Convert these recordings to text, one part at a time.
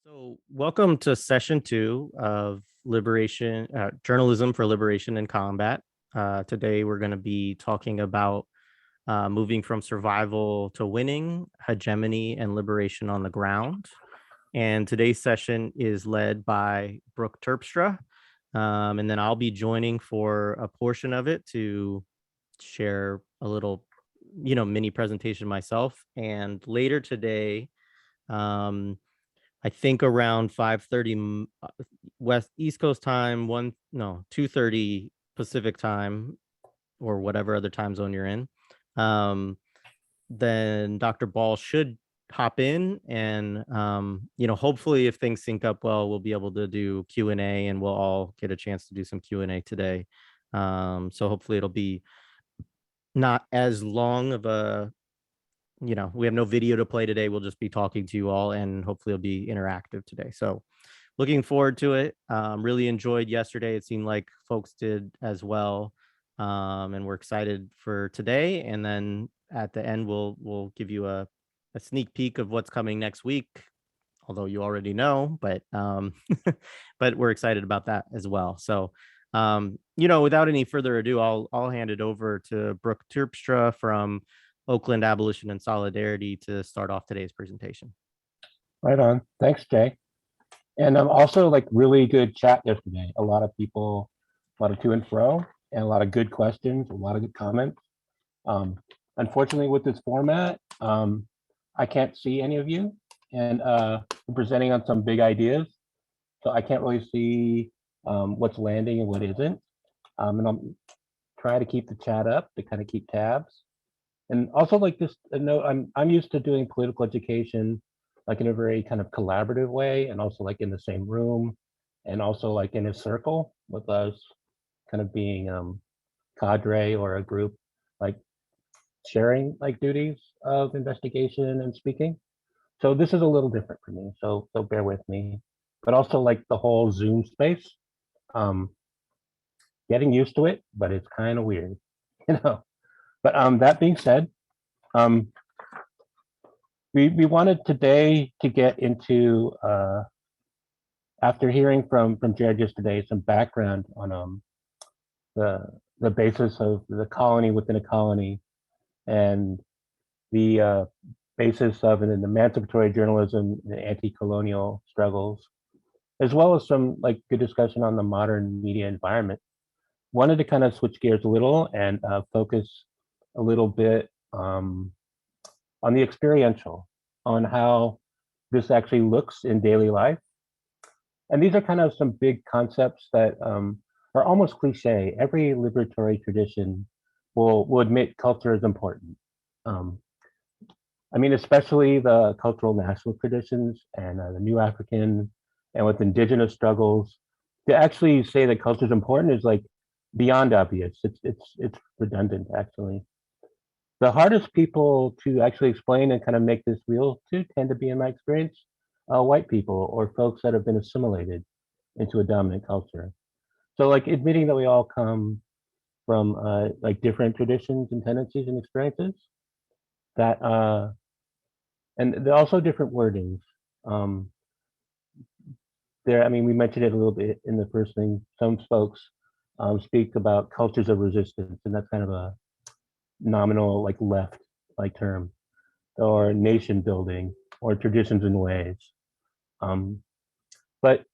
So, welcome to session 2 of Journalism for Liberation and Combat. Today, we're going to be talking about moving from survival to winning, hegemony, and liberation on the ground. And today's session is led by Brooke Terpstra. And then I'll be joining for a portion of it to share a little, mini presentation myself. And later today, I think around 5:30 East Coast time, 2:30 Pacific time, or whatever other time zone you're in. Then Dr. Ball should hop in, and hopefully if things sync up well, we'll be able to do Q&A, and we'll all get a chance to do some Q&A today. So hopefully it'll be not as long of a we have no video to play today. We'll just be talking to you all, and hopefully it'll be interactive today. So looking forward to it. Really enjoyed yesterday. It seemed like folks did as well. And we're excited for today. And then at the end, we'll give you a sneak peek of what's coming next week, although you already know, but but we're excited about that as well. So without any further ado, I'll hand it over to Brooke Terpstra from Oakland Abolition and Solidarity to start off today's presentation. Right on. Thanks, Jay. And also like really good chat yesterday. A lot of people, a lot of to and fro, and a lot of good questions, a lot of good comments. Unfortunately, with this format, I can't see any of you, and I'm presenting on some big ideas, so I can't really see what's landing and what isn't. And I'll try to keep the chat up to kind of keep tabs. And also like this note, I'm used to doing political education like in a very kind of collaborative way, and also like in the same room, and also like in a circle with us kind of being cadre or a group, like sharing like duties of investigation and speaking. So this is a little different for me, so bear with me. But also like the whole Zoom space, getting used to it, but it's kind of weird, But that being said, we wanted today to get into, after hearing from Jared just today, some background on the basis of the colony within a colony, and the basis of an emancipatory journalism and anti-colonial struggles, as well as some like good discussion on the modern media environment. Wanted to kind of switch gears a little and focus a little bit on the experiential, on how this actually looks in daily life. And these are kind of some big concepts that are almost cliche. Every liberatory tradition will admit culture is important. I mean, especially the cultural national traditions and the New African and with indigenous struggles, to actually say that culture is important is like beyond obvious. It's redundant, actually. The hardest people to actually explain and kind of make this real to tend to be, in my experience, white people or folks that have been assimilated into a dominant culture. So like admitting that we all come from like different traditions and tendencies and experiences, that and there are also different wordings. I mean, we mentioned it a little bit in the first thing. Some folks speak about cultures of resistance, and that's kind of a nominal like left like term, or nation building, or traditions and ways. But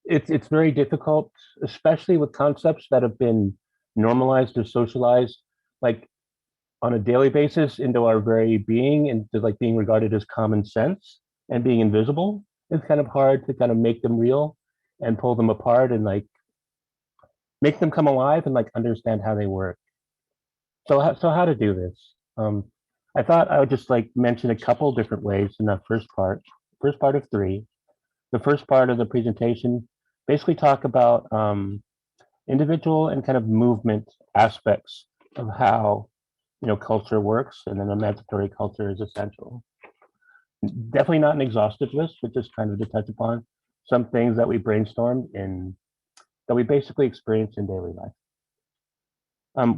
it's very difficult, especially with concepts that have been normalized or socialized like on a daily basis into our very being, and to like being regarded as common sense and being invisible. It's kind of hard to kind of make them real and pull them apart and like make them come alive and like understand how they work. So how to do this? I thought I would just like mention a couple different ways in that first part of 3. The first part of the presentation basically talk about individual and kind of movement aspects of how culture works, and then emancipatory culture is essential. Definitely not an exhaustive list, but just kind of to touch upon some things that we brainstormed in, that we basically experience in daily life.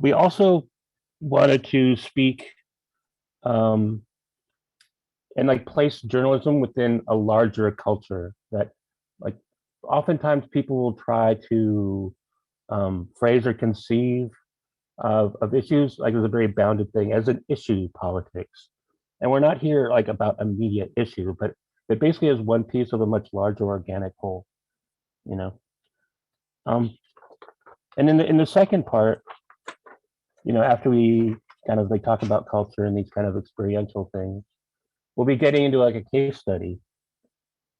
We also wanted to speak and and like place journalism within a larger culture that like oftentimes people will try to phrase or conceive of issues like as a very bounded thing, as an issue politics. And we're not here like about immediate issue, but it basically is one piece of a much larger organic whole, you know. And in the second part, you know, after we kind of like talk about culture and these kind of experiential things, we'll be getting into like a case study.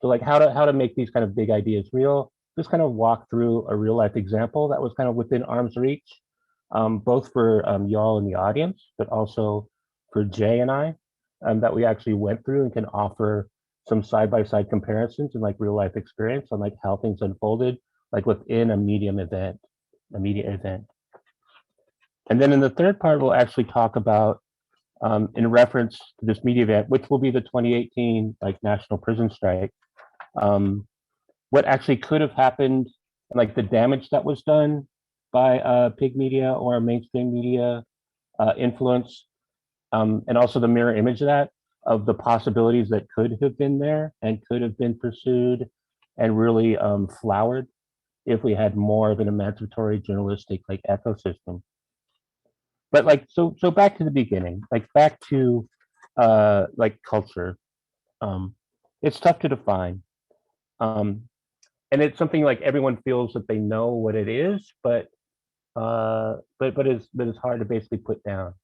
So like how to make these kind of big ideas real, just kind of walk through a real life example that was kind of within arm's reach, both for y'all in the audience, but also for Jay and I, that we actually went through and can offer some side-by-side comparisons and like real life experience on like how things unfolded, like within a media event. And then in the third part, we'll actually talk about, in reference to this media event, which will be the 2018 like national prison strike, what actually could have happened, and like the damage that was done by pig media or mainstream media influence, and also the mirror image of that, of the possibilities that could have been there and could have been pursued and really flowered if we had more of an emancipatory journalistic like ecosystem. But like so back to the beginning, like back to like culture. It's tough to define. And it's something like everyone feels that they know what it is, but it's hard to basically put down.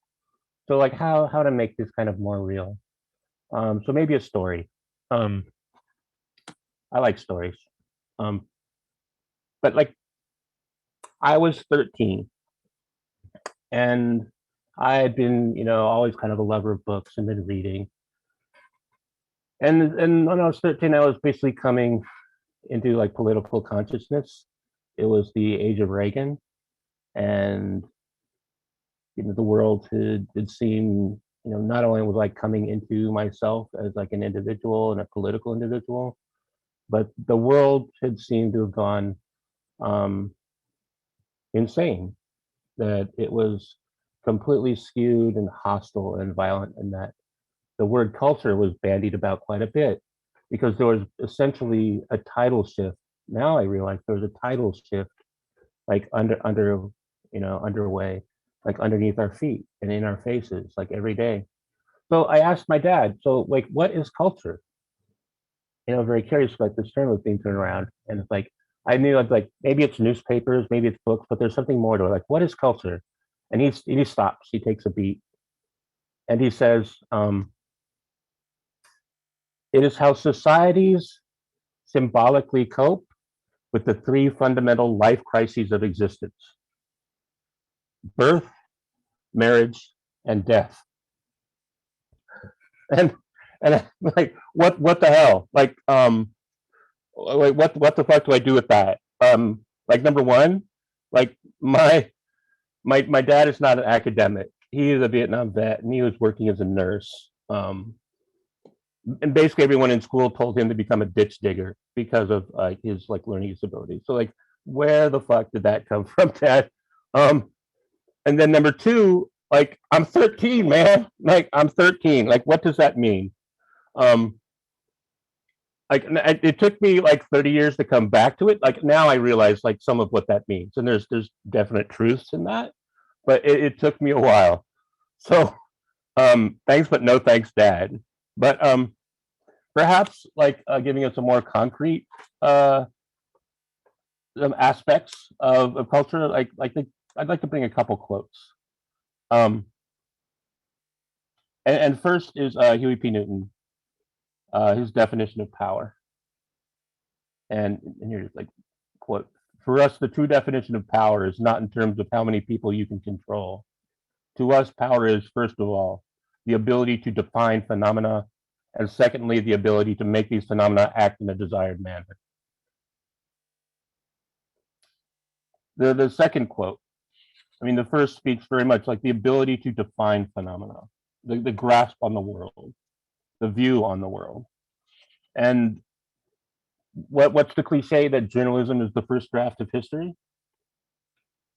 So like how to make this kind of more real. So maybe a story. I like stories. But like I was 13 and I had been, you know, always kind of a lover of books and been reading. And when I was 13, I was basically coming into like political consciousness. It was the age of Reagan, and you know the world had seemed, you know, not only was like coming into myself as like an individual and a political individual, but the world had seemed to have gone insane. That it was completely skewed and hostile and violent, and that the word culture was bandied about quite a bit because there was essentially a tidal shift. Now I realize there was a tidal shift like underway, like underneath our feet and in our faces, like every day. So I asked my dad, so like, what is culture? You know, very curious, like this term was being turned around, and it's like I knew I'd like maybe it's newspapers, maybe it's books, but there's something more to it. Like, what is culture? And he stops, he takes a beat, and he says, it is how societies symbolically cope with the three fundamental life crises of existence: birth, marriage, and death. And like what the hell? Like what the fuck do I do with that? Like number one, like my dad is not an academic. He is a Vietnam vet and he was working as a nurse. And basically everyone in school told him to become a ditch digger because of his like learning disability. So like where the fuck did that come from, Dad? And then number two, like I'm 13, man. Like I'm 13. Like what does that mean? Like it took me like 30 years to come back to it. Like now I realize like some of what that means, and there's definite truths in that, but it took me a while. So thanks, but no thanks, Dad. But perhaps like giving us a more concrete aspects of culture. I'd like to bring a couple quotes. And first is Huey P. Newton, his definition of power. And here's like quote: "For us, the true definition of power is not in terms of how many people you can control. To us, power is, first of all, the ability to define phenomena, and secondly, the ability to make these phenomena act in a desired manner." The second quote, I mean, the first speaks very much like the ability to define phenomena, the grasp on the world, the view on the world. And what's the cliche that journalism is the first draft of history?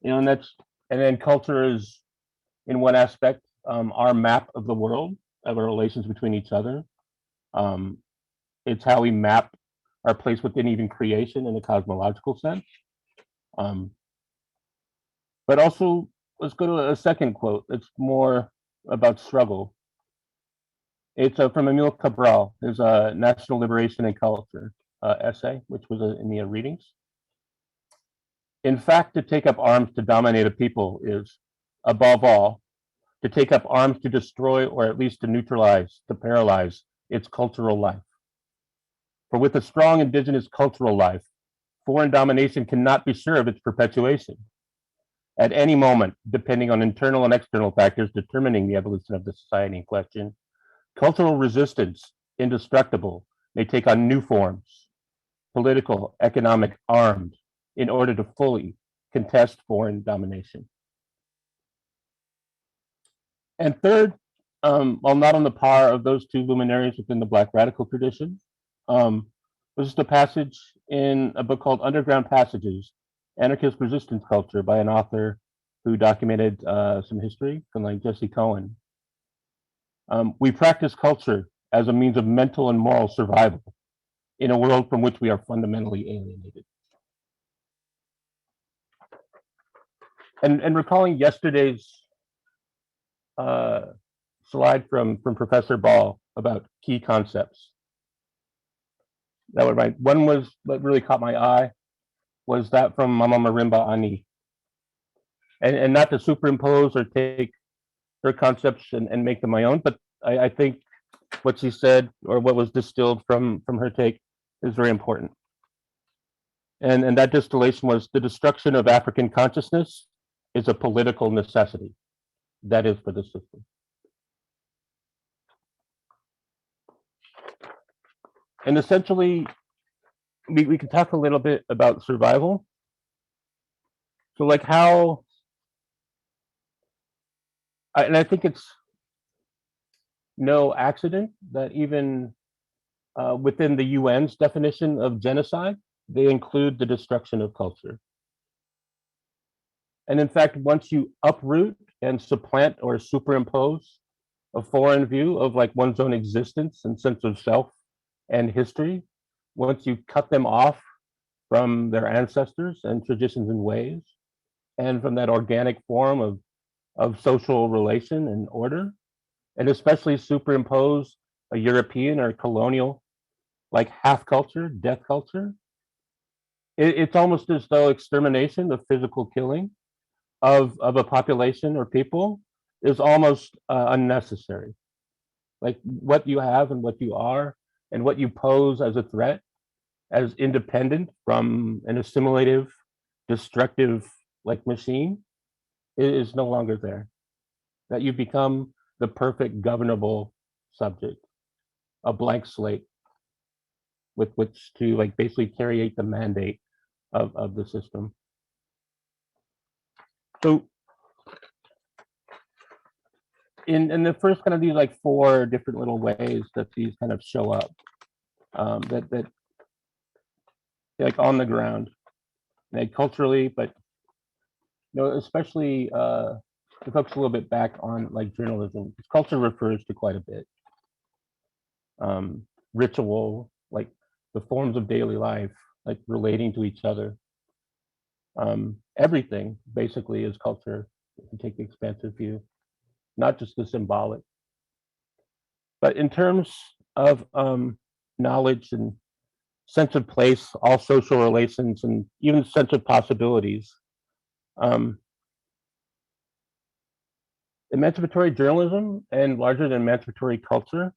You know, and then culture is, in one aspect, our map of the world, of our relations between each other. It's how we map our place within even creation in a cosmological sense. But also, let's go to a second quote. It's more about struggle. It's from Emil Cabral. There's a National Liberation and Culture essay, which was in the readings. In fact, to take up arms to dominate a people is, above all, to take up arms to destroy or at least to neutralize, to paralyze its cultural life. For with a strong indigenous cultural life, foreign domination cannot be sure of its perpetuation. At any moment, depending on internal and external factors determining the evolution of the society in question, cultural resistance, indestructible, may take on new forms, political, economic, armed, in order to fully contest foreign domination. And third, while not on the par of those two luminaries within the Black radical tradition, was just a passage in a book called Underground Passages, Anarchist Resistance Culture by an author who documented some history from like Jesse Cohen. We practice culture as a means of mental and moral survival in a world from which we are fundamentally alienated. And recalling yesterday's slide from Professor Ball about key concepts, that was right. One was what really caught my eye was that from Mama Marimba Ani. And not to superimpose or take her concepts and make them my own, but I think what she said or what was distilled from her take is very important. And that distillation was the destruction of African consciousness is a political necessity. That is for the system. And essentially, we can talk a little bit about survival. So like how, and I think it's no accident that even within the UN's definition of genocide, they include the destruction of culture. And in fact, once you uproot and supplant or superimpose a foreign view of like one's own existence and sense of self and history, once you cut them off from their ancestors and traditions and ways, and from that organic form of social relation and order, and especially superimpose a European or colonial like half culture, death culture, it's almost as though extermination, the physical killing of a population or people is almost unnecessary. Like what you have and what you are and what you pose as a threat, as independent from an assimilative, destructive like machine is no longer there. That you become the perfect governable subject, a blank slate with which to like basically carry out the mandate of the system. So in the first kind of these like four different little ways that these kind of show up, that like on the ground, like culturally, but you know, especially to focus a little bit back on like journalism, culture refers to quite a bit. Ritual, like the forms of daily life, like relating to each other. Everything basically is culture, if you take the expansive view, not just the symbolic. But in terms of knowledge and sense of place, all social relations, and even sense of possibilities, emancipatory journalism and larger than emancipatory culture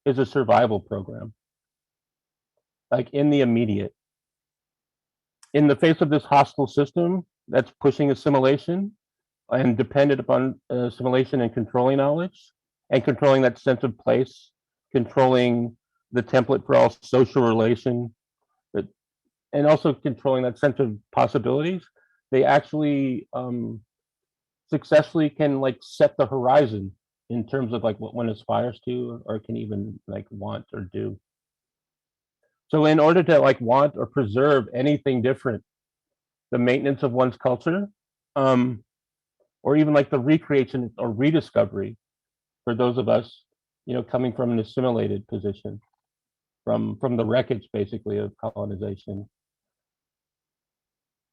is a survival program, like in the immediate. In the face of this hostile system that's pushing assimilation and dependent upon assimilation and controlling knowledge and controlling that sense of place, controlling the template for all social relation, and also controlling that sense of possibilities, they actually successfully can like set the horizon in terms of like what one aspires to or can even like want or do. So in order to like want or preserve anything different, the maintenance of one's culture, or even like the recreation or rediscovery for those of us, you know, coming from an assimilated position, from the wreckage basically of colonization.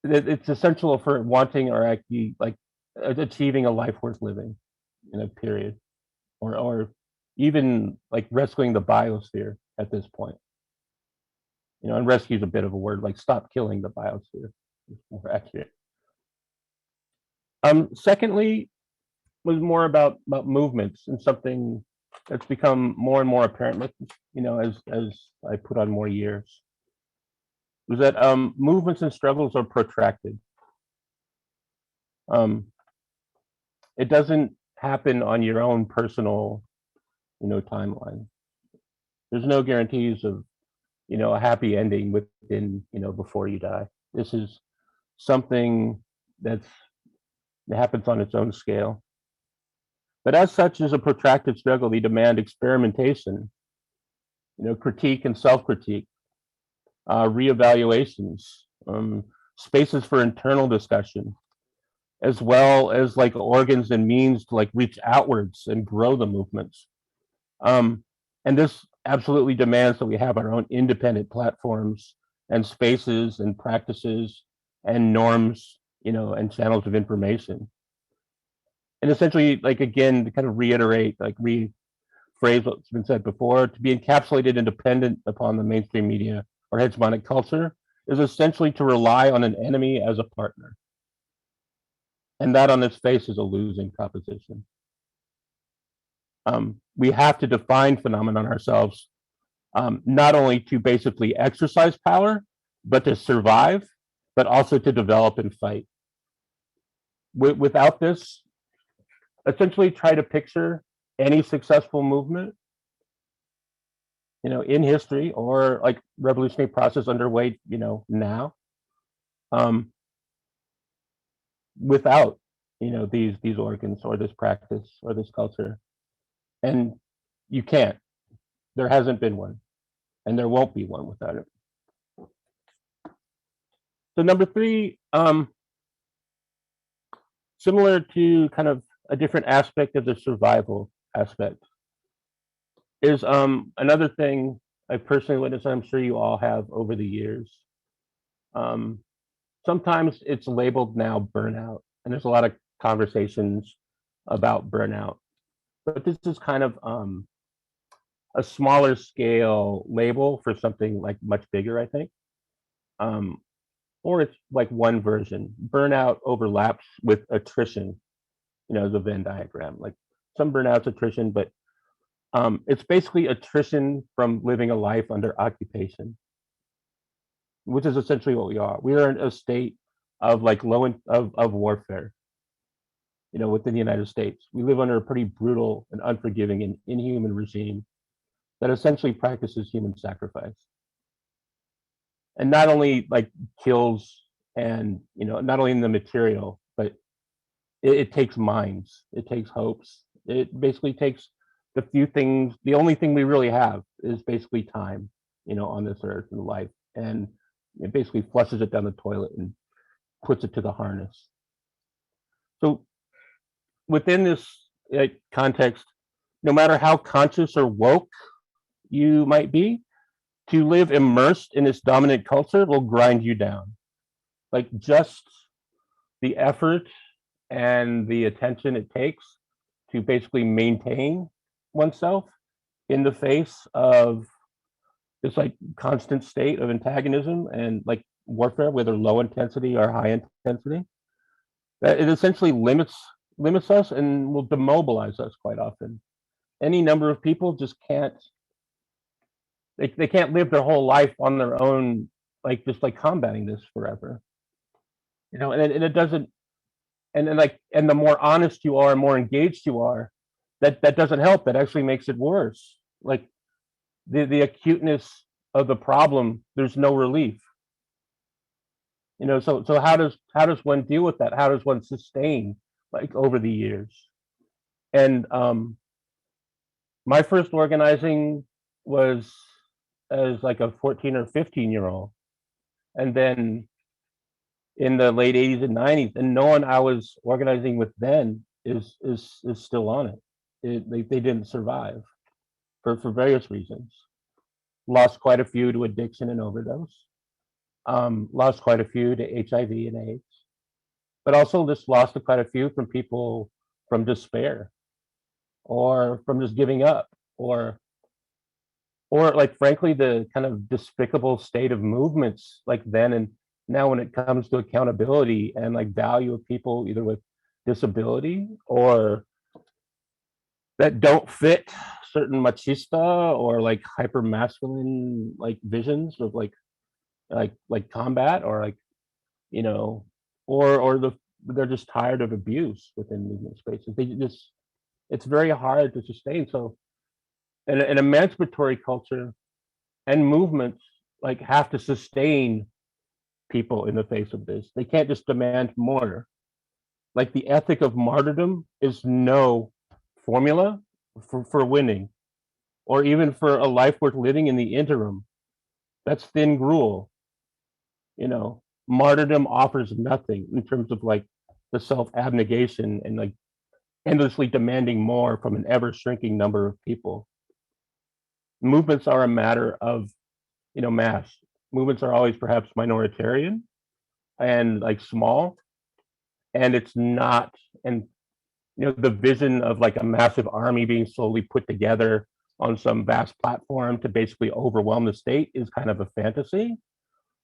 It's essential for wanting or actually like achieving a life worth living, period, or even like rescuing the biosphere at this point. And rescue is a bit of a word, like stop killing the biosphere. It's more accurate. Secondly, was more about movements, and something that's become more and more apparent with, as I put on more years, was that movements and struggles are protracted. It doesn't happen on your own personal, timeline. There's no guarantees of, a happy ending within, before you die. This is something that happens on its own scale. But as such, as a protracted struggle, they demand experimentation, critique and self-critique, reevaluations, spaces for internal discussion, as well as like organs and means to like reach outwards and grow the movements. And this absolutely demands that we have our own independent platforms and spaces and practices and norms, and channels of information. And essentially, like, again, to kind of reiterate, like rephrase what's been said before, to be encapsulated and dependent upon the mainstream media or hegemonic culture is essentially to rely on an enemy as a partner. And that on its face is a losing proposition. We have to define phenomenon ourselves, not only to basically exercise power, but to survive, but also to develop and fight. Without this, essentially try to picture any successful movement, in history or like revolutionary process underway, now, without, these organs or this practice or this culture. And you can't. There hasn't been one, and there won't be one without it. So number three, similar to kind of a different aspect of the survival aspect, is another thing I personally witnessed, I'm sure you all have over the years. Sometimes it's labeled now burnout, and there's a lot of conversations about burnout. But this is kind of a smaller scale label for something like much bigger, I think. Or it's like one version. Burnout overlaps with attrition, the Venn diagram. Like some burnout's attrition, but it's basically attrition from living a life under occupation, which is essentially what we are. We are in a state of like of warfare, within the United States. We live under a pretty brutal and unforgiving and inhuman regime that essentially practices human sacrifice. And not only like kills and, not only in the material, but it takes minds, it takes hopes. It basically takes the few things, the only thing we really have is basically time, on this earth and life. And it basically flushes it down the toilet and puts it to the harness. So within this context, no matter how conscious or woke you might be, to live immersed in this dominant culture will grind you down. Like just the effort and the attention it takes to basically maintain oneself in the face of this like constant state of antagonism and like warfare, whether low intensity or high intensity, that it essentially limits us and will demobilize us quite often. Any number of people just can't, they can't live their whole life on their own, like just like combating this forever. And it doesn't, and the more honest you are, more engaged you are, that doesn't help. That actually makes it worse. Like the acuteness of the problem, there's no relief. So how does one deal with that? How does one sustain like over the years? And my first organizing was as like a 14 or 15-year-old, and then in the late 80s and 90s, and no one I was organizing with then is still on it. They didn't survive for various reasons. lost quite a few to addiction and overdose, lost quite a few to HIV and AIDS, but also just lost quite a few from people from despair or from just giving up or like frankly the kind of despicable state of movements like then and now when it comes to accountability and like value of people either with disability or that don't fit certain machista or like hyper masculine like visions of like combat or like you know or they're just tired of abuse within movement spaces. They just it's very hard to sustain. So an emancipatory culture and movements like have to sustain people in the face of this. They can't just demand more. Like the ethic of martyrdom is no formula for winning or even for a life worth living in the interim. That's thin gruel. You know, martyrdom offers nothing in terms of like the self abnegation and like endlessly demanding more from an ever shrinking number of people. Movements are a matter of mass. Movements are always perhaps minoritarian and like small, and it's not. And the vision of like a massive army being slowly put together on some vast platform to basically overwhelm the state is kind of a fantasy.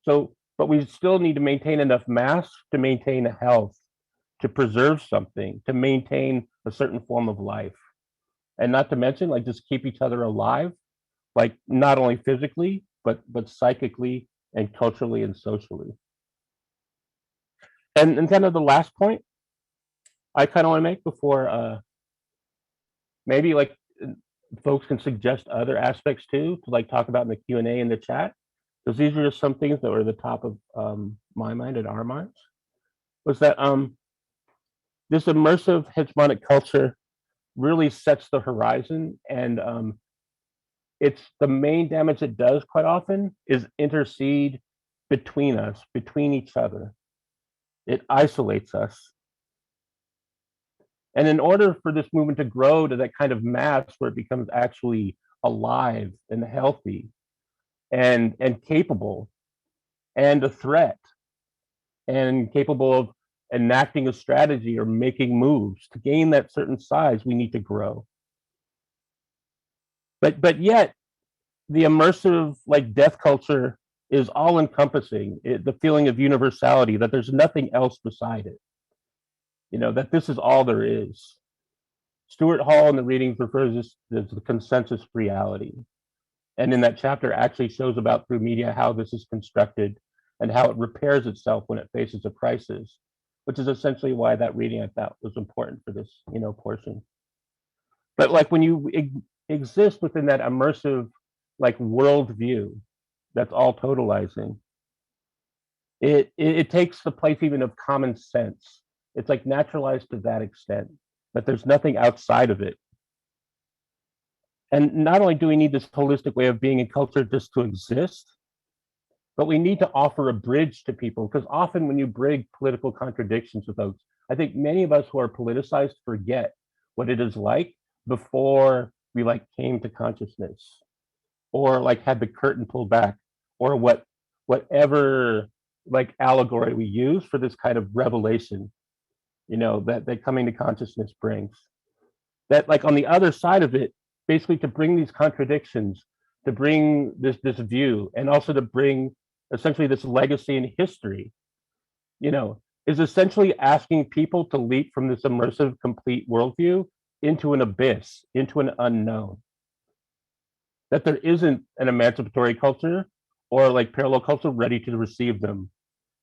So, but we still need to maintain enough mass to maintain health, to preserve something, to maintain a certain form of life, and not to mention like just keep each other alive, like not only physically but psychically and culturally and socially. And kind of the last point I kind of want to make before maybe like folks can suggest other aspects too to like talk about in the Q&A in the chat, because these are just some things that were at the top of my mind and our minds, was that this immersive hegemonic culture really sets the horizon, and it's the main damage it does quite often is intercede between us, between each other. It isolates us. And in order for this movement to grow to that kind of mass where it becomes actually alive and healthy and capable and a threat and capable of enacting a strategy or making moves, to gain that certain size, we need to grow. But yet the immersive like death culture is all encompassing, the feeling of universality, that there's nothing else beside it, that this is all there is. Stuart Hall in the readings refers to the consensus reality, and in that chapter actually shows about through media how this is constructed and how it repairs itself when it faces a crisis, which is essentially why that reading I thought was important for this portion. But like when you exist within that immersive like worldview that's all totalizing, it takes the place even of common sense. It's like naturalized to that extent that there's nothing outside of it. And not only do we need this holistic way of being in culture just to exist, but we need to offer a bridge to people, because often when you bring political contradictions with folks, I think many of us who are politicized forget what it is like before we like came to consciousness, or like had the curtain pulled back, or whatever like allegory we use for this kind of revelation, that coming to consciousness brings. That like on the other side of it, basically to bring these contradictions, to bring this view, and also to bring essentially this legacy and history, is essentially asking people to leap from this immersive, complete worldview into an abyss, into an unknown. That there isn't an emancipatory culture or like parallel culture ready to receive them.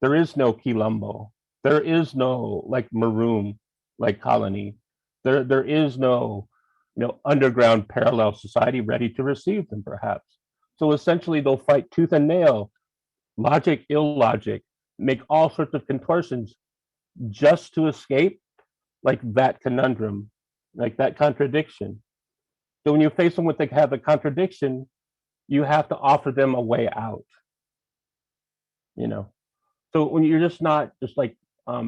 There is no Quilombo. There is no like Maroon like colony. There is no underground parallel society ready to receive them, perhaps. So essentially they'll fight tooth and nail, logic, illogic, make all sorts of contortions just to escape like that conundrum, like that contradiction. So when you face them with have a contradiction, you have to offer them a way out. So when you're just not just like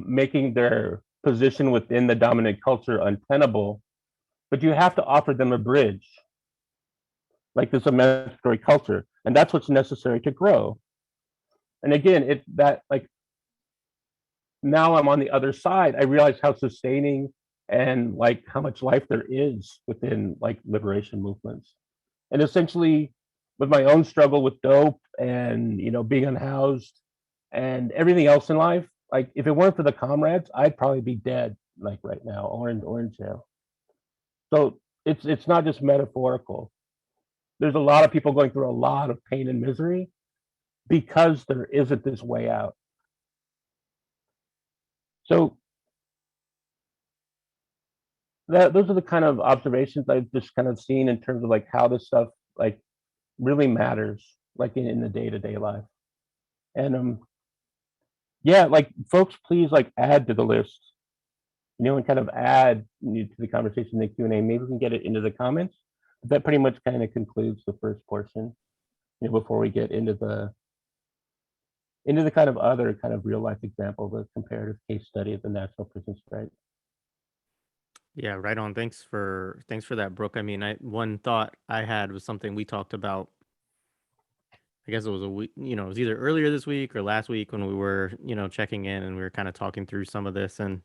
making their position within the dominant culture untenable, but you have to offer them a bridge, like this emancipatory culture. and that's what's necessary to grow. And again, now I'm on the other side. I realize how sustaining and like how much life there is within like liberation movements. And essentially, with my own struggle with dope and being unhoused and everything else in life, like if it weren't for the comrades, I'd probably be dead like right now or in jail. So it's not just metaphorical. There's a lot of people going through a lot of pain and misery because there isn't this way out. So those are the kind of observations I've just kind of seen in terms of like how this stuff like really matters, like in the day-to-day life. And yeah, like folks, please like add to the list, and kind of add to the conversation in the Q&A. Maybe we can get it into the comments. But that pretty much kind of concludes the first portion, before we get into the kind of other kind of real life example, the comparative case study of the national prison strike. Yeah, right on. Thanks for that, Brooke. I mean, one thought I had was something we talked about. I guess it was a week, it was either earlier this week or last week when we were, checking in and we were kind of talking through some of this. And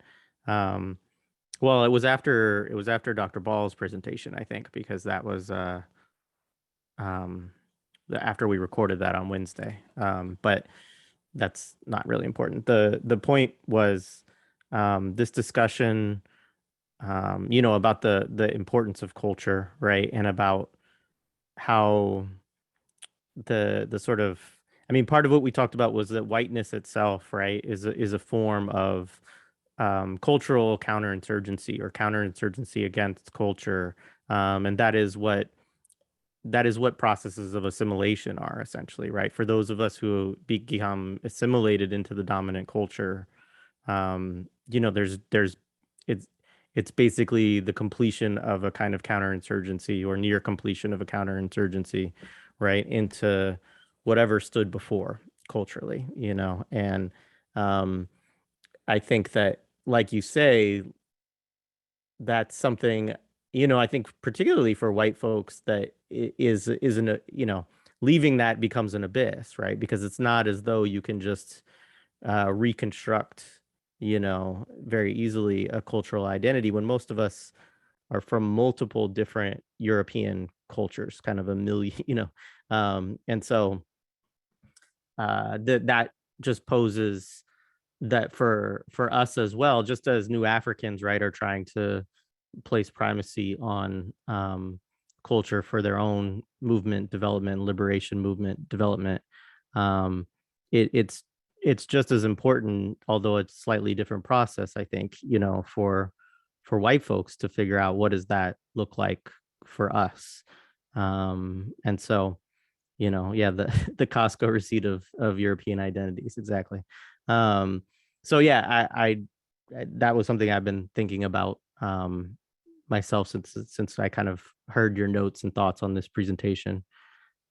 well, it was after Dr. Ball's presentation, I think, because that was after we recorded that on Wednesday. But that's not really important. The point was this discussion about the importance of culture, right? And about how the sort of, I mean, part of what we talked about was that whiteness itself, right, is a form of cultural counterinsurgency or counterinsurgency against culture, and that is what processes of assimilation are essentially, right? For those of us who become assimilated into the dominant culture, there's it's basically the completion of a kind of counterinsurgency or near completion of a counterinsurgency, right, into whatever stood before culturally, and I think that, like you say, that's something, I think particularly for white folks that isn't a, leaving that becomes an abyss, right? Because it's not as though you can just reconstruct, very easily a cultural identity when most of us are from multiple different European cultures, kind of a million, and so that just poses that for us as well, just as new Africans, right, are trying to place primacy on culture for their own movement development, liberation movement development. It's just as important, although it's slightly different process, I think, for white folks to figure out what does that look like for us. And so, yeah, the Costco receipt of European identities, exactly. So yeah, I that was something I've been thinking about myself since I kind of heard your notes and thoughts on this presentation.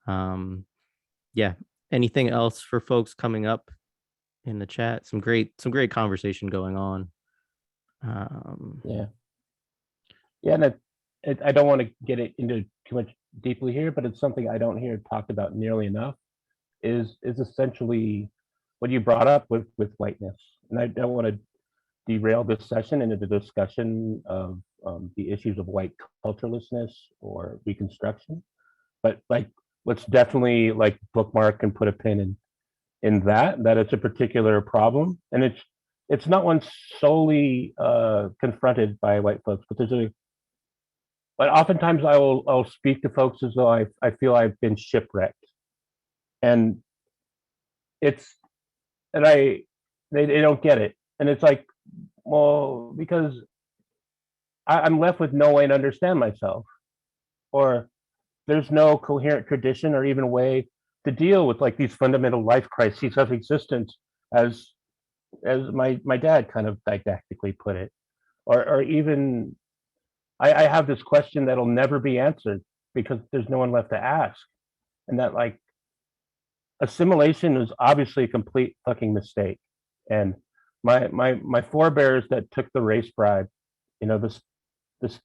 Yeah, anything else for folks coming up in the chat? Some great conversation going on. Yeah, and I don't want to get it into too much deeply here, but it's something I don't hear talked about nearly enough. Is essentially what you brought up with whiteness, and I don't want to derail this session into the discussion of the issues of white culturelessness or reconstruction, but like let's definitely like bookmark and put a pin in that it's a particular problem, and it's not one solely confronted by white folks, but oftentimes I'll speak to folks as though I feel I've been shipwrecked, and they don't get it, and it's like, well, because I'm left with no way to understand myself, or there's no coherent tradition or even way to deal with like these fundamental life crises of existence, as my dad kind of didactically put it, or even I have this question that'll never be answered because there's no one left to ask, and that like assimilation is obviously a complete fucking mistake, and my forebears that took the race bribe, this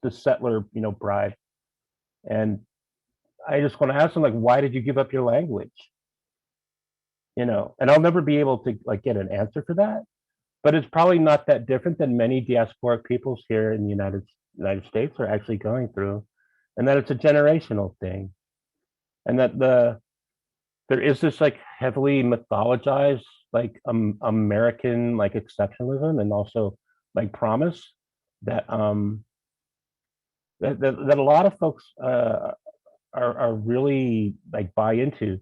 settler bribe, and I just want to ask them, like, why did you give up your language? And I'll never be able to like get an answer for that. But it's probably not that different than many diasporic peoples here in the United States are actually going through, and that it's a generational thing, and that there is this like heavily mythologized like American like exceptionalism and also like promise that that a lot of folks are really like buy into,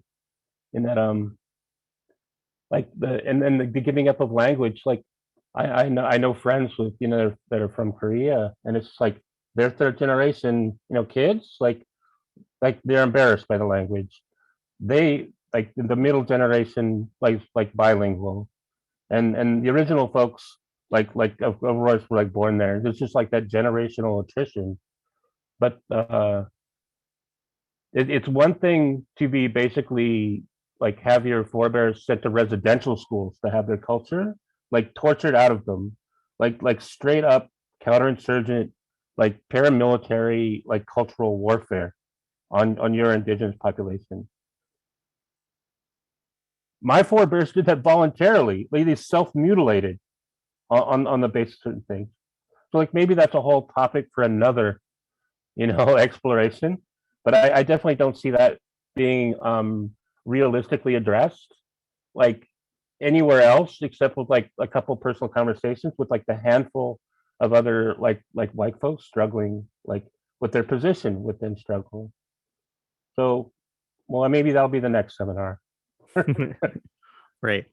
in that like and then the giving up of language. Like I know friends with that are from Korea, and it's like their third generation kids, like they're embarrassed by the language. They like the middle generation like bilingual, and the original folks like of course were like born there. It's just like that generational attrition. But it's one thing to be basically like have your forebears sent to residential schools to have their culture like tortured out of them, like straight up counterinsurgent, like paramilitary, like cultural warfare on your indigenous population. My forebears did that voluntarily. Like, they self-mutilated on the basis of certain things. So like maybe that's a whole topic for another exploration. But I definitely don't see that being realistically addressed like anywhere else, except with like a couple personal conversations with like the handful of other like white folks struggling like with their position within struggle. So, well, maybe that'll be the next seminar. Right.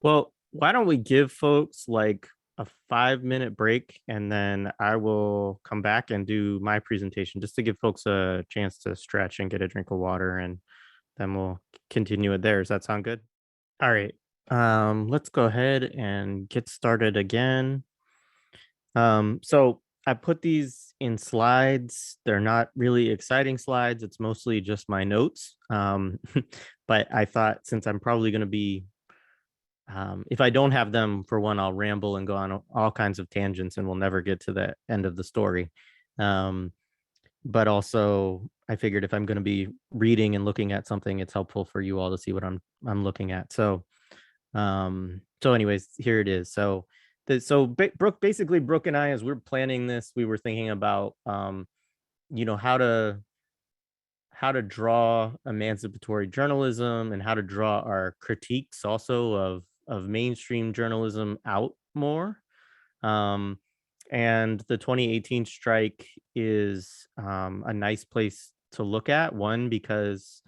Well, why don't we give folks like a 5-minute break, and then I will come back and do my presentation just to give folks a chance to stretch and get a drink of water, and then we'll continue it there. Does that sound good? All right. Let's go ahead and get started again. So I put these in slides. They're not really exciting slides. It's mostly just my notes. But I thought, since I'm probably going to be, if I don't have them, for one, I'll ramble and go on all kinds of tangents and we'll never get to the end of the story. But also I figured if I'm going to be reading and looking at something, it's helpful for you all to see what I'm looking at. So anyways, here it is. So Brooke and I, as we're planning this, we were thinking about how to draw emancipatory journalism and how to draw our critiques also of mainstream journalism out more. And the 2018 strike is a nice place to look at. One, because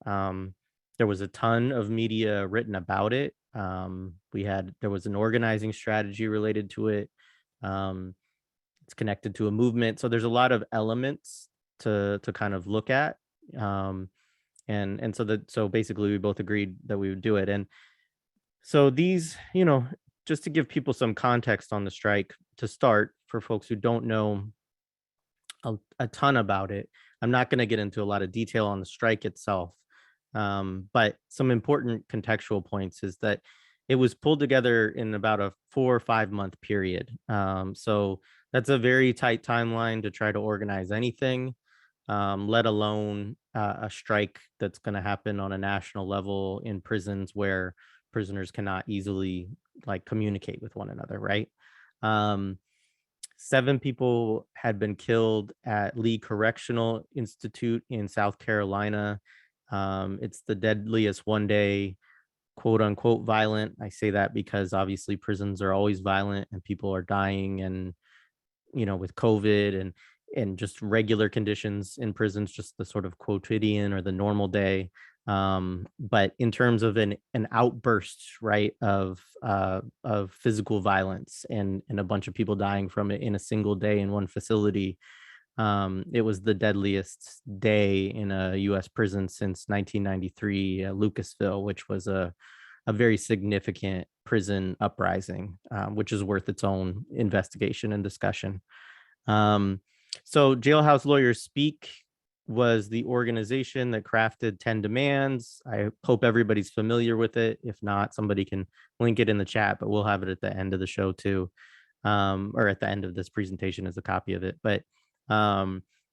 there was a ton of media written about it. There was an organizing strategy related to it. It's connected to a movement. So there's a lot of elements to kind of look at. And so basically we both agreed that we would do it. And so these, just to give people some context on the strike to start, for folks who don't know a ton about it, I'm not going to get into a lot of detail on the strike itself. But some important contextual points is that it was pulled together in about a 4 or 5 month period. So that's a very tight timeline to try to organize anything, let alone a strike that's going to happen on a national level in prisons where prisoners cannot easily like communicate with one another, right? 7 people had been killed at Lee Correctional Institute in South Carolina. It's the deadliest one-day, quote unquote, violent. I say that because obviously prisons are always violent and people are dying, and with COVID and just regular conditions in prisons, just the sort of quotidian or the normal day. But in terms of an outburst, right, of physical violence and a bunch of people dying from it in a single day in one facility, it was the deadliest day in a U.S. prison since 1993, Lucasville, which was a very significant prison uprising, which is worth its own investigation and discussion. So Jailhouse Lawyers Speak was the organization that crafted 10 demands. I hope everybody's familiar with it. If not, somebody can link it in the chat, but we'll have it at the end of the show too, or at the end of this presentation as a copy of it. But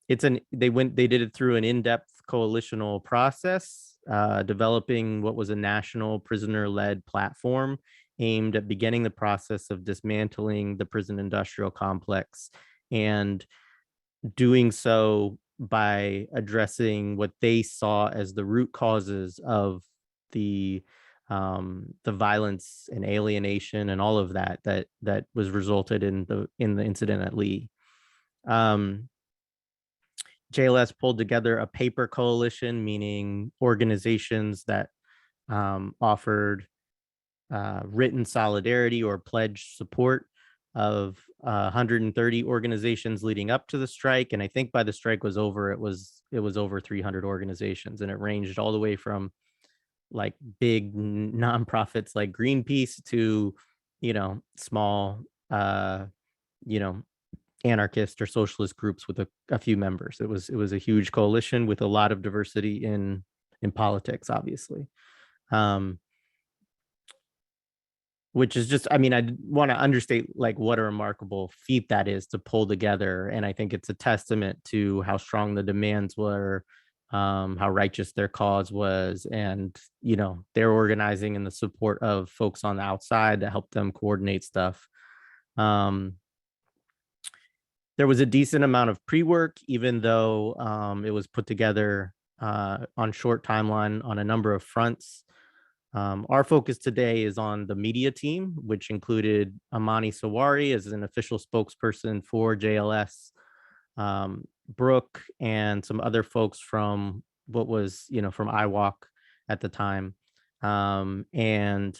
they did it through an in-depth coalitional process, developing what was a national prisoner-led platform aimed at beginning the process of dismantling the prison industrial complex, and doing so by addressing what they saw as the root causes of the violence and alienation and all of that was resulted in the incident at Lee. JLS pulled together a paper coalition, meaning organizations that offered written solidarity or pledged support of 130 organizations leading up to the strike. And I think by the strike was over, it was over 300 organizations, and it ranged all the way from like big nonprofits like Greenpeace to, small, anarchist or socialist groups with a few members. It was a huge coalition with a lot of diversity in politics, obviously. Which is just, I want to understate like what a remarkable feat that is to pull together. And I think it's a testament to how strong the demands were, how righteous their cause was, and, their organizing and the support of folks on the outside that helped them coordinate stuff. There was a decent amount of pre-work, even though it was put together on short timeline on a number of fronts. Our focus today is on the media team, which included Amani Sawari as an official spokesperson for JLS, Brooke, and some other folks from what was, from IWalk at the time, and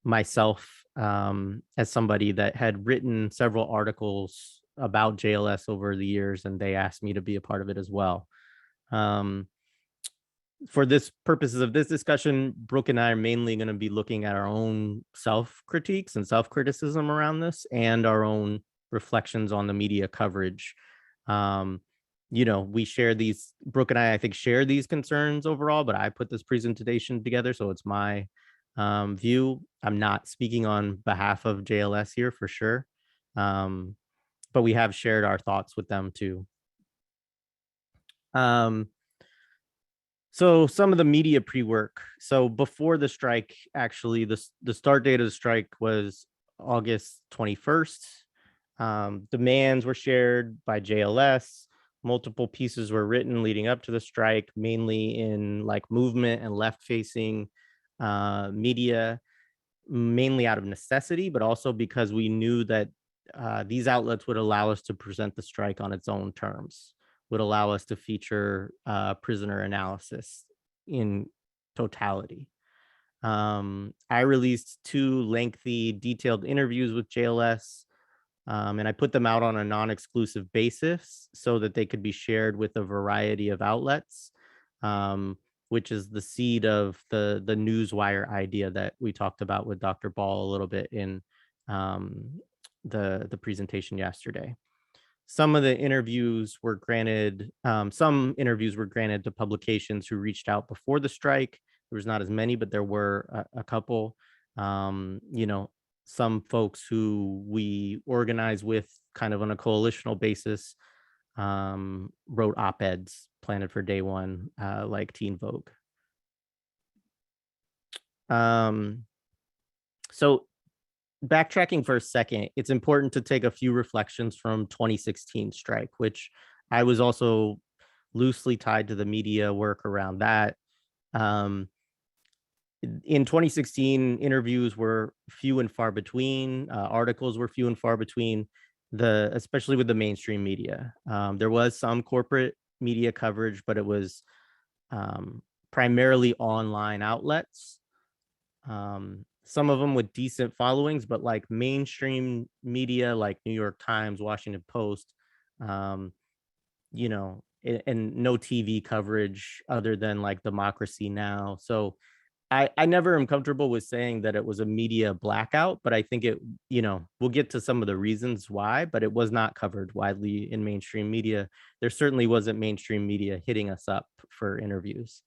myself as somebody that had written several articles about JLS over the years, and they asked me to be a part of it as well. For this purposes of this discussion, Brooke and I are mainly going to be looking at our own self-critiques and self-criticism around this, and our own reflections on the media coverage. We share these, Brooke and I think, share these concerns overall, but I put this presentation together, so it's my view. I'm not speaking on behalf of JLS here for sure, but we have shared our thoughts with them too. So some of the media pre-work. So before the strike, actually, the start date of the strike was August 21st. Demands were shared by JLS. Multiple pieces were written leading up to the strike, mainly in like movement and left-facing media, mainly out of necessity, but also because we knew that these outlets would allow us to present the strike on its own terms, would allow us to feature prisoner analysis in totality. I released 2 lengthy, detailed interviews with JLS, and I put them out on a non-exclusive basis so that they could be shared with a variety of outlets, which is the seed of the Newswire idea that we talked about with Dr. Ball a little bit in the presentation yesterday. Some of the interviews were granted, to publications who reached out before the strike. There was not as many, but there were a couple. Some folks who we organize with kind of on a coalitional basis wrote op-eds planted for day one, like Teen Vogue. So backtracking for a second, it's important to take a few reflections from 2016 strike, which I was also loosely tied to the media work around that. In 2016, interviews were few and far between. Articles were few and far between, especially with the mainstream media. There was some corporate media coverage, but it was primarily online outlets. Some of them with decent followings, but like mainstream media, like New York Times, Washington Post, and no TV coverage other than like Democracy Now. So I never am comfortable with saying that it was a media blackout, but I think it, we'll get to some of the reasons why, but it was not covered widely in mainstream media. There certainly wasn't mainstream media hitting us up for interviews.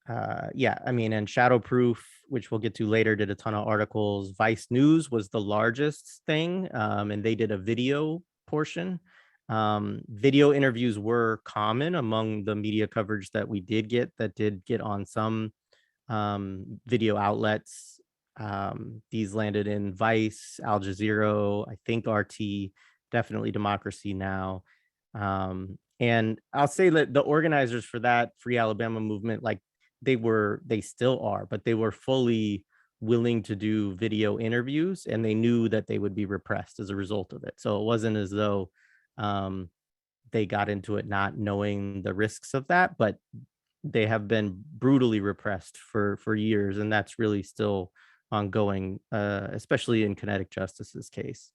Yeah, I mean, and Shadowproof, which we'll get to later, did a ton of articles. Vice News was the largest thing, and they did a video portion. Video interviews were common among the media coverage that we did get on some video outlets. These landed in Vice, Al Jazeera, I think RT, definitely Democracy Now. And I'll say that the organizers for that Free Alabama movement, like they still are, but they were fully willing to do video interviews, and they knew that they would be repressed as a result of it. So it wasn't as though they got into it not knowing the risks of that, but they have been brutally repressed for years, and that's really still ongoing, especially in Kinetic Justice's case.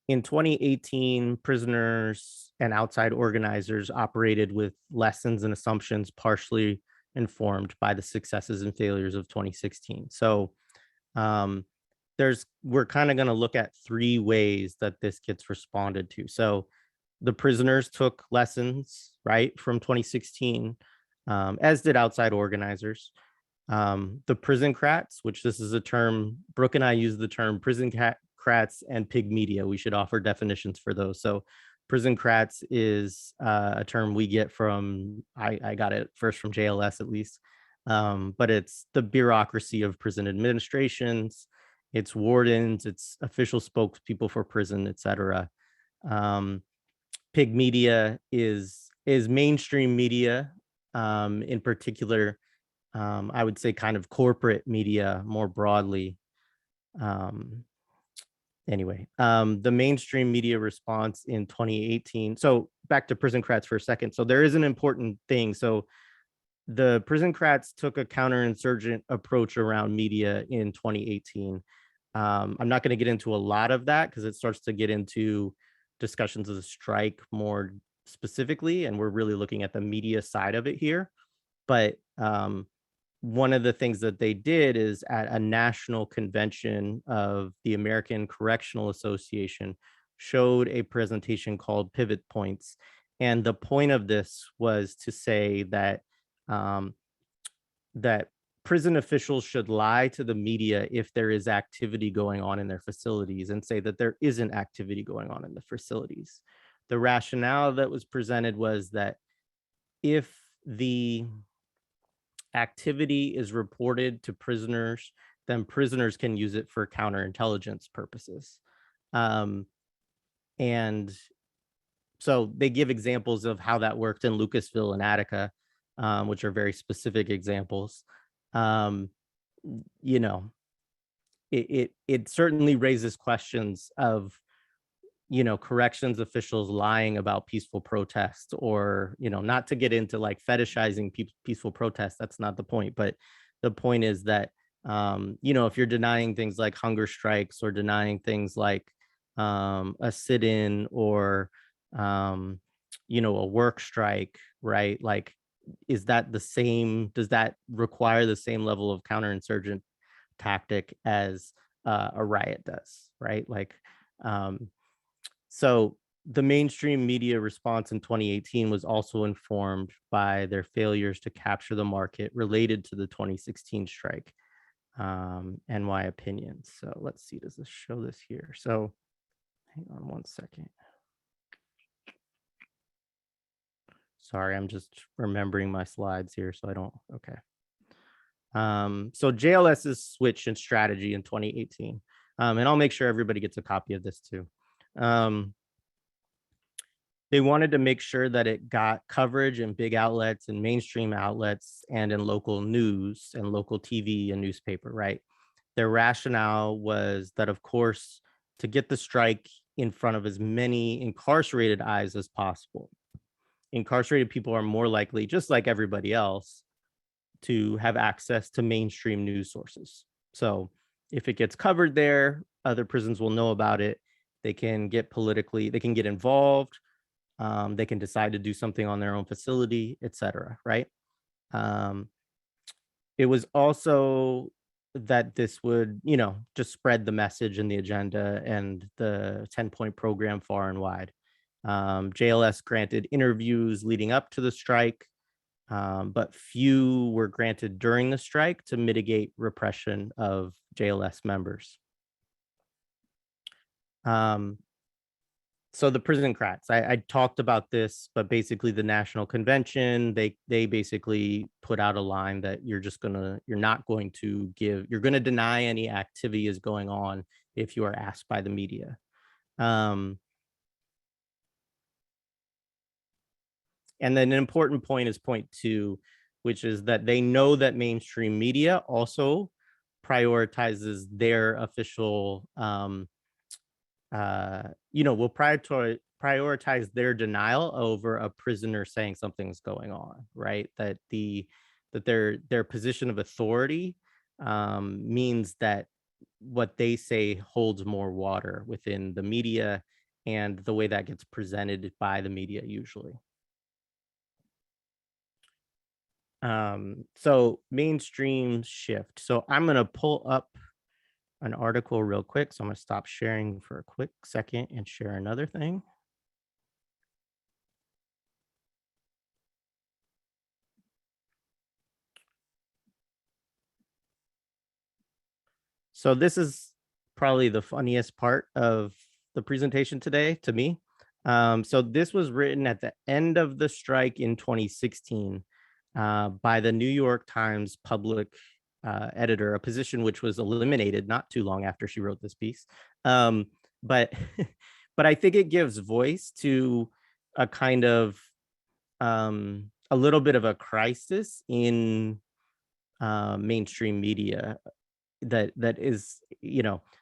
In 2018, prisoners and outside organizers operated with lessons and assumptions partially informed by the successes and failures of 2016. So we're kind of going to look at three ways that this gets responded to. So the prisoners took lessons, right, from 2016, as did outside organizers. The prison-crats, which this is a term, Brooke and I use the term prison-crats and pig media. We should offer definitions for those. So prison-crats is a term we get from, I got it first from JLS at least, but it's the bureaucracy of prison administrations, it's wardens, it's official spokespeople for prison, etc. Pig media is mainstream media, in particular, I would say kind of corporate media more broadly. Anyway, the mainstream media response in 2018. So back to prison-crats for a second. So there is an important thing. So the prison-crats took a counterinsurgent approach around media in 2018. I'm not going to get into a lot of that because it starts to get into discussions of the strike more specifically, and we're really looking at the media side of it here. But one of the things that they did is at a national convention of the American Correctional Association showed a presentation called Pivot Points. And the point of this was to say that that prison officials should lie to the media if there is activity going on in their facilities and say that there isn't activity going on in the facilities. The rationale that was presented was that if the activity is reported to prisoners, then prisoners can use it for counterintelligence purposes. And so they give examples of how that worked in Lucasville and Attica, which are very specific examples. You know, it certainly raises questions of, you know, corrections officials lying about peaceful protest, or, you know, not to get into like fetishizing peaceful protest. That's not the point. But the point is that, you know, if you're denying things like hunger strikes or denying things like a sit-in or, you know, a work strike, right? Like, is that the same? Does that require the same level of counterinsurgent tactic as a riot does, right? Like, so the mainstream media response in 2018 was also informed by their failures to capture the market related to the 2016 strike, and my opinions. So let's see, does this show this here? So hang on one second. Sorry, I'm just remembering my slides here so I don't, okay. So JLS's switch in strategy in 2018, and I'll make sure everybody gets a copy of this too. They wanted to make sure that it got coverage in big outlets and mainstream outlets and in local news and local TV and newspaper, right? Their rationale was that, of course, to get the strike in front of as many incarcerated eyes as possible. Incarcerated people are more likely, just like everybody else, to have access to mainstream news sources. So if it gets covered there, other prisons will know about it. They can get involved. They can decide to do something on their own facility, etc. Right? It was also that this would, you know, just spread the message and the agenda and the 10-point program far and wide. JLS granted interviews leading up to the strike, but few were granted during the strike to mitigate repression of JLS members. So the prison crats, I talked about this, but basically the National Convention, they basically put out a line that you're not going to you're going to deny any activity is going on if you are asked by the media. And then an important point is point 2, which is that they know that mainstream media also prioritizes their official, will prioritize their denial over a prisoner saying something's going on, right? That their position of authority means that what they say holds more water within the media and the way that gets presented by the media usually. So mainstream shift. So I'm going to pull up an article real quick. So I'm going to stop sharing for a quick second and share another thing. So this is probably the funniest part of the presentation today to me. So this was written at the end of the strike in 2016 by the New York Times public editor, a position which was eliminated not too long after she wrote this piece. But but I think it gives voice to a kind of a little bit of a crisis in mainstream media that is,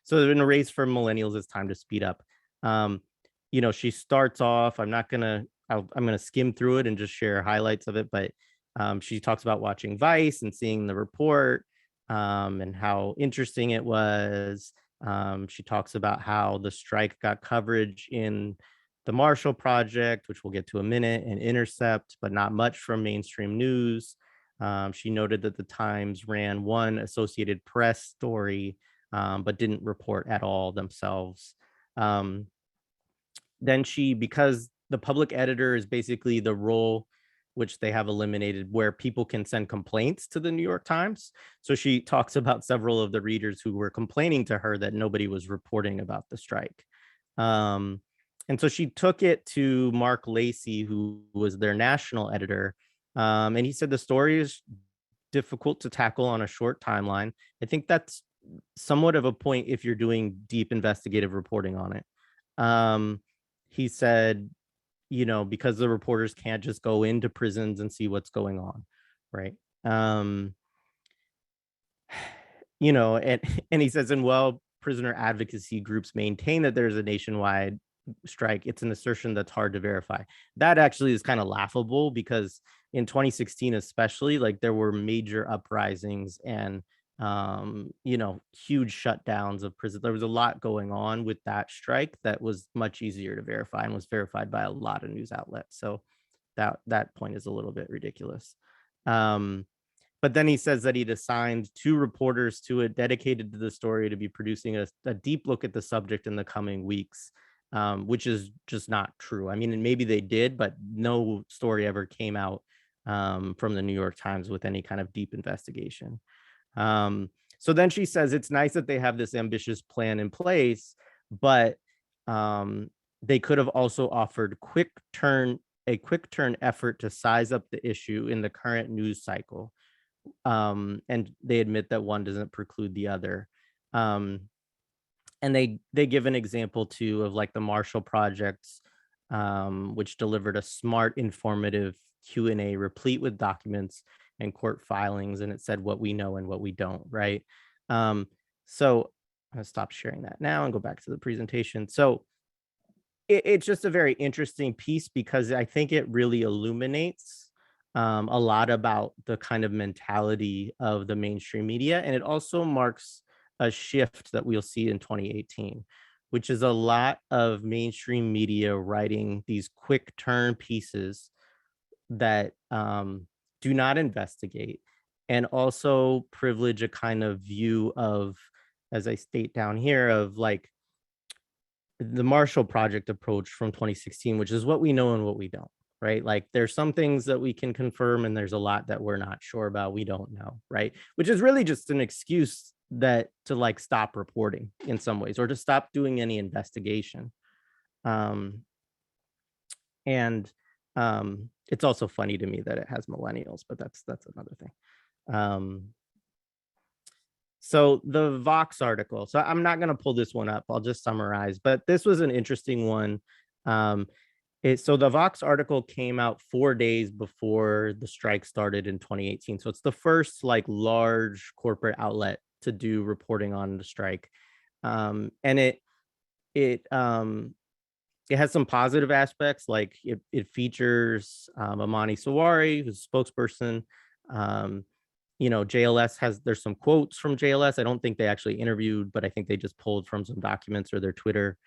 so in a race for millennials, it's time to speed up. She starts off, I'm gonna skim through it and just share highlights of it, but she talks about watching Vice and seeing the report and how interesting it was. She talks about how the strike got coverage in the Marshall Project, which we'll get to a minute, and Intercept, but not much from mainstream news. She noted that the Times ran one Associated Press story, but didn't report at all themselves. Then because the public editor is basically the role which they have eliminated where people can send complaints to the New York Times. So she talks about several of the readers who were complaining to her that nobody was reporting about the strike. And so she took it to Mark Lacey, who was their national editor. And he said the story is difficult to tackle on a short timeline. I think that's somewhat of a point if you're doing deep investigative reporting on it. He said, because the reporters can't just go into prisons and see what's going on, right? And he says, and while prisoner advocacy groups maintain that there's a nationwide strike, it's an assertion that's hard to verify. That actually is kind of laughable because in 2016 especially, like, there were major uprisings and huge shutdowns of prison. There was a lot going on with that strike that was much easier to verify and was verified by a lot of news outlets. So that point is a little bit ridiculous. But then he says that he'd assigned 2 reporters to it dedicated to the story to be producing a deep look at the subject in the coming weeks, which is just not true. I mean, maybe they did, but no story ever came out from the New York Times with any kind of deep investigation. So then she says it's nice that they have this ambitious plan in place, but they could have also offered a quick turn effort to size up the issue in the current news cycle. And they admit that one doesn't preclude the other. And they give an example too of like the Marshall Projects, which delivered a smart, informative Q&A replete with documents and court filings, and it said what we know and what we don't, right? So I'm gonna stop sharing that now and go back to the presentation. So it's just a very interesting piece because I think it really illuminates a lot about the kind of mentality of the mainstream media, and it also marks a shift that we'll see in 2018, which is a lot of mainstream media writing these quick turn pieces that do not investigate and also privilege a kind of view of, as I state down here, of like the Marshall Project approach from 2016, which is what we know and what we don't, right? Like there's some things that we can confirm and there's a lot that we're not sure about, we don't know, right? Which is really just an excuse that to like stop reporting in some ways, or to stop doing any investigation. And it's also funny to me that it has millennials, but that's another thing. So the Vox article, so I'm not going to pull this one up, I'll just summarize, but this was an interesting one. So the Vox article came out 4 days before the strike started in 2018. So it's the first like large corporate outlet to do reporting on the strike. And it has some positive aspects, like it features Amani Sawari, who's a spokesperson. JLS there's some quotes from JLS. I don't think they actually interviewed, but I think they just pulled from some documents or their Twitter.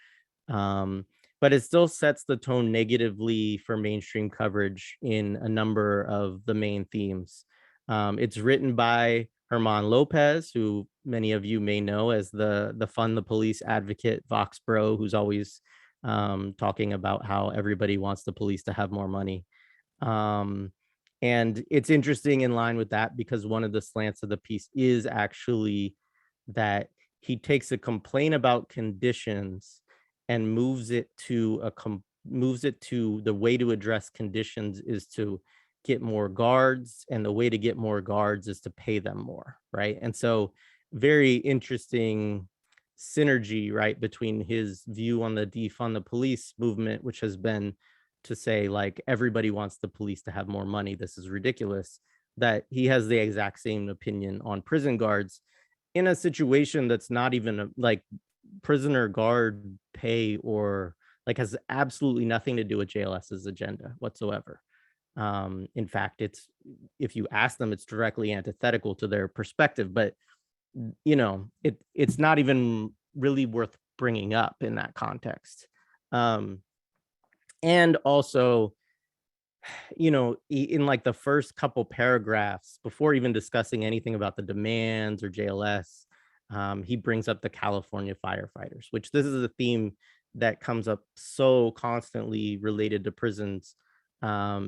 But it still sets the tone negatively for mainstream coverage in a number of the main themes. It's written by Herman Lopez, who many of you may know as the Fund the Police advocate, Vox Bro, who's always talking about how everybody wants the police to have more money. And it's interesting in line with that, because one of the slants of the piece is actually that he takes a complaint about conditions and moves it to the way to address conditions is to get more guards, and the way to get more guards is to pay them more, right? And so very interesting synergy, right, between his view on the defund the police movement, which has been to say like everybody wants the police to have more money, this is ridiculous, that he has the exact same opinion on prison guards in a situation that's not even like prisoner guard pay, or like has absolutely nothing to do with JLS's agenda whatsoever. In fact, if you ask them, it's directly antithetical to their perspective, but it's not even really worth bringing up in that context. And also, in like the first couple paragraphs, before even discussing anything about the demands or JLS, he brings up the California firefighters, which this is a theme that comes up so constantly related to prisons,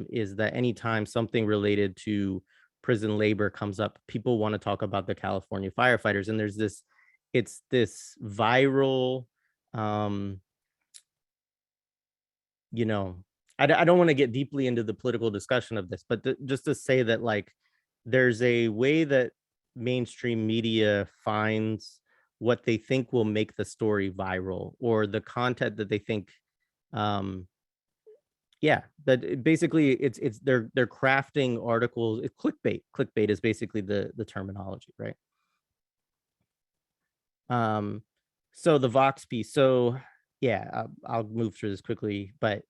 is that anytime something related to prison labor comes up, people want to talk about the California firefighters. And there's this viral, I don't want to get deeply into the political discussion of this, but just to say that like there's a way that mainstream media finds what they think will make the story viral, or the content that they think that basically they're crafting articles. It's clickbait is basically the terminology, right? So the Vox piece, so yeah, I'll move through this quickly, but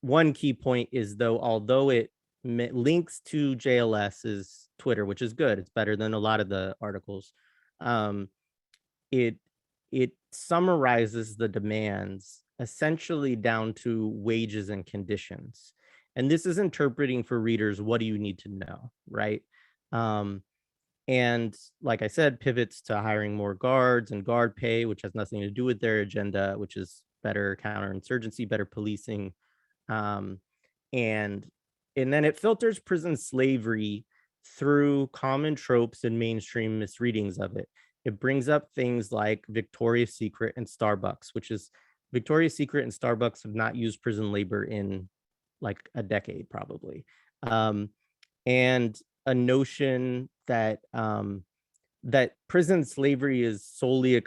one key point is, although it links to JLS's Twitter, which is good, it's better than a lot of the articles, it summarizes the demands essentially down to wages and conditions. And this is interpreting for readers, what do you need to know, right? And like I said, pivots to hiring more guards and guard pay, which has nothing to do with their agenda, which is better counterinsurgency, better policing. And then it filters prison slavery through common tropes and mainstream misreadings of it. It brings up things like Victoria's Secret and Starbucks, which is Victoria's Secret and Starbucks have not used prison labor in like a decade, probably. And a notion that that prison slavery is solely a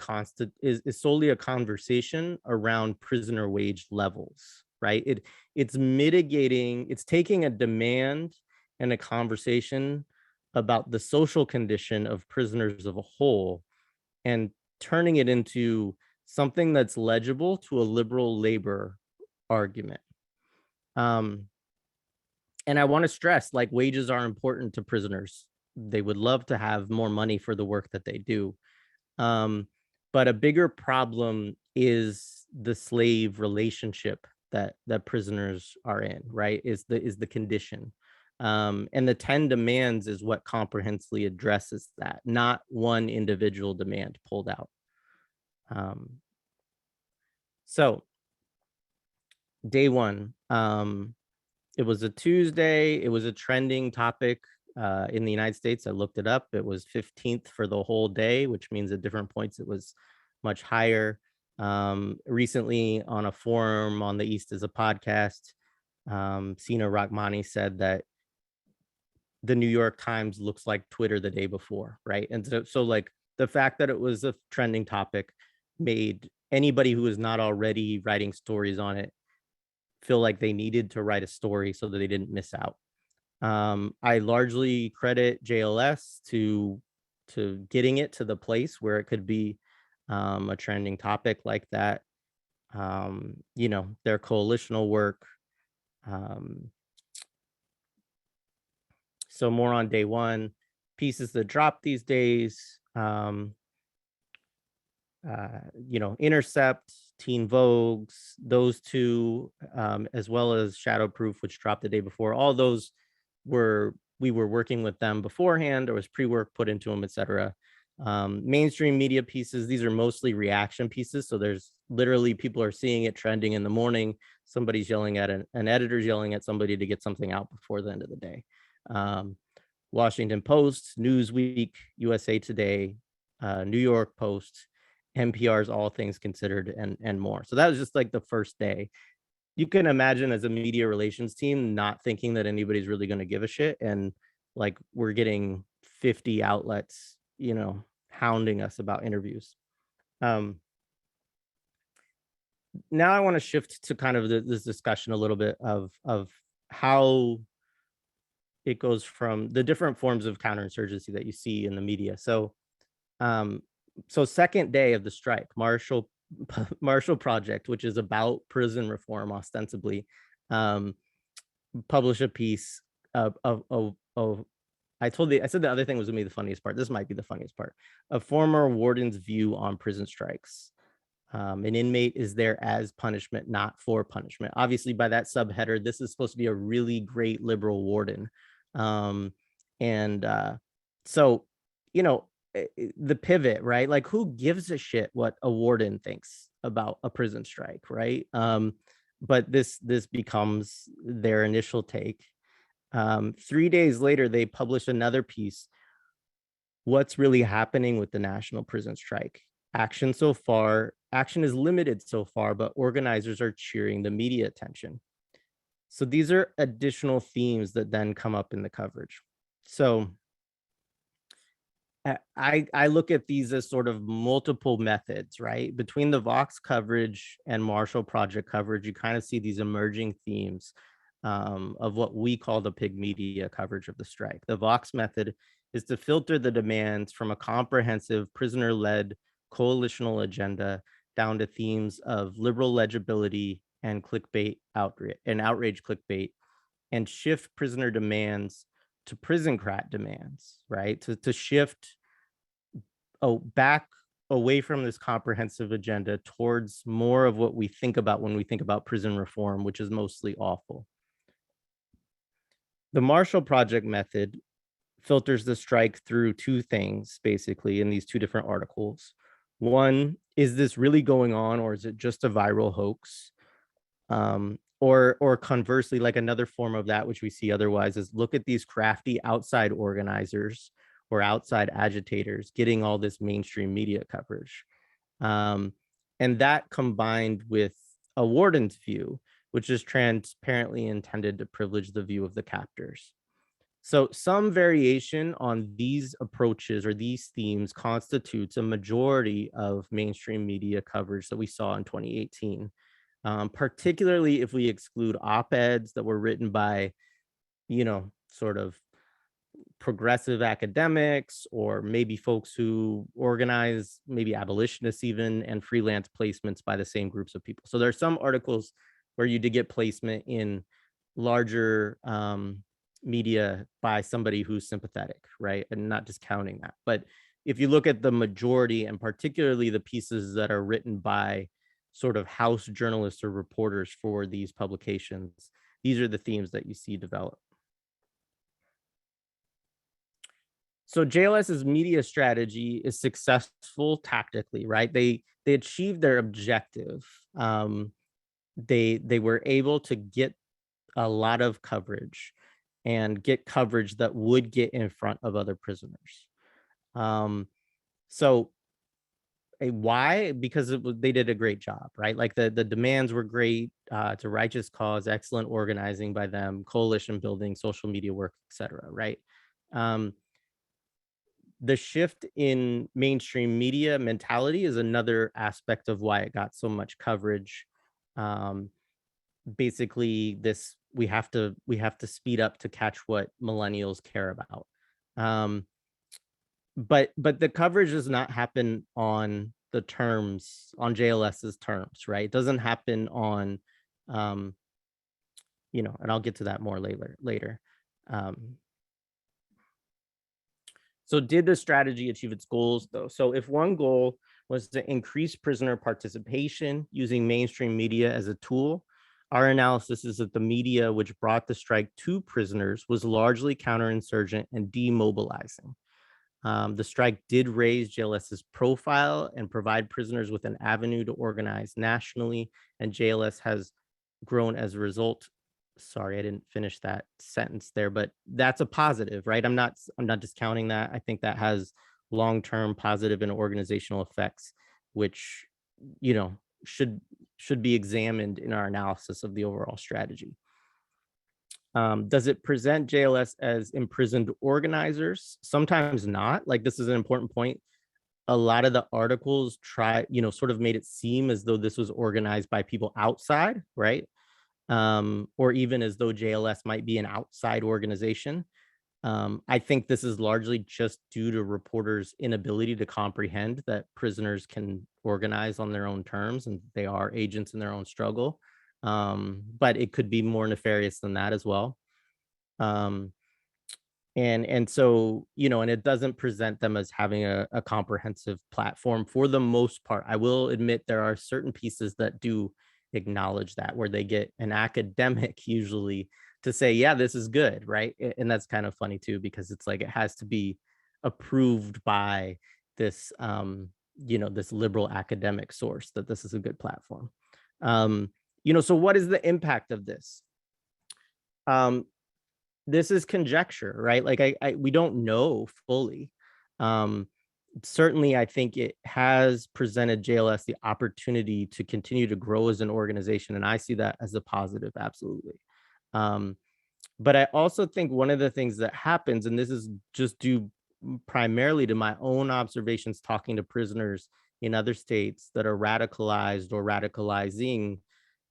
conversation around prisoner wage levels, right? It's mitigating, it's taking a demand and a conversation about the social condition of prisoners of a whole and turning it into something that's legible to a liberal labor argument. And I want to stress, like, wages are important to prisoners. They would love to have more money for the work that they do. But a bigger problem is the slave relationship that prisoners are in, right? Is the condition. And the 10 demands is what comprehensively addresses that, not one individual demand pulled out. So day one, it was a Tuesday. It was a trending topic in the United States. I looked it up. It was 15th for the whole day, which means at different points it was much higher. Recently on a forum on the East is a podcast, Sina Rahmani said that the New York Times looks like Twitter the day before, right? And so like the fact that it was a trending topic made anybody who was not already writing stories on it feel like they needed to write a story so that they didn't miss out. I largely credit JLS to getting it to the place where it could be a trending topic like that. You know, their coalitional work. So more on day one, pieces that drop these days. You know, Intercept, Teen Vogues, those two, as well as Shadowproof, which dropped the day before. All those we were working with them beforehand. There was pre-work put into them, etc. Mainstream media pieces, these are mostly reaction pieces. So there's literally people are seeing it trending in the morning. Somebody's yelling at an editor's yelling at somebody to get something out before the end of the day. Washington Post, Newsweek, USA Today, New York Post, NPR's All Things Considered, and more. So that was just like the first day. You can imagine as a media relations team not thinking that anybody's really going to give a shit, and like we're getting 50 outlets, you know, hounding us about interviews. Now I want to shift to kind of this discussion a little bit of how it goes from the different forms of counterinsurgency that you see in the media. So second day of the strike, Marshall Project, which is about prison reform ostensibly, published a piece of I said the other thing was gonna be the funniest part. This might be the funniest part. A former warden's view on prison strikes. An inmate is there as punishment, not for punishment. Obviously, by that subheader, this is supposed to be a really great liberal warden. So, you know, the pivot, right? Like, who gives a shit what a warden thinks about a prison strike, right? But this becomes their initial take. 3 days later, they publish another piece. What's really happening with the national prison strike? Action is limited so far, but organizers are cheering the media attention. So these are additional themes that then come up in the coverage. So I look at these as sort of multiple methods, right? Between the Vox coverage and Marshall Project coverage, you kind of see these emerging themes of what we call the pig media coverage of the strike. The Vox method is to filter the demands from a comprehensive prisoner-led coalitional agenda down to themes of liberal legibility and clickbait outrage clickbait, and shift prisoner demands to prisoncrat demands, right? To shift back away from this comprehensive agenda towards more of what we think about when we think about prison reform, which is mostly awful. The Marshall Project method filters the strike through two things, basically, in these two different articles. One, is this really going on, or is it just a viral hoax? Or conversely, like another form of that, which we see otherwise, is look at these crafty outside organizers or outside agitators getting all this mainstream media coverage. And that combined with a warden's view, which is transparently intended to privilege the view of the captors. So some variation on these approaches or these themes constitutes a majority of mainstream media coverage that we saw in 2018. Particularly if we exclude op-eds that were written by, you know, sort of progressive academics, or maybe folks who organize, maybe abolitionists even, and freelance placements by the same groups of people. So there are some articles where you did get placement in larger media by somebody who's sympathetic, right? And not discounting that. But if you look at the majority, and particularly the pieces that are written by sort of house journalists or reporters for these publications, these are the themes that you see develop. So JLS's media strategy is successful tactically, right? They achieved their objective. They were able to get a lot of coverage and get coverage that would get in front of other prisoners. So why? Because they did a great job, right? Like the demands were great. It's a righteous cause, excellent organizing by them, coalition building, social media work, etc. Right? The shift in mainstream media mentality is another aspect of why it got so much coverage. Basically, this we have to speed up to catch what millennials care about. But the coverage does not happen on the terms, on JLS's terms, right? It doesn't happen on, and I'll get to that more later. So did the strategy achieve its goals though? So if one goal was to increase prisoner participation using mainstream media as a tool, our analysis is that the media which brought the strike to prisoners was largely counterinsurgent and demobilizing. The strike did raise JLS's profile and provide prisoners with an avenue to organize nationally, and JLS has grown as a result. Sorry, I didn't finish that sentence there, but that's a positive, right? I'm not discounting that. I think that has long-term positive and organizational effects, which should be examined in our analysis of the overall strategy. Does it present JLS as imprisoned organizers? Sometimes not. Like, this is an important point. A lot of the articles sort of made it seem as though this was organized by people outside, right? Or even as though JLS might be an outside organization. I think this is largely just due to reporters' inability to comprehend that prisoners can organize on their own terms and they are agents in their own struggle. But it could be more nefarious than that as well. And so, and it doesn't present them as having a comprehensive platform for the most part. I will admit there are certain pieces that do acknowledge that, where they get an academic usually to say, yeah, this is good, right? And that's kind of funny too, because it's like it has to be approved by this this liberal academic source that this is a good platform. So what is the impact of this? This is conjecture, right? Like we don't know fully. Certainly, I think it has presented JLS the opportunity to continue to grow as an organization, and I see that as a positive, absolutely. But I also think one of the things that happens, and this is just due primarily to my own observations talking to prisoners in other states that are radicalized or radicalizing,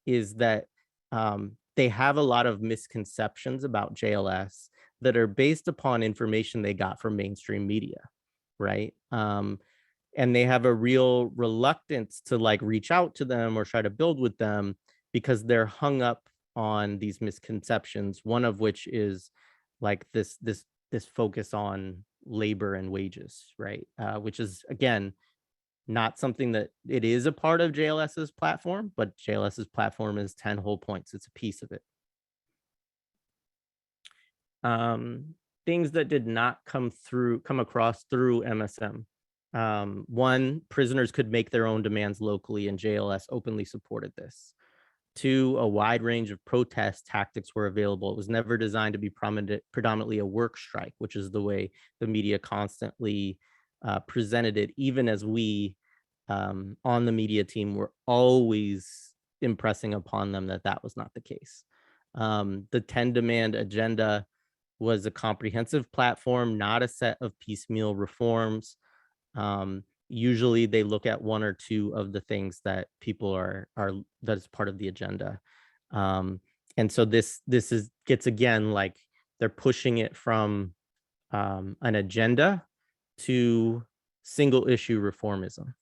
is that they have a lot of misconceptions about JLS that are based upon information they got from mainstream media, right? And they have a real reluctance to like reach out to them or try to build with them because they're hung up on these misconceptions, one of which is like this focus on labor and wages, right? Which is, again, not something that it is a part of JLS's platform, but JLS's platform is 10 whole points. It's a piece of it. Things that did not come across through MSM. One, prisoners could make their own demands locally, and JLS openly supported this. Two, a wide range of protest tactics were available. It was never designed to be predominantly a work strike, which is the way the media constantly presented it, even as we on the media team were always impressing upon them that that was not the case. The 10 demand agenda was a comprehensive platform, not a set of piecemeal reforms. Usually they look at one or two of the things that people are that is part of the agenda. And so this gets, again, like they're pushing it from an agenda to single issue reformism.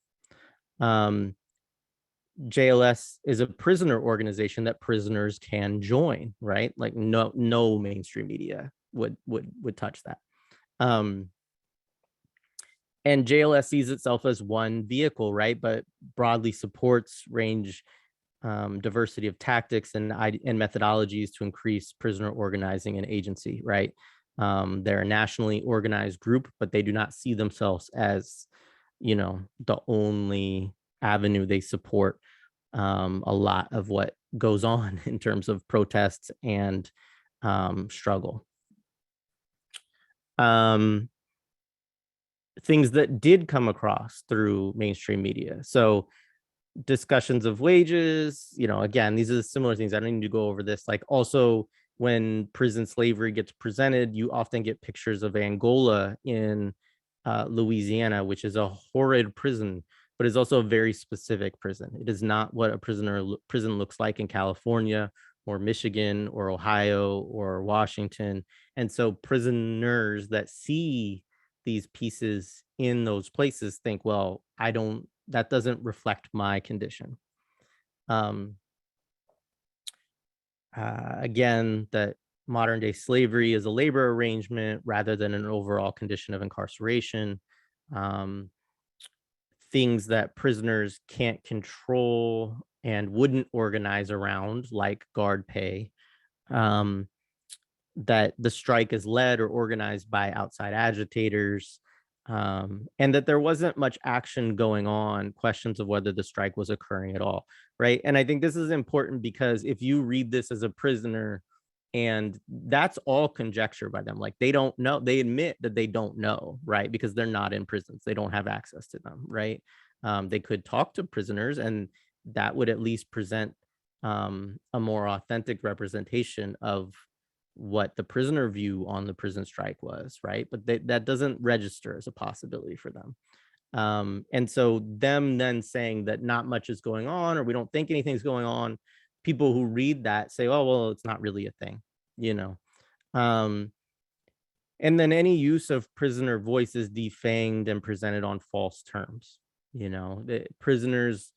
JLS is a prisoner organization that prisoners can join, right? Like no mainstream media would touch that. And JLS sees itself as one vehicle, right? But broadly supports range, diversity of tactics and methodologies to increase prisoner organizing and agency, right? They're a nationally organized group, but they do not see themselves as, the only avenue. They support a lot of what goes on in terms of protests and struggle. Things that did come across through mainstream media. So discussions of wages, again, these are similar things. I don't need to go over this. Like, also, when prison slavery gets presented, you often get pictures of Angola in Louisiana, which is a horrid prison, but is also a very specific prison. It is not what a prison looks like in California or Michigan or Ohio or Washington. And so prisoners that see these pieces in those places think, well, that doesn't reflect my condition. Again, that modern day slavery is a labor arrangement rather than an overall condition of incarceration. Things that prisoners can't control and wouldn't organize around, like guard pay. That the strike is led or organized by outside agitators, and that there wasn't much action going on, questions of whether the strike was occurring at all, right? And I think this is important because if you read this as a prisoner, and that's all conjecture by them, like they don't know, they admit that they don't know, right? Because they're not in prisons, they don't have access to them, right? They could talk to prisoners, and that would at least present a more authentic representation of what the prisoner view on the prison strike was, right? But that doesn't register as a possibility for them. And so them then saying that not much is going on, or we don't think anything's going on, people who read that say, oh, well, it's not really a thing, and then any use of prisoner voice is defanged and presented on false terms. The prisoners,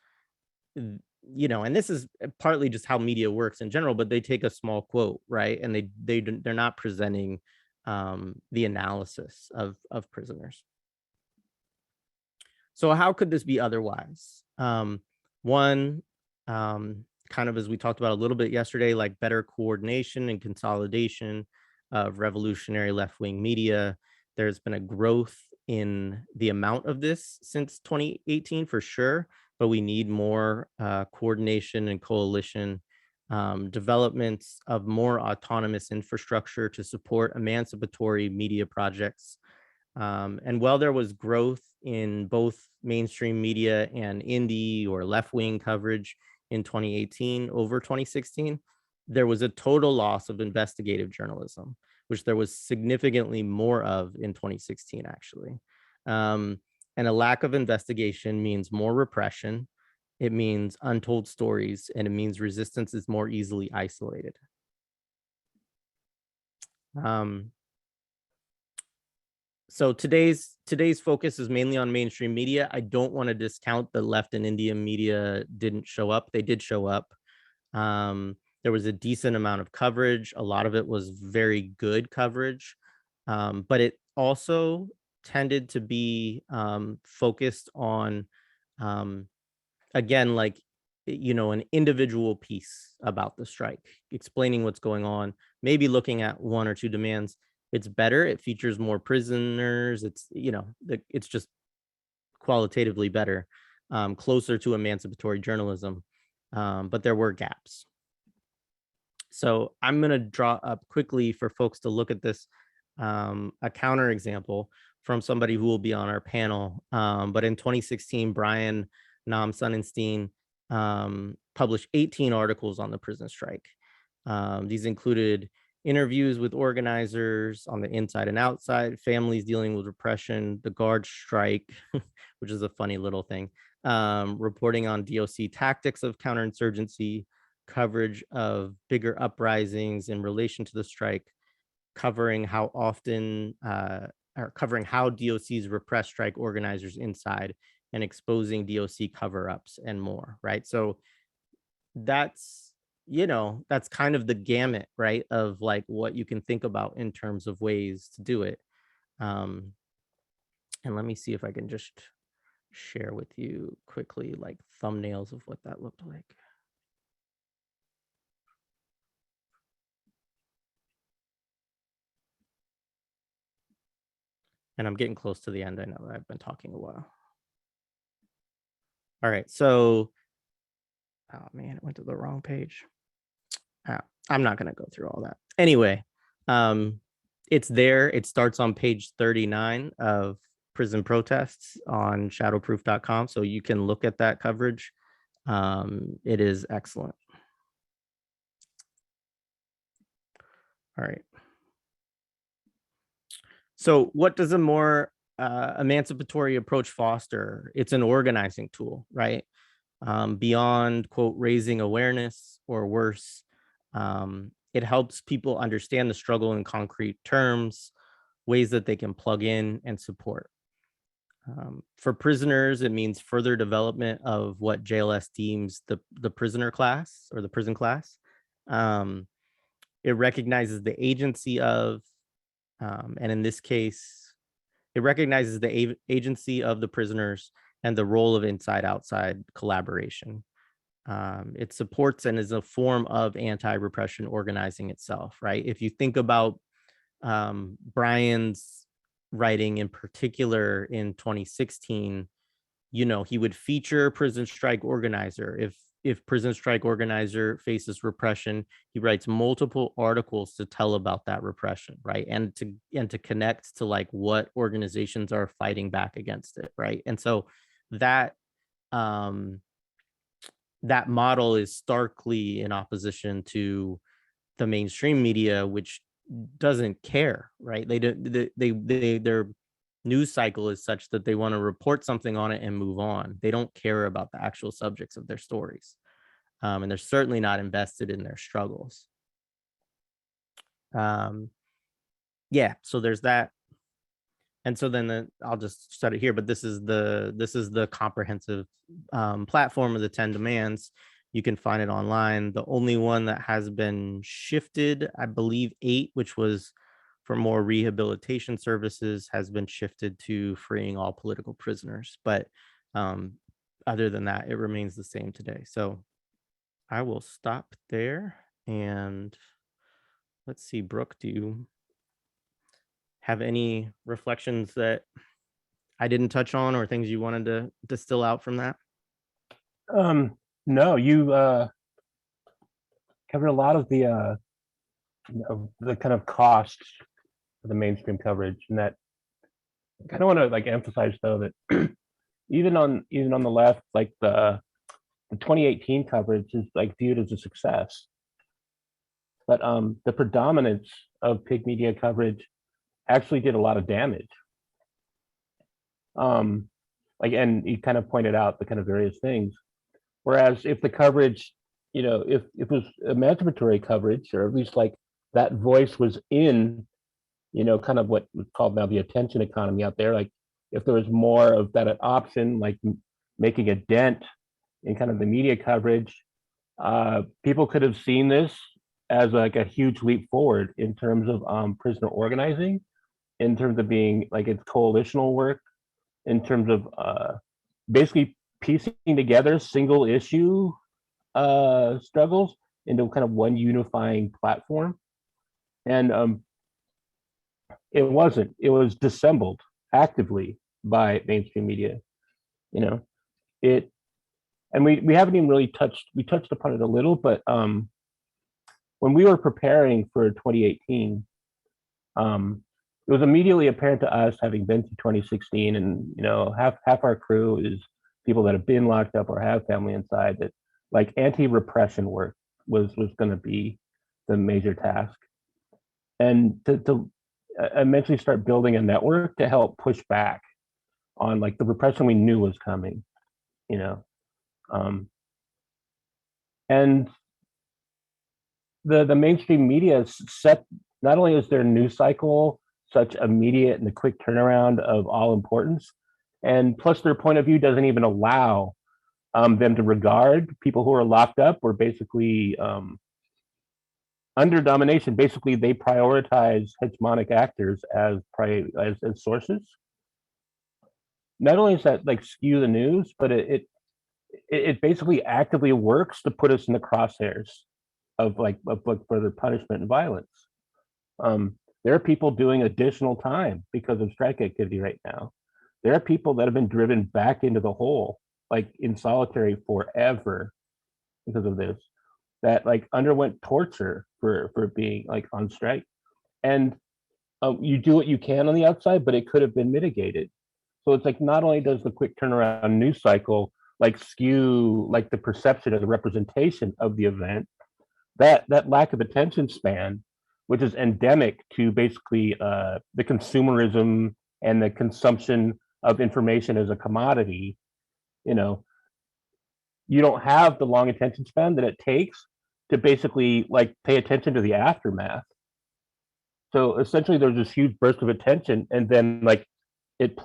and this is partly just how media works in general, but they take a small quote, right? And they're not presenting the analysis of prisoners. So how could this be otherwise? One, kind of as we talked about a little bit yesterday, like better coordination and consolidation of revolutionary left-wing media. There's been a growth in the amount of this since 2018 for sure, but we need more coordination and coalition, developments of more autonomous infrastructure to support emancipatory media projects. And while there was growth in both mainstream media and indie or left-wing coverage in 2018 over 2016, there was a total loss of investigative journalism, which there was significantly more of in 2016, actually. And a lack of investigation means more repression. It means untold stories, and it means resistance is more easily isolated. So today's focus is mainly on mainstream media. I don't want to discount the left and Indian media didn't show up. They did show up. There was a decent amount of coverage. A lot of it was very good coverage, but it also tended to be focused on, again, like, an individual piece about the strike, explaining what's going on, maybe looking at one or two demands. It's better. It features more prisoners. It's, it's just qualitatively better, closer to emancipatory journalism, but there were gaps. So I'm going to draw up quickly for folks to look at this, a counterexample from somebody who will be on our panel. But in 2016, Brian Nam Sonnenstein published 18 articles on the prison strike. These included interviews with organizers on the inside and outside, families dealing with repression, the guard strike, which is a funny little thing, reporting on DOC tactics of counterinsurgency, coverage of bigger uprisings in relation to the strike, covering how often, or covering how DOCs repress strike organizers inside, and exposing DOC cover-ups and more, right? So that's, that's kind of the gamut, right, of like what you can think about in terms of ways to do it. And let me see if I can just share with you quickly like thumbnails of what that looked like. And I'm getting close to the end. I know I've been talking a while. All right, so, oh man, it went to the wrong page. I'm not gonna go through all that. Anyway, it's there. It starts on page 39 of prison protests on shadowproof.com. So you can look at that coverage. It is excellent. All right. So what does a more emancipatory approach foster? It's an organizing tool, right? Beyond, quote, raising awareness or worse, it helps people understand the struggle in concrete terms, ways that they can plug in and support. For prisoners, it means further development of what JLS deems the prisoner class or the prison class. It recognizes the agency of, and in this case, it recognizes the agency of the prisoners and the role of inside-outside collaboration. It supports and is a form of anti-repression organizing itself, right? If you think about Brian's writing in particular in 2016, you know, he would feature prison strike organizer. If prison strike organizer faces repression, he writes multiple articles to tell about that repression, right? And to connect to like what organizations are fighting back against it, right? And so that that model is starkly in opposition to the mainstream media, which doesn't care, right? Their news cycle is such that they want to report something on it and move on. They don't care about the actual subjects of their stories. And they're certainly not invested in their struggles. Yeah, so there's that. And so then I'll just start it here, but this is the comprehensive platform of the 10 demands. You can find it online. The only one that has been shifted, I believe 8, which was for more rehabilitation services, has been shifted to freeing all political prisoners. But other than that, it remains the same today. So I will stop there. And let's see, Brooke, do you have any reflections that I didn't touch on or things you wanted to distill out from that? No, you covered a lot of the kind of costs of the mainstream coverage, and that I kind of want to like emphasize though that even on the left, like the 2018 coverage is like viewed as a success, but the predominance of pig media coverage actually did a lot of damage. Like, and you kind of pointed out the kind of various things. Whereas if the coverage, you know, if it was emancipatory coverage, or at least like that voice was in, you know, kind of what was called now the attention economy out there, like if there was more of that option, like making a dent in kind of the media coverage, people could have seen this as like a huge leap forward in terms of prisoner organizing, in terms of being like it's coalitional work, in terms of basically piecing together single issue struggles into kind of one unifying platform. And it wasn't. It was dissembled actively by mainstream media. You know, and we haven't even really touched upon it a little, but when we were preparing for 2018, it was immediately apparent to us, having been through 2016, and you know, half our crew is people that have been locked up or have family inside, that like anti-repression work was going to be the major task, and to eventually start building a network to help push back on like the repression we knew was coming, you know, and the mainstream media set, not only is their news cycle such immediate and the quick turnaround of all importance, and plus their point of view doesn't even allow them to regard people who are locked up or basically under domination. Basically, they prioritize hegemonic actors as sources. Not only does that like skew the news, but it basically actively works to put us in the crosshairs of further punishment and violence. There are people doing additional time because of strike activity right now. There are people that have been driven back into the hole, like in solitary forever because of this, that like underwent torture for being like on strike. And you do what you can on the outside, but it could have been mitigated. So it's like not only does the quick turnaround news cycle like skew like the perception or the representation of the event, that lack of attention span, which is endemic to basically the consumerism and the consumption of information as a commodity, you know, you don't have the long attention span that it takes to basically like pay attention to the aftermath. So essentially, there's this huge burst of attention, and then like it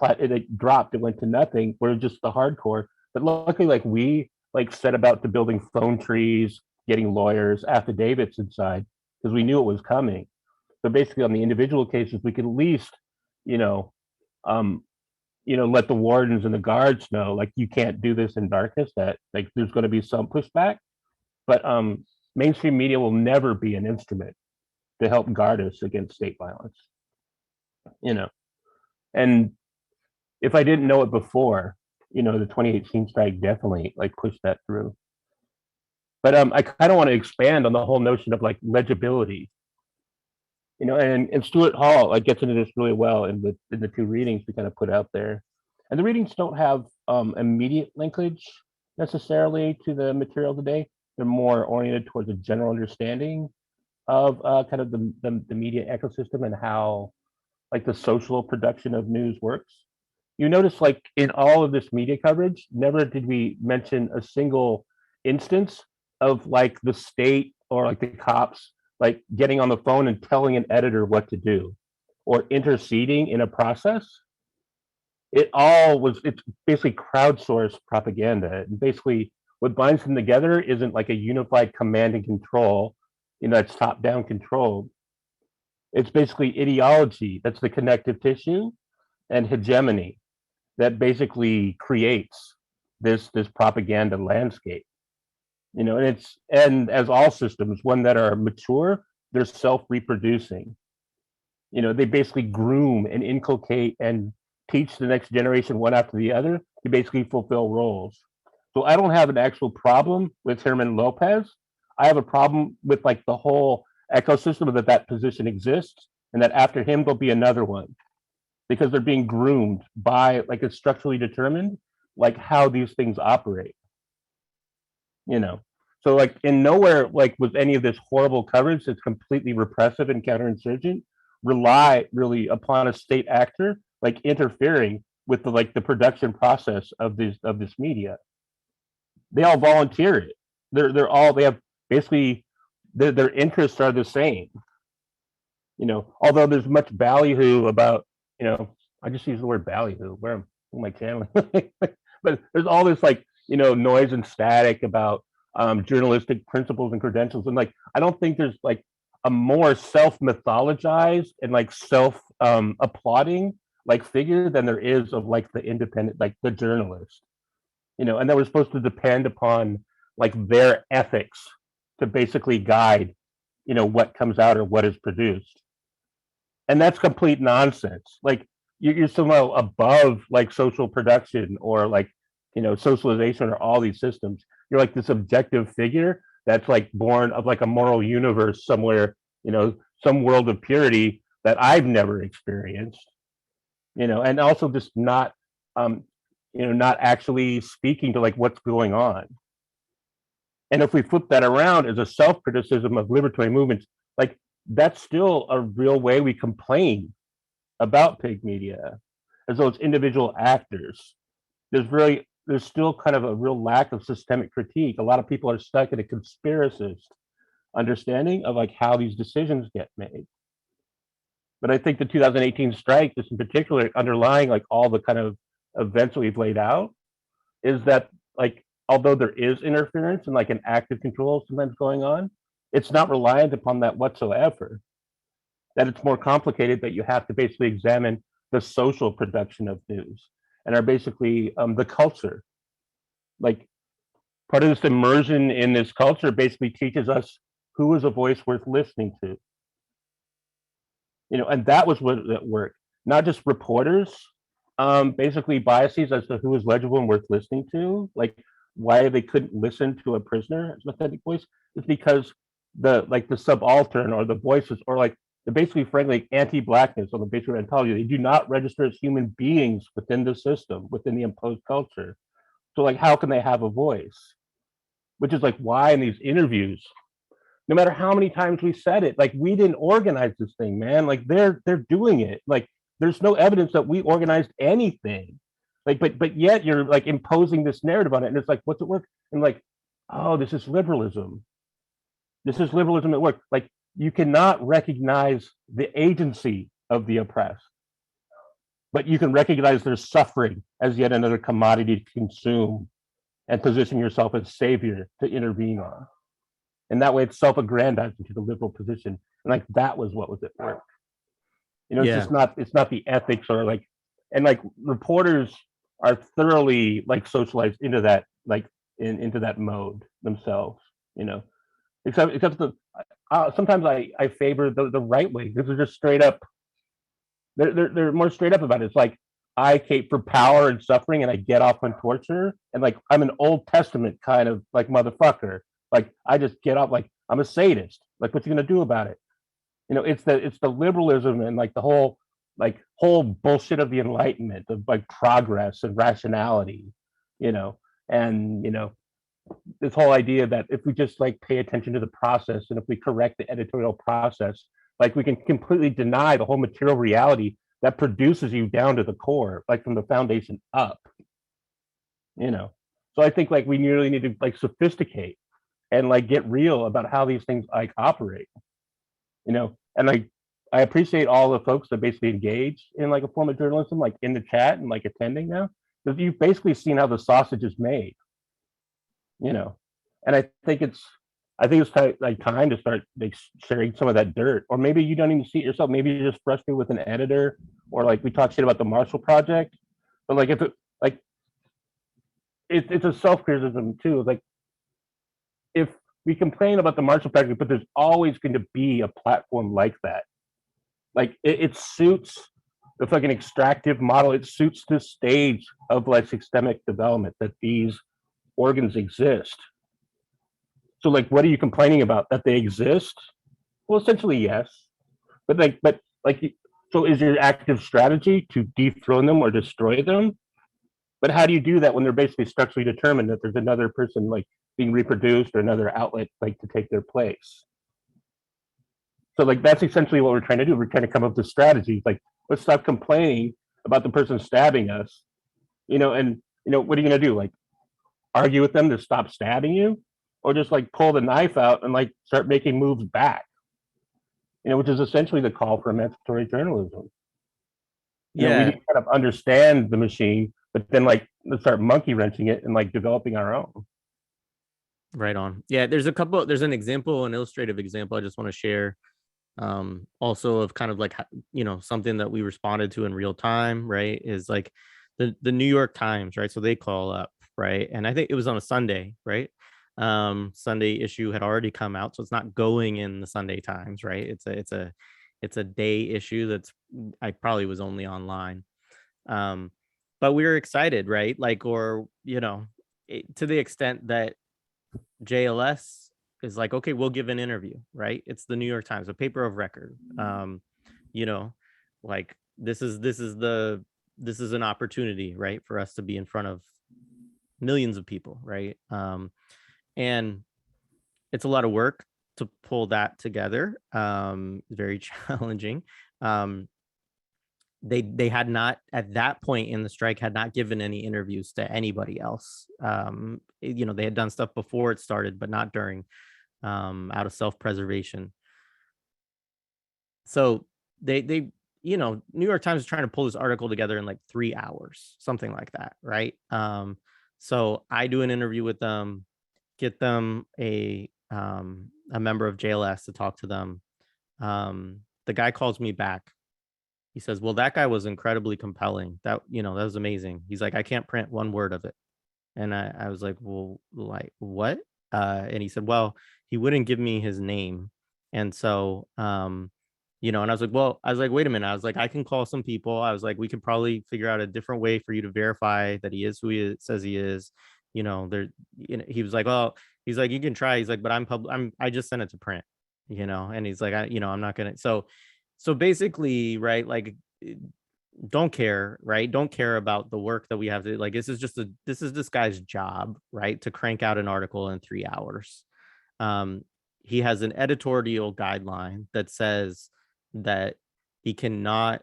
dropped, it went to nothing. Where just the hardcore. But luckily, like we like set about to building phone trees, getting lawyers, affidavits inside because we knew it was coming. So basically, on the individual cases, we could at least, you know, um, let the wardens and the guards know like you can't do this in darkness. That like there's going to be some pushback, but mainstream media will never be an instrument to help guard us against state violence. You know, and if I didn't know it before, the 2018 strike definitely like pushed that through. But I kind of want to expand on the whole notion of like legibility, and Stuart Hall like gets into this really well in the two readings we kind of put out there, and the readings don't have immediate linkage necessarily to the material today. They're more oriented towards a general understanding of kind of the media ecosystem and how like the social production of news works. You notice like in all of this media coverage, never did we mention a single instance of like the state or like the cops like getting on the phone and telling an editor what to do or interceding in a process. It's basically crowdsourced propaganda. And basically what binds them together isn't like a unified command and control, that's top down controlled. It's basically ideology that's the connective tissue, and hegemony that basically creates this propaganda landscape. And as all systems, one that are mature, they're self-reproducing. They basically groom and inculcate and teach the next generation one after the other to basically fulfill roles. So I don't have an actual problem with Herman Lopez. I have a problem with like the whole ecosystem that position exists, and that after him there'll be another one, because they're being groomed by like it's structurally determined like how these things operate. So like in nowhere like with any of this horrible coverage that's completely repressive and counterinsurgent rely really upon a state actor like interfering with the production process of this media. They all volunteer it. They have basically their interests are the same. Although there's much ballyhoo about, I just use the word ballyhoo. Where am I channeling? But there's all this like, noise and static about journalistic principles and credentials. And like, I don't think there's like a more self-mythologized and like self-applauding like figure than there is of like the independent, like the journalist, and that we're supposed to depend upon like their ethics to basically guide, what comes out or what is produced. And that's complete nonsense. Like you're somehow above like social production or like, socialization or all these systems. You're like this objective figure that's like born of like a moral universe somewhere, some world of purity that I've never experienced, and also just not, not actually speaking to like what's going on. And if we flip that around as a self-criticism of liberatory movements, like that's still a real way we complain about pig media, as though it's individual actors. There's still kind of a real lack of systemic critique. A lot of people are stuck in a conspiracist understanding of like how these decisions get made. But I think the 2018 strike, just in particular, underlying like all the kind of events that we've laid out, is that like although there is interference and like an active control sometimes going on, it's not reliant upon that whatsoever. That it's more complicated, that you have to basically examine the social production of news and are basically the culture. Like part of this immersion in this culture basically teaches us who is a voice worth listening to. And that was what at work, not just reporters, basically biases as to who is legible and worth listening to, like why they couldn't listen to a prisoner as an authentic voice is because the subaltern or the voices or like the basically frankly anti-blackness on the basic ontology, they do not register as human beings within the system, within the imposed culture. So like how can they have a voice? Which is like why in these interviews, no matter how many times we said it, like we didn't organize this thing, man. Like they're doing it. Like there's no evidence that we organized anything. Like, but yet you're like imposing this narrative on it, and it's like, what's it work? And like, oh, this is liberalism. This is liberalism at work. Like you cannot recognize the agency of the oppressed, but you can recognize their suffering as yet another commodity to consume and position yourself as savior to intervene on. And that way it's self-aggrandizing to the liberal position. And like that was what was at work. It's Yeah. just it's not the ethics or like, and like reporters are thoroughly like socialized into that, like into that mode themselves, except the sometimes I favor the right way. This is just straight up, they're more straight up about it. It's like I cape for power and suffering and I get off on torture. And like I'm an Old Testament kind of like motherfucker. Like I just get up, like I'm a sadist. Like what you gonna do about it? It's the liberalism and like the whole bullshit of the Enlightenment of like progress and rationality, and this whole idea that if we just like pay attention to the process and if we correct the editorial process, like we can completely deny the whole material reality that produces you down to the core, like from the foundation up. So I think like we really need to like sophisticate and like get real about how these things like operate, and like I appreciate all the folks that basically engage in like a form of journalism, like in the chat and like attending now, because you've basically seen how the sausage is made, and I think it's time to start like sharing some of that dirt, or maybe you don't even see it yourself. Maybe you're just frustrated with an editor, or like we talk shit about the Marshall Project, but like if it like it's a self criticism too. Like if we complain about the Marshall Project, but there's always going to be a platform like that. Like it suits the fucking extractive model. It suits the stage of like systemic development that these organs exist. So like, what are you complaining about? That they exist? Well, essentially, yes. But so is your active strategy to dethrone them or destroy them? But how do you do that when they're basically structurally determined that there's another person like being reproduced or another outlet like to take their place? So like that's essentially what we're trying to do. We're trying to come up with strategies. Like let's stop complaining about the person stabbing us, and what are you gonna do? Like argue with them to stop stabbing you, or just like pull the knife out and like start making moves back? Which is essentially the call for emancipatory journalism. We need to kind of understand the machine, but then like let's start monkey wrenching it and like developing our own. Right on. Yeah, there's an example, an illustrative example I just want to share. Also of kind of like, something that we responded to in real time, right? Is like the New York Times, right? So they call up, right? And I think it was on a Sunday, right? Sunday issue had already come out, so it's not going in the Sunday Times, right? It's a day issue that's I probably was only online. But we were excited, right? Like, or to the extent that JLS is like, okay, we'll give an interview, right? It's the New York Times, a paper of record. Like this is an opportunity, right, for us to be in front of millions of people, right? And it's a lot of work to pull that together. Very challenging. They had not, at that point in the strike, had not given any interviews to anybody else. They had done stuff before it started, but not during, out of self-preservation. So they New York Times is trying to pull this article together in like 3 hours, something like that, right? So I do an interview with them, get them a member of JLS to talk to them. The guy calls me back. He says, well, that guy was incredibly compelling. That was amazing. He's like, I can't print one word of it. And I was like, well, like what? And he said, well, he wouldn't give me his name. And so, And I was like, well, wait a minute. I was like, I can call some people. I was like, we could probably figure out a different way for you to verify that he is who says he is. He was like, well, he's like, you can try. He's like, but I just sent it to print, and he's like, I'm not gonna. So basically, right, like, don't care, right? Don't care about the work that we have to, like, this is this guy's job, right? To crank out an article in 3 hours. He has an editorial guideline that says that he cannot,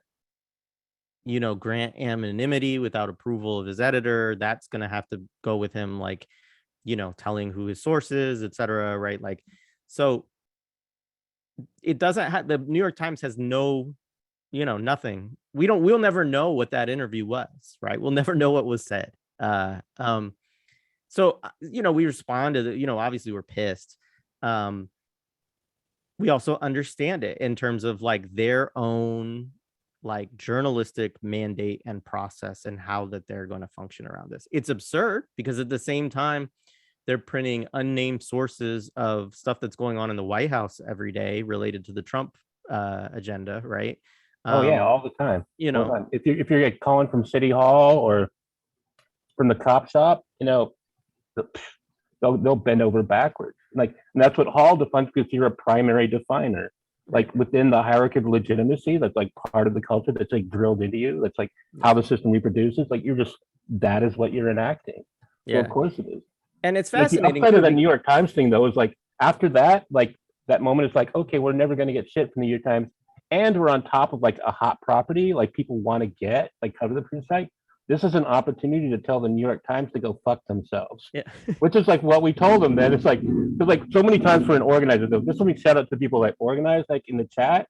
grant anonymity without approval of his editor. That's going to have to go with him, like, telling who his source is, etc. Right? Like, so it doesn't have, the New York Times has no, nothing. We'll never know what that interview was, right? We'll never know what was said. So, we responded, obviously we're pissed. We also understand it in terms of like their own like journalistic mandate and process and how that they're going to function around this. It's absurd because at the same time, they're printing unnamed sources of stuff that's going on in the White House every day related to the Trump agenda, right? Oh yeah, all the time. You Hold know, on. If you're like, calling from City Hall or from the cop shop, they'll bend over backwards. Like, and that's what Hall defines, because you're a primary definer. Like within the hierarchy of legitimacy, that's like part of the culture that's like drilled into you. That's like how the system reproduces. Like that is what you're enacting. So of course it is. And it's Like the fascinating. upside of the New York Times thing though is like after that, like that moment is like, okay, we're never going to get shit from the New York Times, and we're on top of like a hot property, like people want to get like cover the print site. This is an opportunity to tell the New York Times to go fuck themselves. Yeah. Which is like what we told them. Then it's like so many times for an organizer though. This will be shout out to people that organize, like in the chat.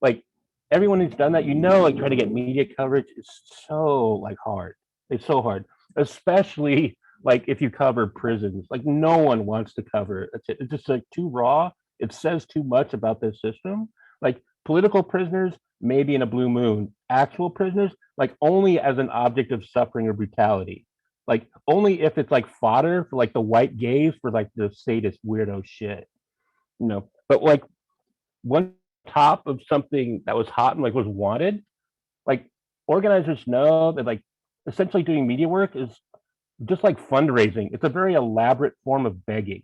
Like everyone who's done that, like trying to get media coverage is so like hard. It's so hard, especially like if you cover prisons. Like no one wants to cover it. It's just like too raw. It says too much about this system. Like political prisoners, maybe in a blue moon. Actual prisoners, like only as an object of suffering or brutality. Like only if it's like fodder for like the white gaze for like the sadist weirdo shit. But like one top of something that was hot and like was wanted, like organizers know that like essentially doing media work is just like fundraising. It's a very elaborate form of begging.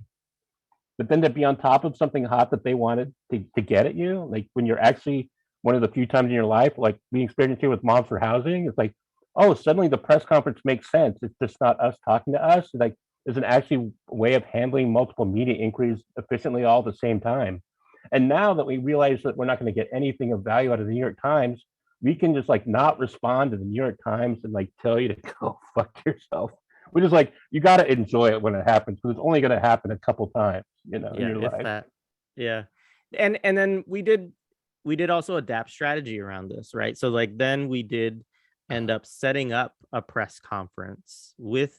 But then to be on top of something hot that they wanted to get at you, like when you're actually one of the few times in your life, like we experienced here with Moms for Housing, it's like, oh, suddenly the press conference makes sense. It's just not us talking to us. Like there's an actually way of handling multiple media inquiries efficiently all at the same time. And now that we realize that we're not going to get anything of value out of the New York Times, we can just like not respond to the New York Times and like tell you to go fuck yourself. Which is like, you got to enjoy it when it happens, because it's only going to happen a couple times, in your life. That. Yeah. And then we did also adapt strategy around this, right? So like then we did end up setting up a press conference with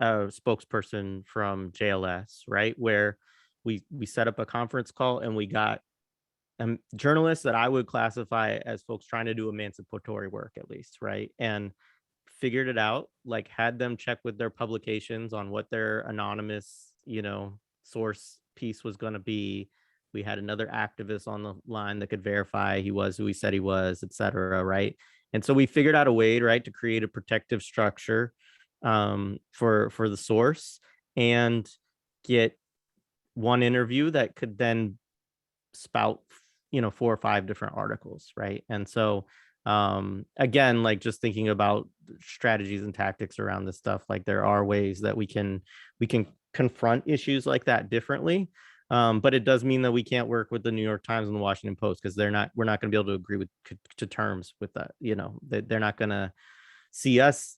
a spokesperson from JLS, right? Where we set up a conference call and we got journalists that I would classify as folks trying to do emancipatory work, at least, right? And figured it out, like had them check with their publications on what their anonymous, source piece was going to be. We had another activist on the line that could verify he was who he said he was, etc. Right. And so we figured out a way, right, to create a protective structure for the source and get one interview that could then spout, 4 or 5 different articles. Right. And so again, like just thinking about strategies and tactics around this stuff, like there are ways that we can confront issues like that differently. But it does mean that we can't work with the New York Times and the Washington Post because we're not going to be able to agree to terms with that. They're not going to see us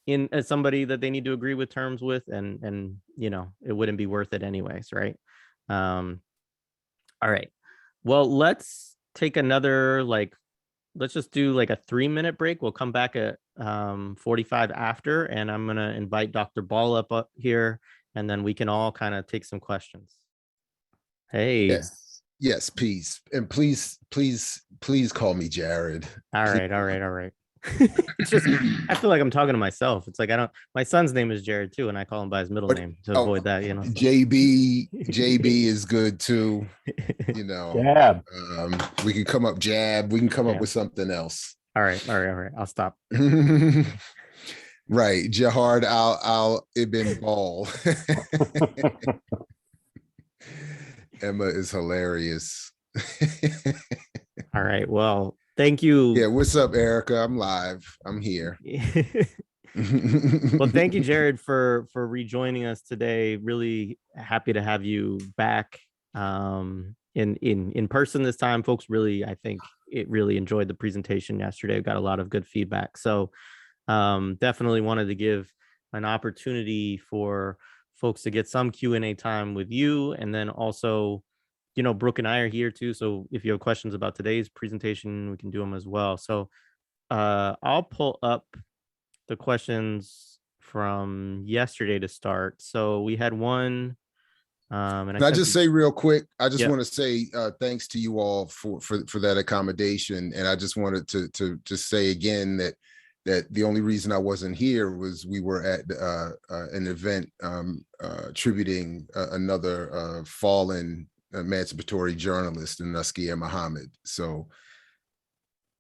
as somebody that they need to agree with terms with, and it wouldn't be worth it anyways, right? All right. Well, let's take another let's just do like a 3-minute break. We'll come back at 45 after, and I'm going to invite Dr. Ball up here, and then we can all kind of take some questions. Hey. Yes, please. And please call me Jared. All right. It's just, I feel like I'm talking to myself. It's like, I don't, my son's name is Jared too, and I call him by his middle But name to oh, avoid that, you know. So. JB is good too. Yeah. We can come up jab. We can come up Yeah. with something else. All right. I'll stop. Right, Jahard Al Ibn Ball. Emma is hilarious. All right. Well, thank you. Yeah, what's up, Erica? I'm live. I'm here. Well, thank you, Jared, for rejoining us today. Really happy to have you back in person this time. Folks really, I think it really enjoyed the presentation yesterday. We got a lot of good feedback. So definitely wanted to give an opportunity for folks to get some Q&A time with you. And then also, you know, Brooke and I are here too. So if you have questions about today's presentation, we can do them as well. So I'll pull up the questions from yesterday to start. So we had one, and Can I just say real quick? I just want to say thanks to you all for that accommodation, and I just wanted to just say again that the only reason I wasn't here was we were at an event tributing another fallen emancipatory journalist, Nuskia Muhammad. So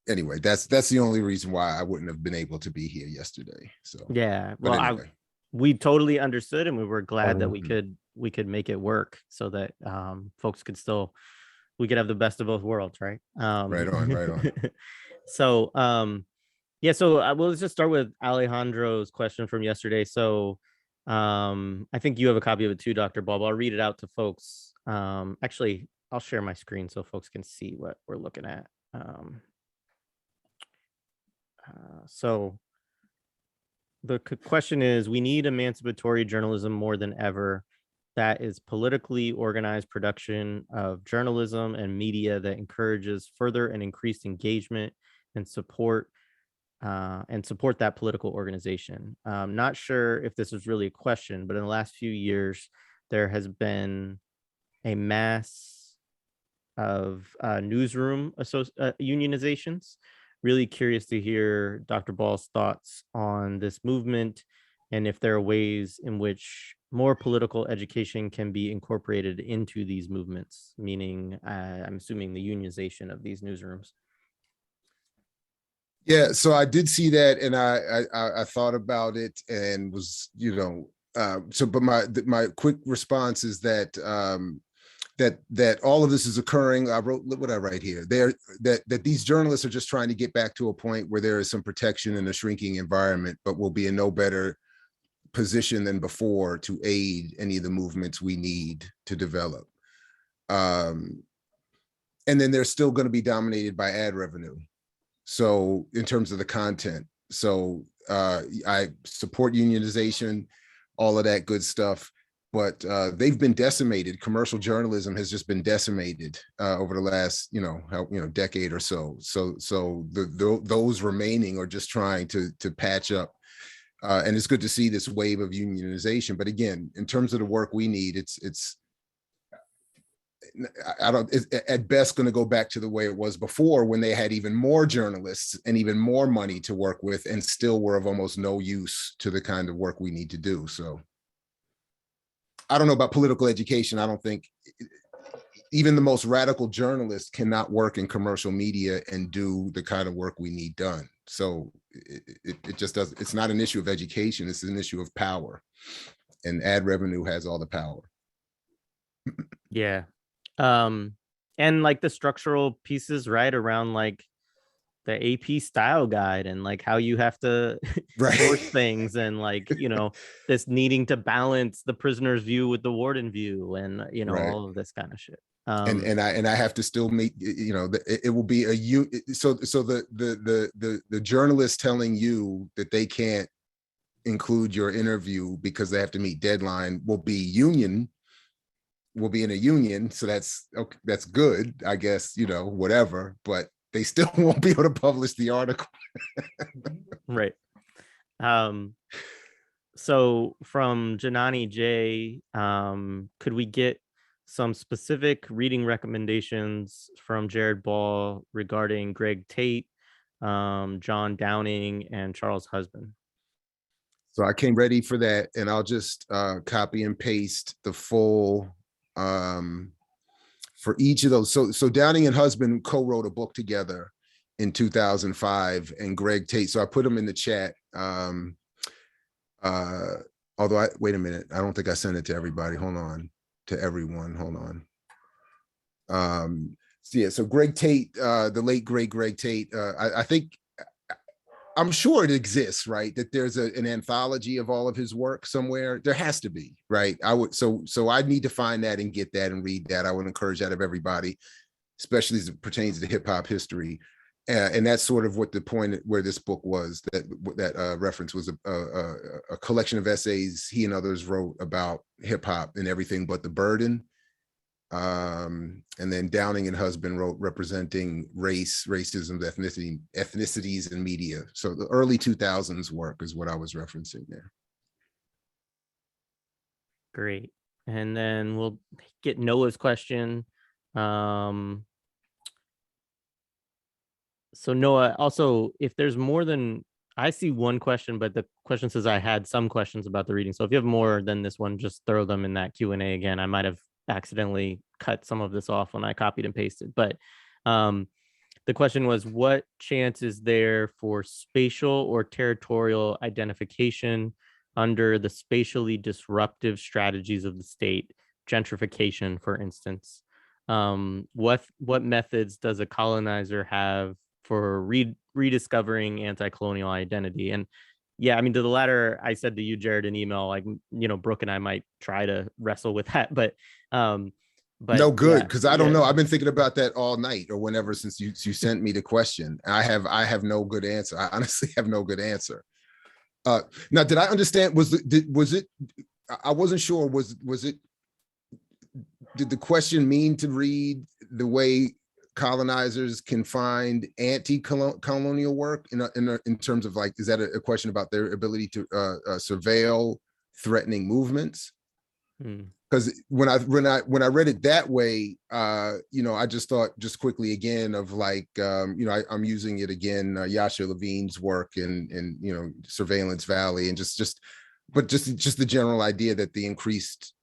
anyway, that's the only reason why I wouldn't have been able to be here yesterday. So yeah, well, anyway. We totally understood, and we were glad that we could make it work so that folks could still, we could have the best of both worlds, right? Right on. So yeah, so let's just start with Alejandro's question from yesterday. So I think you have a copy of it too, Dr. Bob. I'll read it out to folks. Actually, I'll share my screen so folks can see what we're looking at. So the question is, we need emancipatory journalism more than ever. That is politically organized production of journalism and media that encourages further and increased engagement and support that political organization. Not sure if this is really a question, but in the last few years, there has been a mass of newsroom unionizations. Really curious to hear Dr. Ball's thoughts on this movement, and if there are ways in which more political education can be incorporated into these movements, meaning I'm assuming the unionization of these newsrooms. Yeah, so I did see that, and I thought about it, and was, you know, but my quick response is that that all of this is occurring. I wrote, look what I write here. That these journalists are just trying to get back to a point where there is some protection in a shrinking environment, but will be in no better position than before to aid any of the movements we need to develop. And then they're still going to be dominated by ad revenue. So in terms of the content, so I support unionization, all of that good stuff, but they've been decimated. Commercial journalism has just been decimated over the last, decade or so. So those remaining are just trying to patch up. And it's good to see this wave of unionization. But again, in terms of the work we need, it's at best going to go back to the way it was before, when they had even more journalists and even more money to work with, and still were of almost no use to the kind of work we need to do. So I don't know about political education. I don't think even the most radical journalists cannot work in commercial media and do the kind of work we need done. So it just does. It's not an issue of education. It's an issue of power, and ad revenue has all the power. Yeah. And like the structural pieces, right, around like the AP style guide and like how you have to source things, and like, this needing to balance the prisoner's view with the warden view, and all of this kind of shit. And I have to still meet, it will be so the journalist telling you that they can't include your interview because they have to meet deadline will be in a union. So that's good, I guess, whatever, but they still won't be able to publish the article. Right. So from Janani J, could we get some specific reading recommendations from Jared Ball regarding Greg Tate, John Downing, and Charles Husband. So I came ready for that, and I'll just copy and paste the full for each of those. So Downing and Husband co-wrote a book together in 2005, and Greg Tate. So I put them in the chat. Although wait a minute, I don't think I sent it to everybody. Hold on, to everyone. Hold on. So yeah, so Greg Tate, the late great Greg Tate. I think, I'm sure it exists, right? That there's an anthology of all of his work somewhere. There has to be, right? So I need to find that and get that and read that. I would encourage that of everybody, especially as it pertains to hip hop history. And that's sort of what the point where this book was, that reference was a collection of essays he and others wrote about hip hop and everything but the burden. And then Downing and Husband wrote representing race, racism, ethnicities, and media. So the early 2000s work is what I was referencing there. Great. And then we'll get Noah's question. So Noah, also, if there's more than, I see one question, but the question says I had some questions about the reading. So if you have more than this one, just throw them in that Q&A again. I might have accidentally cut some of this off when I copied and pasted. But the question was, what chance is there for spatial or territorial identification under the spatially disruptive strategies of the state, gentrification, for instance? What methods does a colonizer have for rediscovering anti-colonial identity? And yeah, I mean, to the latter, I said to you, Jared, in email, like, you know, Brooke and I might try to wrestle with that, but no good, because I don't know. Yeah. I've been thinking about that all night or whenever since you sent me the question. I have no good answer. I honestly have no good answer. Now, did I understand? Was it? I wasn't sure. Was it? Did the question mean to read the way colonizers can find anti-colonial work in terms of, like, is that a question about their ability to surveil threatening movements? Because when I read it that way, you know, I just thought just quickly again of, like, you know, I'm using it again, Yasha Levine's work in you know, Surveillance Valley, and just the general idea that the increased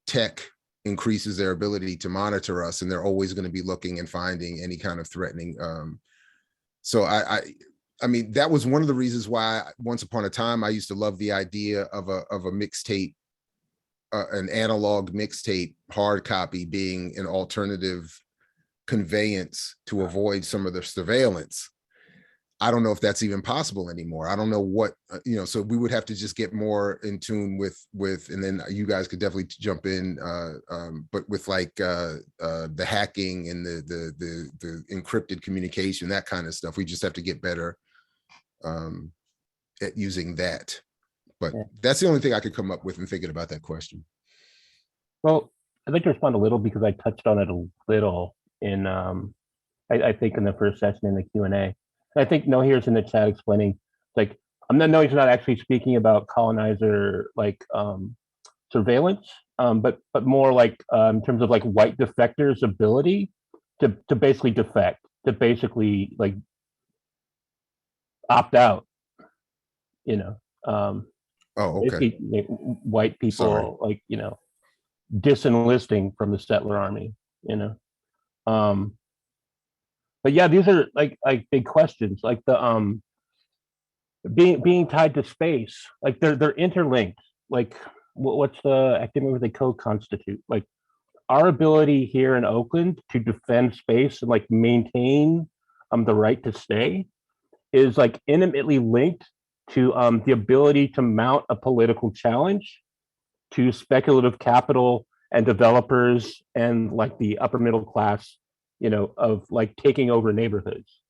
tech increases their ability to monitor us, and they're always going to be looking and finding any kind of threatening. So I mean, that was one of the reasons why once upon a time I used to love the idea of a mixtape, an analog mixtape hard copy being an alternative conveyance to avoid some of the surveillance. I don't know if that's even possible anymore. I don't know what, you know, so we would have to just get more in tune with, and then you guys could definitely jump in, but with, like, the hacking and the encrypted communication, that kind of stuff. We just have to get better at using that. But that's the only thing I could come up with in thinking about that question. Well, I'd like to respond a little because I touched on it a little in, I think in the first session in the Q&A. I think No Here's in the chat explaining, like, he's not actually speaking about colonizer, like, surveillance, but more like in terms of, like, white defectors' ability to basically defect, to basically, like, opt out, you know. Oh, okay. White people, sorry, like, you know, disenlisting from the settler army, you know. But yeah, these are like big questions, like the being tied to space, like they're interlinked. Like, what's the activity where they co-constitute? Like, our ability here in Oakland to defend space and, like, maintain the right to stay is, like, intimately linked to the ability to mount a political challenge to speculative capital and developers and, like, the upper middle class, you know, of, like, taking over neighborhoods,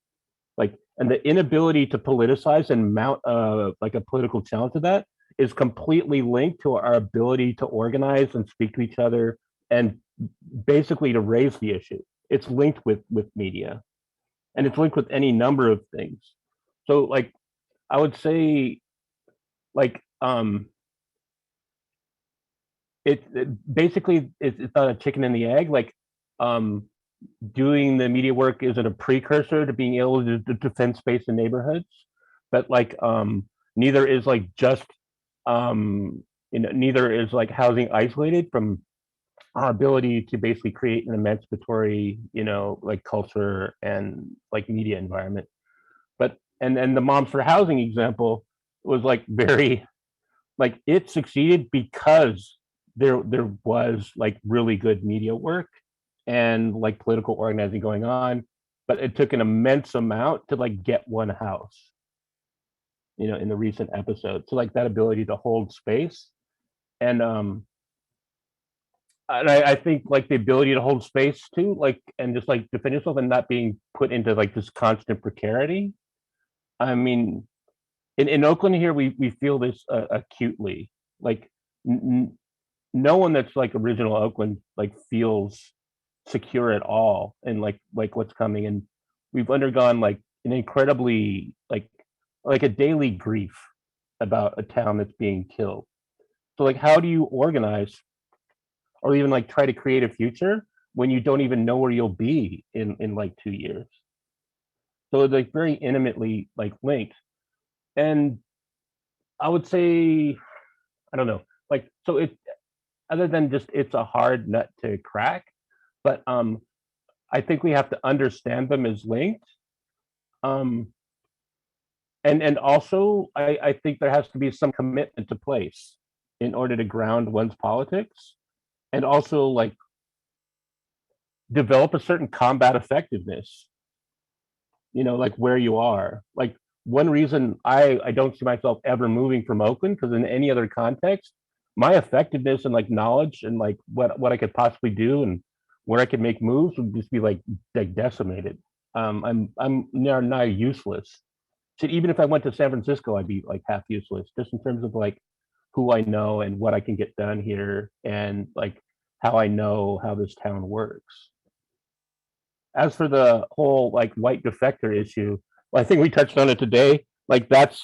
like, and the inability to politicize and mount like a political challenge to that is completely linked to our ability to organize and speak to each other and basically to raise the issue. It's linked with media, and it's linked with any number of things. So, like, I would say, like, it basically it's not a chicken and the egg. Like, doing the media work isn't a precursor to being able to defend space in neighborhoods, but like neither is like just neither is like housing isolated from our ability to basically create an emancipatory, like culture and like media environment. But and the Moms for Housing example was like very like it succeeded because there was like really good media work and like political organizing going on, but it took an immense amount to like get one house, in the recent episode. So like that ability to hold space and I think like the ability to hold space too, like and just like defend yourself and not being put into like this constant precarity. I mean, in Oakland here, we feel this acutely. Like no one that's like original Oakland like feels secure at all in like what's coming, and we've undergone like an incredibly like a daily grief about a town that's being killed. So like, how do you organize or even like try to create a future when you don't even know where you'll be in like 2 years? So it's like very intimately like linked. And I would say, I don't know, like, so it, other than just it's a hard nut to crack, but I think we have to understand them as linked. And also I think there has to be some commitment to place in order to ground one's politics, and also like develop a certain combat effectiveness, like where you are. Like one reason I don't see myself ever moving from Oakland, because in any other context, my effectiveness and like knowledge and like what I could possibly do and where I could make moves would just be like decimated. I'm now useless. So even if I went to San Francisco, I'd be like half useless, just in terms of like who I know and what I can get done here, and like how I know how this town works. As for the whole like white defector issue, well, I think we touched on it today. Like that's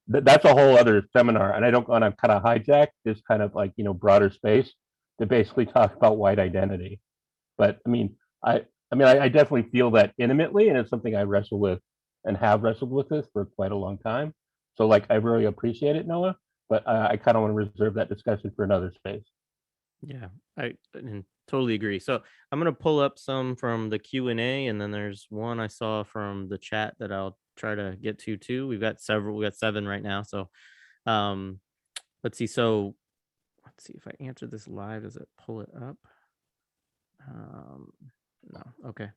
a whole other seminar, and I don't want to kind of hijack this kind of like broader space to basically talk about white identity. But I definitely feel that intimately, and it's something I wrestle with and have wrestled with this for quite a long time. So like I really appreciate it, Noah, but I kind of want to reserve that discussion for another space. Yeah, I totally agree. So I'm gonna pull up some from the Q&A, and then there's one I saw from the chat that I'll try to get to too. We've got several. We got 7 right now. So let's see. So let's see if I answer this live. Does it pull it up? No. Okay.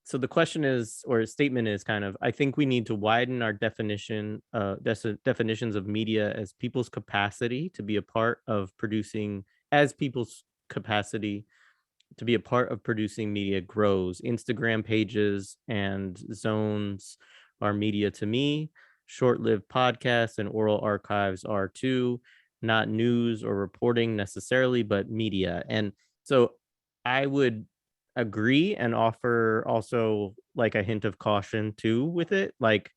So the question is, or statement is kind of, I think we need to widen our definitions of media as people's capacity to be a part of producing, media grows. Instagram pages and zones are media to me. Short-lived podcasts and oral archives are too, not news or reporting necessarily, but media. And so I would agree and offer also like a hint of caution too with it, like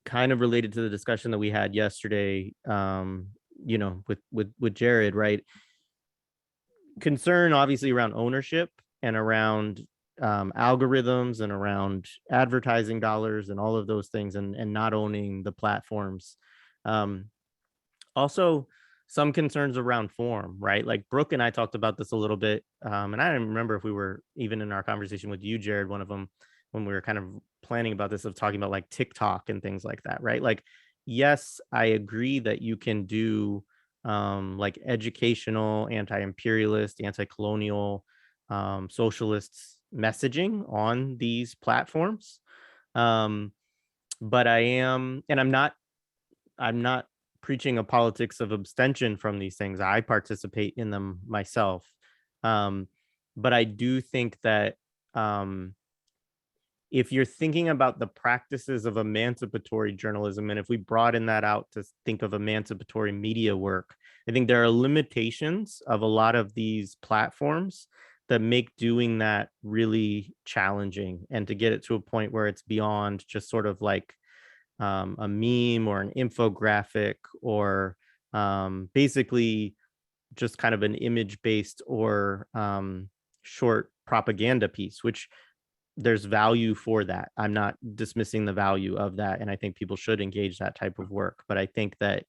kind of related to the discussion that we had yesterday, with Jared, right? Concern obviously around ownership and around algorithms and around advertising dollars and all of those things, and not owning the platforms. Also some concerns around form, right? Like Brooke and I talked about this a little bit. And I don't remember if we were even in our conversation with you, Jared, one of them, when we were kind of planning about this, of talking about like TikTok and things like that, right? Like, yes, I agree that you can do like educational, anti-imperialist, anti-colonial, socialist messaging on these platforms. But I'm not preaching a politics of abstention from these things. I participate in them myself. But I do think that if you're thinking about the practices of emancipatory journalism, and if we broaden that out to think of emancipatory media work, I think there are limitations of a lot of these platforms that make doing that really challenging, and to get it to a point where it's beyond just sort of like a meme or an infographic, or basically just kind of an image-based or short propaganda piece, which there's value for that. I'm not dismissing the value of that, and I think people should engage that type of work. But I think that,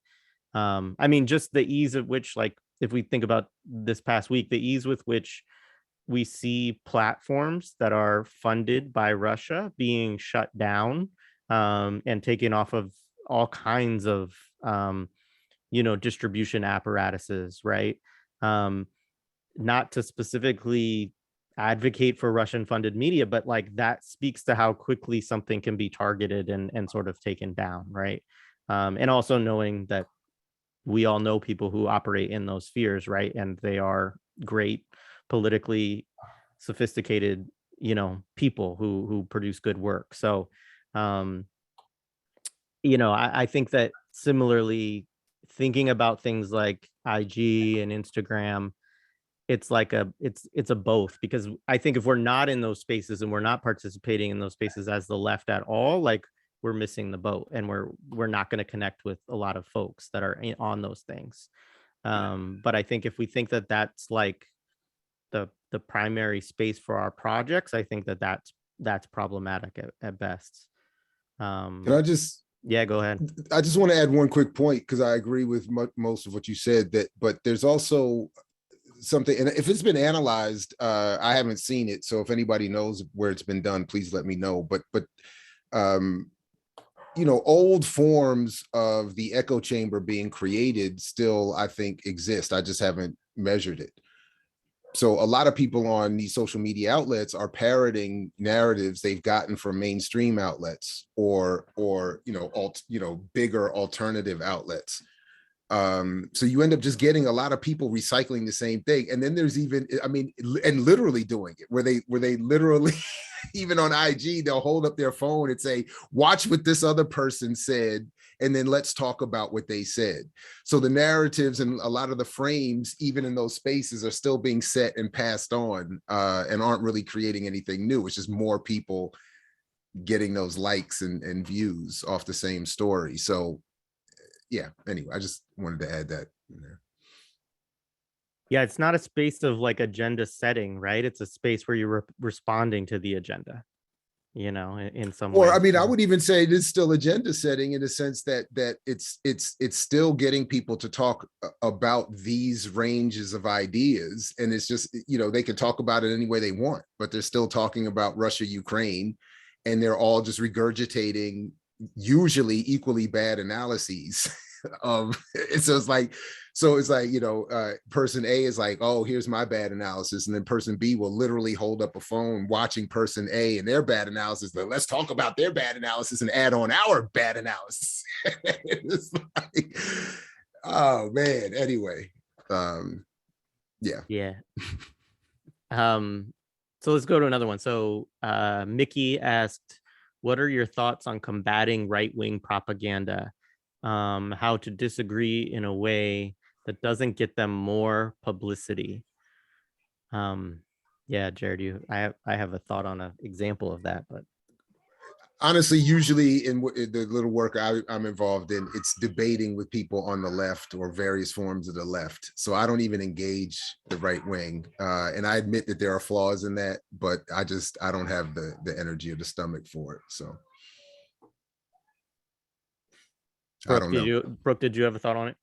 I mean, just the ease at which, like, if we think about this past week, the ease with which we see platforms that are funded by Russia being shut down and taken off of all kinds of, distribution apparatuses, right? Not to specifically advocate for Russian funded media, but like that speaks to how quickly something can be targeted and sort of taken down, right? And also knowing that we all know people who operate in those spheres, right? And they are great, politically sophisticated, people who produce good work. So, I think that similarly, thinking about things like IG and Instagram, it's like it's a both, because I think if we're not in those spaces and we're not participating in those spaces as the left at all, like we're missing the boat, and we're not going to connect with a lot of folks that are on those things. But I think if we think that that's like the primary space for our projects, I think that that's problematic at best. Can I just Yeah, go ahead. I just want to add one quick point, because I agree with most of what you said, but there's also something, and if it's been analyzed, I haven't seen it, so if anybody knows where it's been done, please let me know. But old forms of the echo chamber being created still, I think, exist. I just haven't measured it. So a lot of people on these social media outlets are parroting narratives they've gotten from mainstream outlets or bigger alternative outlets. So you end up just getting a lot of people recycling the same thing. And then there's even, and literally doing it, where they literally, even on IG, they'll hold up their phone and say, watch what this other person said, and then let's talk about what they said. So the narratives and a lot of the frames, even in those spaces, are still being set and passed on, and aren't really creating anything new. It's just more people getting those likes and views off the same story. So yeah, anyway, I just wanted to add that in there. Yeah, it's not a space of like agenda setting, right? It's a space where you're responding to the agenda, in some way. Or I would even say it is still agenda setting, in the sense that it's still getting people to talk about these ranges of ideas, and it's just, they can talk about it any way they want, but they're still talking about Russia, Ukraine, and they're all just regurgitating usually equally bad analyses of it. So it's like person A is like, oh, here's my bad analysis, and then person B will literally hold up a phone watching person A and their bad analysis, but let's talk about their bad analysis and add on our bad analysis. It's like, oh man, anyway. Yeah. So let's go to another one. So Mickey asked, what are your thoughts on combating right-wing propaganda? How to disagree in a way that doesn't get them more publicity? Yeah, Jared, I have a thought on an example of that, but honestly, usually in the little work I'm involved in, it's debating with people on the left or various forms of the left. So I don't even engage the right wing. And I admit that there are flaws in that, but I don't have the energy or the stomach for it. So Brooke, I don't know. Brooke, did you have a thought on it?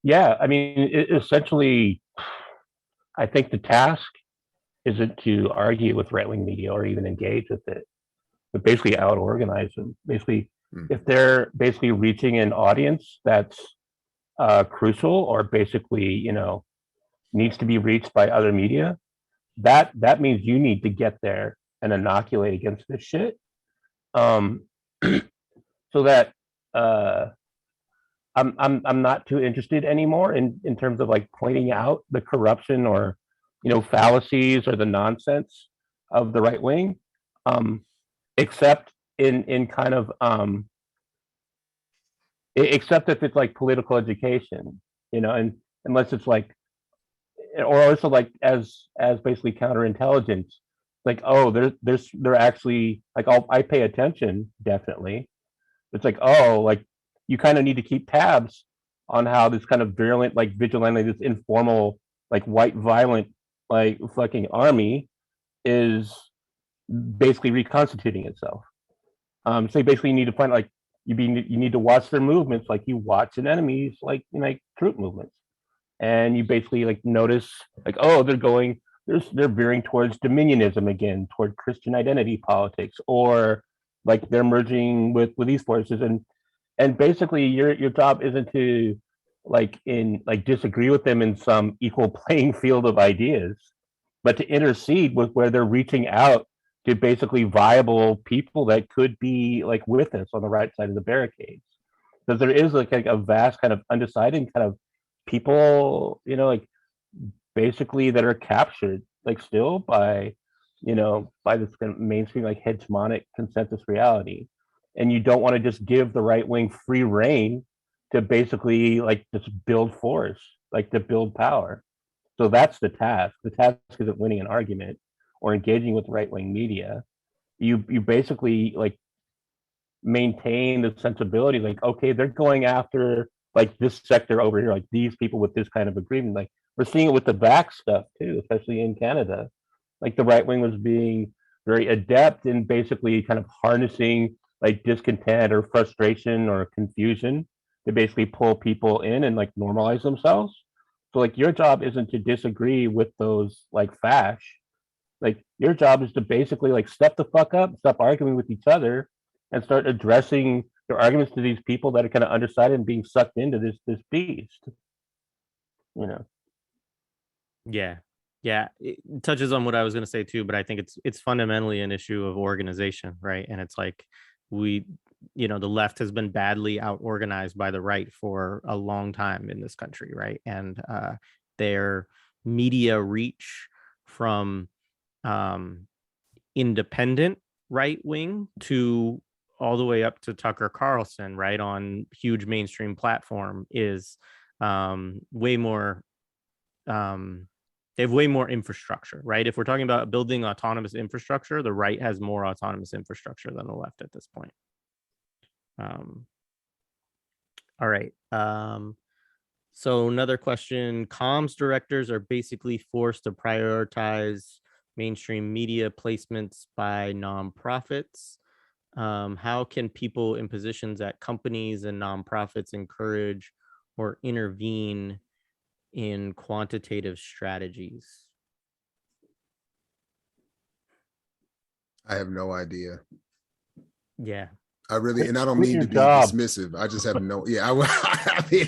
Yeah, essentially, I think the task isn't to argue with right-wing media or even engage with it, but basically out-organize them. Basically, if they're basically reaching an audience that's crucial, or basically, needs to be reached by other media, that means you need to get there and inoculate against this shit. So that I'm not too interested anymore in terms of like pointing out the corruption or fallacies or the nonsense of the right wing, except in kind of except if it's like political education, and unless it's like, or also like as basically counterintelligence, like, oh, they're actually like, I pay attention, definitely. It's like, oh, like you kind of need to keep tabs on how this kind of virulent, like vigilante, this informal, like white violent, like fucking army is basically reconstituting itself. So basically you need to find like you need to watch their movements like you watch an enemy's like troop movements, and you basically like notice like, oh, they're veering towards dominionism again, toward Christian identity politics, or like they're merging with these forces, and basically your job isn't to disagree with them in some equal playing field of ideas, but to intercede with where they're reaching out to basically viable people that could be like with us on the right side of the barricades. Because there is like a vast kind of undecided kind of people, like basically that are captured like still by this kind of mainstream like hegemonic consensus reality. And you don't want to just give the right wing free reign to basically like just build force, like to build power. So that's the task. The task isn't winning an argument or engaging with right-wing media. You basically like maintain the sensibility, like, okay, they're going after like this sector over here, like these people with this kind of agreement. Like we're seeing it with the vax stuff too, especially in Canada. Like the right wing was being very adept in basically kind of harnessing like discontent or frustration or confusion to basically pull people in and like normalize themselves. So like your job isn't to disagree with those like fash. Like your job is to basically like step the fuck up, stop arguing with each other, and start addressing your arguments to these people that are kind of undecided and being sucked into this beast. Yeah, it touches on what I was going to say too, but I think it's fundamentally an issue of organization, right? And it's like the left has been badly out organized by the right for a long time in this country, right? And their media reach from independent right wing to all the way up to Tucker Carlson, right, on huge mainstream platform is way more. They have way more infrastructure, right? If we're talking about building autonomous infrastructure, the right has more autonomous infrastructure than the left at this point. All right. So another question: comms directors are basically forced to prioritize mainstream media placements by nonprofits. How can people in positions at companies and nonprofits encourage or intervene in quantitative strategies? I have no idea. Yeah. I really, and I don't mean to be dismissive. I just have no, I mean,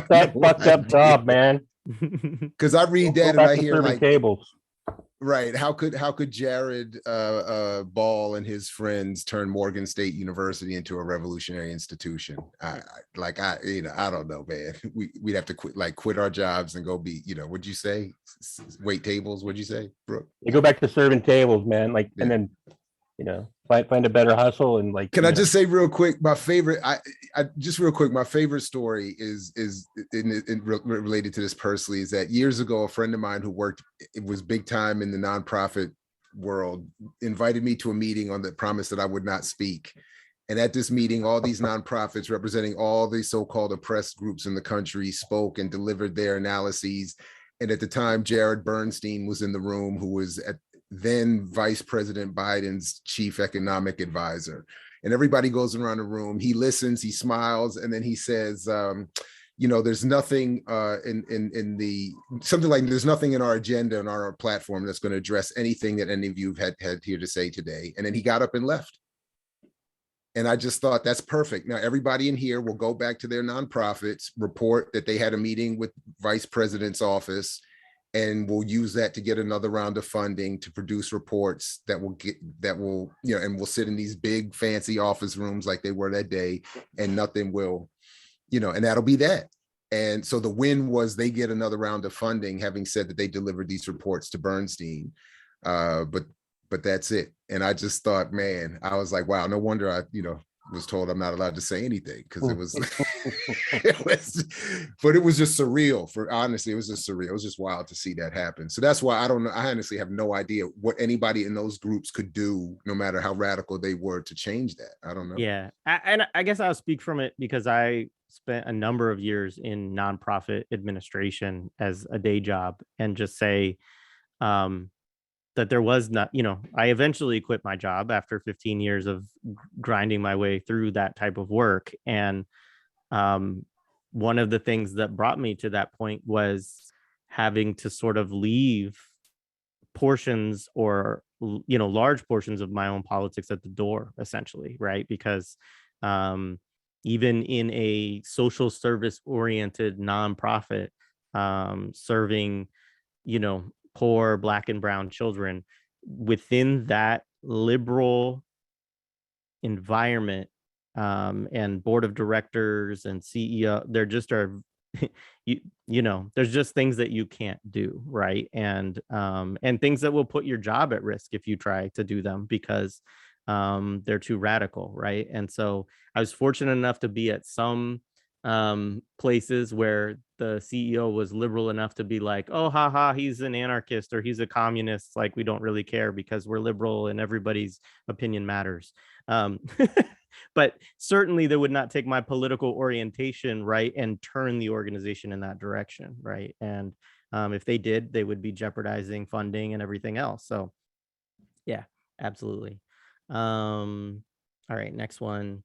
that fucked up job, man. Because I read that and I hear like tables. Right. How could Jared Ball and his friends turn Morgan State University into a revolutionary institution? I don't know, man. We'd have to quit our jobs and go be, what'd you say? Wait tables, what'd you say, Brooke? You go back to serving tables, man. Like, yeah. And then, find a better hustle and like. Can I just say real quick, my favorite, my favorite story is related to this personally, is that years ago, a friend of mine who was big time in the nonprofit world invited me to a meeting on the promise that I would not speak. And at this meeting, all these nonprofits representing all the so-called oppressed groups in the country spoke and delivered their analyses. And at the time, Jared Bernstein was in the room, who was then Vice President Biden's chief economic advisor. And everybody goes around the room. He listens, he smiles, and then he says, there's nothing there's nothing in our agenda and our platform that's going to address anything that any of you have had here to say today. And then he got up and left. And I just thought, that's perfect. Now, everybody in here will go back to their nonprofits, report that they had a meeting with Vice President's office, and we'll use that to get another round of funding to produce reports and we'll sit in these big fancy office rooms like they were that day, and nothing will, and that'll be that. And so the win was they get another round of funding, having said that they delivered these reports to Bernstein. But that's it. And I just thought, man, I was like, wow, no wonder was told I'm not allowed to say anything because it was, but it was just surreal. Honestly, it was just surreal. It was just wild to see that happen. So that's why I don't know. I honestly have no idea what anybody in those groups could do, no matter how radical they were, to change that. I don't know. Yeah, and I guess I'll speak from it because I spent a number of years in nonprofit administration as a day job, and just say that there was not, I eventually quit my job after 15 years of grinding my way through that type of work. And one of the things that brought me to that point was having to sort of leave portions, or large portions of my own politics at the door, essentially, right? Because even in a social service oriented nonprofit, serving poor Black and brown children, within that liberal environment, and board of directors and CEO, there just are there's just things that you can't do, right? And things that will put your job at risk if you try to do them, because they're too radical, right? And so I was fortunate enough to be at some places where the CEO was liberal enough to be like, oh, haha, he's an anarchist or he's a communist, like we don't really care because we're liberal and everybody's opinion matters. But certainly they would not take my political orientation, right, and turn the organization in that direction, right? And if they did, they would be jeopardizing funding and everything else. So yeah, absolutely. All right, next one.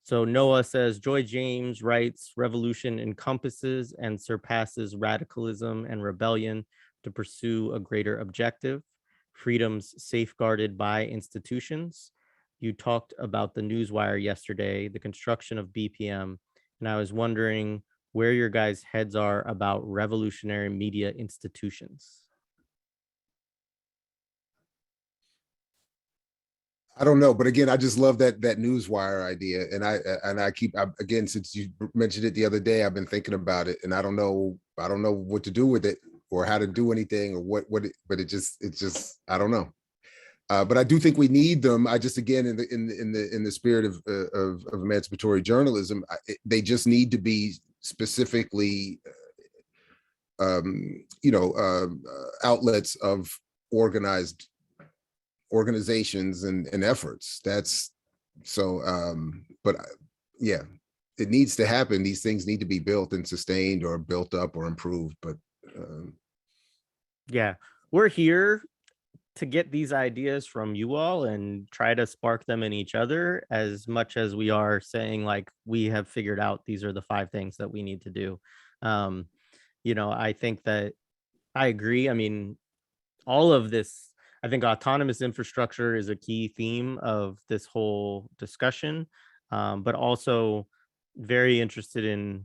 So Noah says, Joy James writes, revolution encompasses and surpasses radicalism and rebellion to pursue a greater objective, freedoms safeguarded by institutions. You talked about the Newswire yesterday, the construction of BPM, and I was wondering where your guys' heads are about revolutionary media institutions. I don't know, but again, I just love that Newswire idea, and I keep, again, since you mentioned it the other day, I've been thinking about it, and I don't know what to do with it or how to do anything or but it's just I don't know. But I do think we need them. I just, again, in the spirit of emancipatory journalism, they just need to be specifically, outlets of organizations and efforts. That's so. But yeah, it needs to happen. These things need to be built and sustained, or built up, or improved. But yeah, we're here to get these ideas from you all and try to spark them in each other, as much as we are saying, like, we have figured out these are the 5 things that we need to do. I think that I agree. I mean, all of this, I think autonomous infrastructure is a key theme of this whole discussion, but also very interested in,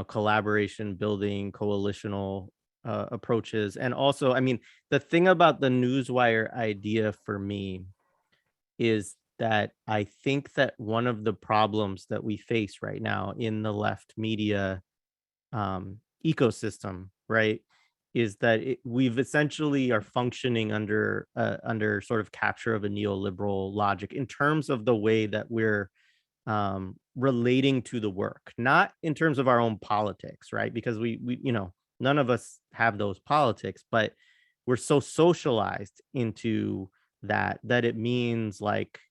collaboration, building coalitional approaches. And also, I mean, the thing about the Newswire idea for me is that I think that one of the problems that we face right now in the left media ecosystem, right, is that we've essentially are functioning under sort of capture of a neoliberal logic in terms of the way that we're relating to the work, not in terms of our own politics, right? Because we none of us have those politics, but we're so socialized into that it means, like,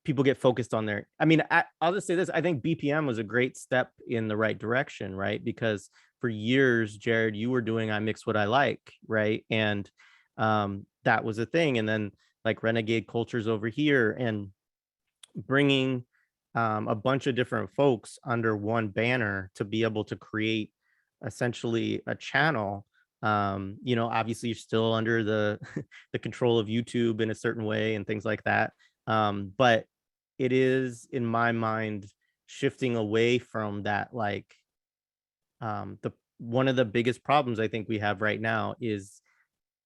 people get focused on their, I mean, I'll just say this, I think BPM was a great step in the right direction, right? Because for years, Jared, you were doing I Mix What I Like, right? And that was a thing. And then, like, Renegade Cultures over here, and bringing a bunch of different folks under one banner to be able to create essentially a channel. Obviously you're still under the the control of YouTube in a certain way and things like that, but it is, in my mind, shifting away from that. Like, the one of the biggest problems I think we have right now is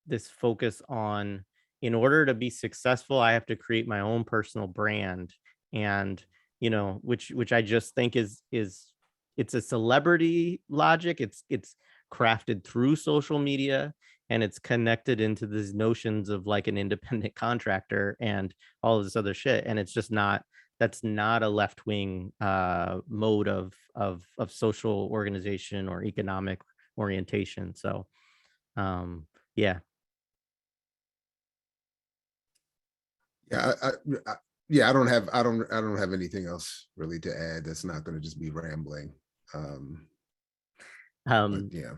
this focus on, in order to be successful, I have to create my own personal brand, and which I just think is it's a celebrity logic. It's crafted through social media. and it's connected into these notions of like an independent contractor and all of this other shit. And it's just not, that's not a left-wing mode of social organization or economic orientation. So yeah. Yeah, yeah, I don't have anything else really to add. That's not going to just be rambling. But yeah.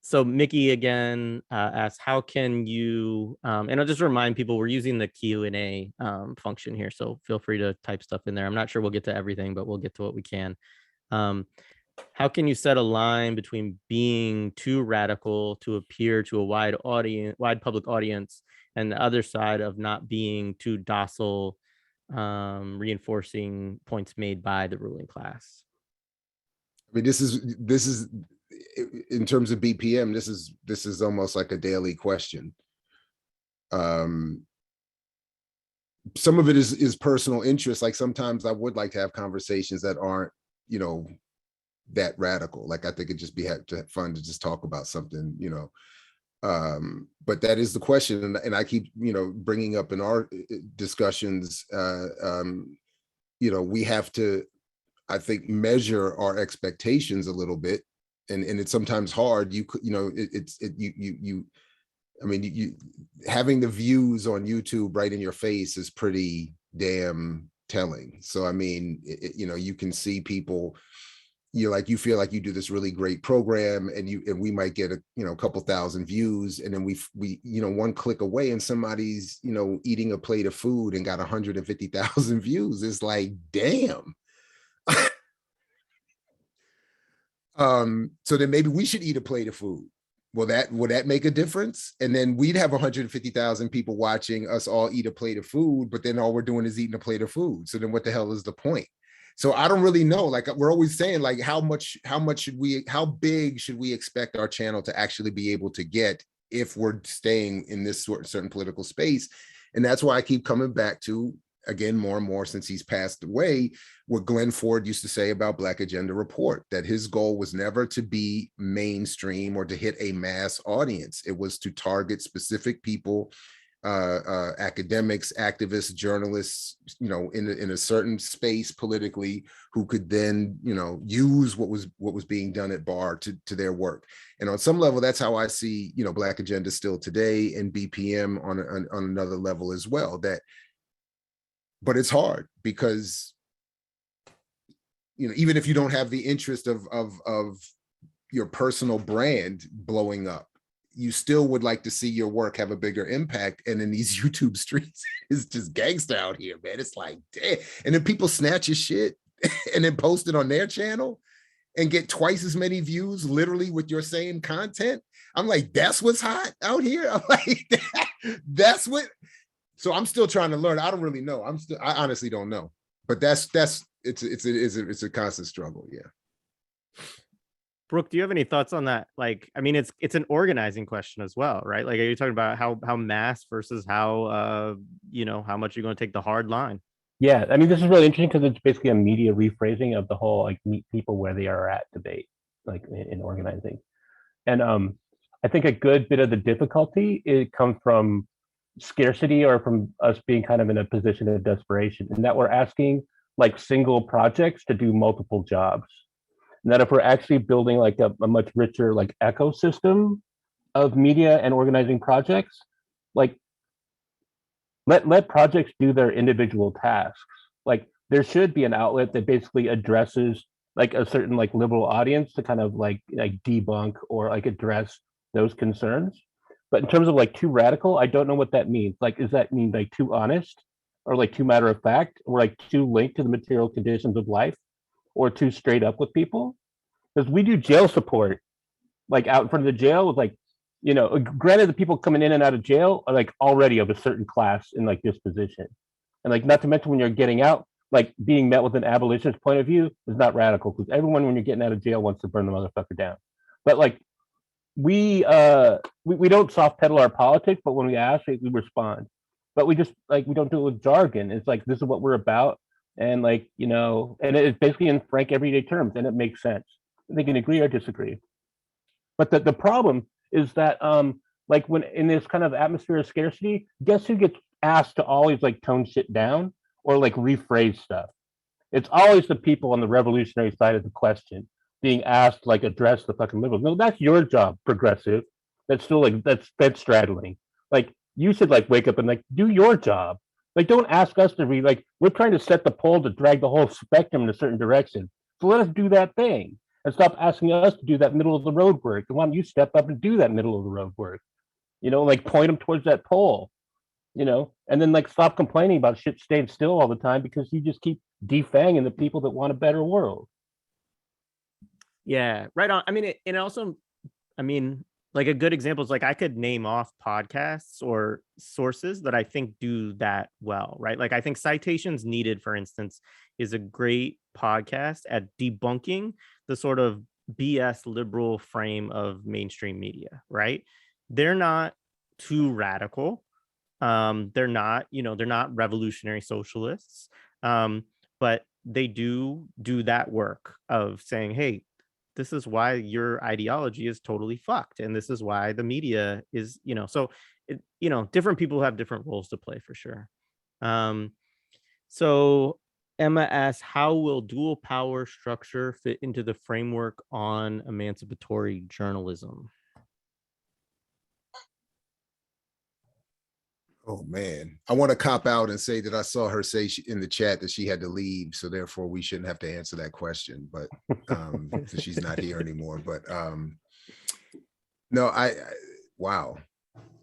So Mickey again asks, how can you, and I'll just remind people we're using the Q&A function here, so feel free to type stuff in there. I'm not sure we'll get to everything, but we'll get to what we can. How can you set a line between being too radical to appear to a wide public audience, and the other side of not being too docile, reinforcing points made by the ruling class? I mean, this is in terms of BPM, this is almost like a daily question. Some of it is personal interest. Like sometimes I would like to have conversations that aren't, you know, that radical. Like I think it'd just be fun to just talk about something, you know. But that is the question, and I keep, you know, bringing up in our discussions. You know, we have to, I think, measure our expectations a little bit, and it's sometimes hard. You know, I mean, you having the views on YouTube right in your face is pretty damn telling. So I mean, you know, you can see people, you you feel like you do this really great program, and we might get a couple thousand views, and then we you know, one click away and somebody's, you know, eating a plate of food and got 150,000 views. It's like, damn. So then maybe we should eat a plate of food. Will that make a difference? And then we'd have 150,000 people watching us all eat a plate of food, but then all we're doing is eating a plate of food. So then what the hell is the point? So I don't really know. Like we're always saying, like how big should we expect our channel to actually be able to get if we're staying in this certain political space? And that's why I keep coming back to, again, more and more since he's passed away, what Glenn Ford used to say about Black Agenda Report, that his goal was never to be mainstream or to hit a mass audience. It was to target specific people, academics, activists, journalists, you know, in a certain space politically, who could then, you know, use what was being done at Bar to their work. And on some level, that's how I see, you know, Black Agenda still today, and BPM on another level as well. But it's hard because, you know, even if you don't have the interest of your personal brand blowing up, you still would like to see your work have a bigger impact. And in these YouTube streets, it's just gangsta out here, man. It's like, damn. And then people snatch your shit and then post it on their channel and get twice as many views, literally with your same content. I'm like, that's what's hot out here. I'm like, that's what. So I'm still trying to learn. I don't really know. I honestly don't know. But it's a constant struggle. Yeah. Brooke, do you have any thoughts on that? Like, I mean, it's an organizing question as well, right? Like, are you talking about how mass versus how you know, how much you're going to take the hard line? Yeah, I mean, this is really interesting because it's basically a media rephrasing of the whole like meet people where they are at debate, like in organizing. And I think a good bit of the difficulty it comes from scarcity, or from us being kind of in a position of desperation, and that we're asking like single projects to do multiple jobs. And that if we're actually building like a much richer like ecosystem of media and organizing projects, like let projects do their individual tasks. Like there should be an outlet that basically addresses like a certain like liberal audience to kind of like debunk or like address those concerns. But in terms of like too radical, I don't know what that means. Like, does that mean like too honest, or like too matter of fact, or like too linked to the material conditions of life, or too straight up with people? Because we do jail support, like out in front of the jail with like, you know, granted the people coming in and out of jail are like already of a certain class in like disposition. And like, not to mention when you're getting out, like being met with an abolitionist point of view is not radical, because everyone when you're getting out of jail wants to burn the motherfucker down. But like, we don't soft pedal our politics, but when we ask, we respond. But we just like, we don't do it with jargon. It's like, this is what we're about, and like, you know, and it's basically in frank everyday terms, and it makes sense. They can agree or disagree. But the problem is that like when in this kind of atmosphere of scarcity, guess who gets asked to always like tone shit down or like rephrase stuff? It's always the people on the revolutionary side of the question being asked like address the fucking liberals. No, that's your job, progressive. That's still like that's straddling. Like you should like wake up and like do your job. Like don't ask us to read. Like we're trying to set the pole to drag the whole spectrum in a certain direction. So let us do that thing and stop asking us to do that middle of the road work. And why don't you step up and do that middle of the road work? You know, like point them towards that pole. You know, and then like stop complaining about shit staying still all the time because you just keep defanging the people that want a better world. Yeah, right on. I mean, and also, I mean, like a good example is like I could name off podcasts or sources that I think do that well, right? Like I think Citations Needed, for instance, is a great podcast at debunking the sort of BS liberal frame of mainstream media, right? They're not too radical. They're not, you know, they're not revolutionary socialists, but they do that work of saying, hey, this is why your ideology is totally fucked, and this is why the media is, you know, so you know, different people have different roles to play for sure. So Emma asks, how will dual power structure fit into the framework on emancipatory journalism? Oh man, I want to cop out and say that I saw her say in the chat that she had to leave, so therefore we shouldn't have to answer that question. But so she's not here anymore. But no, wow,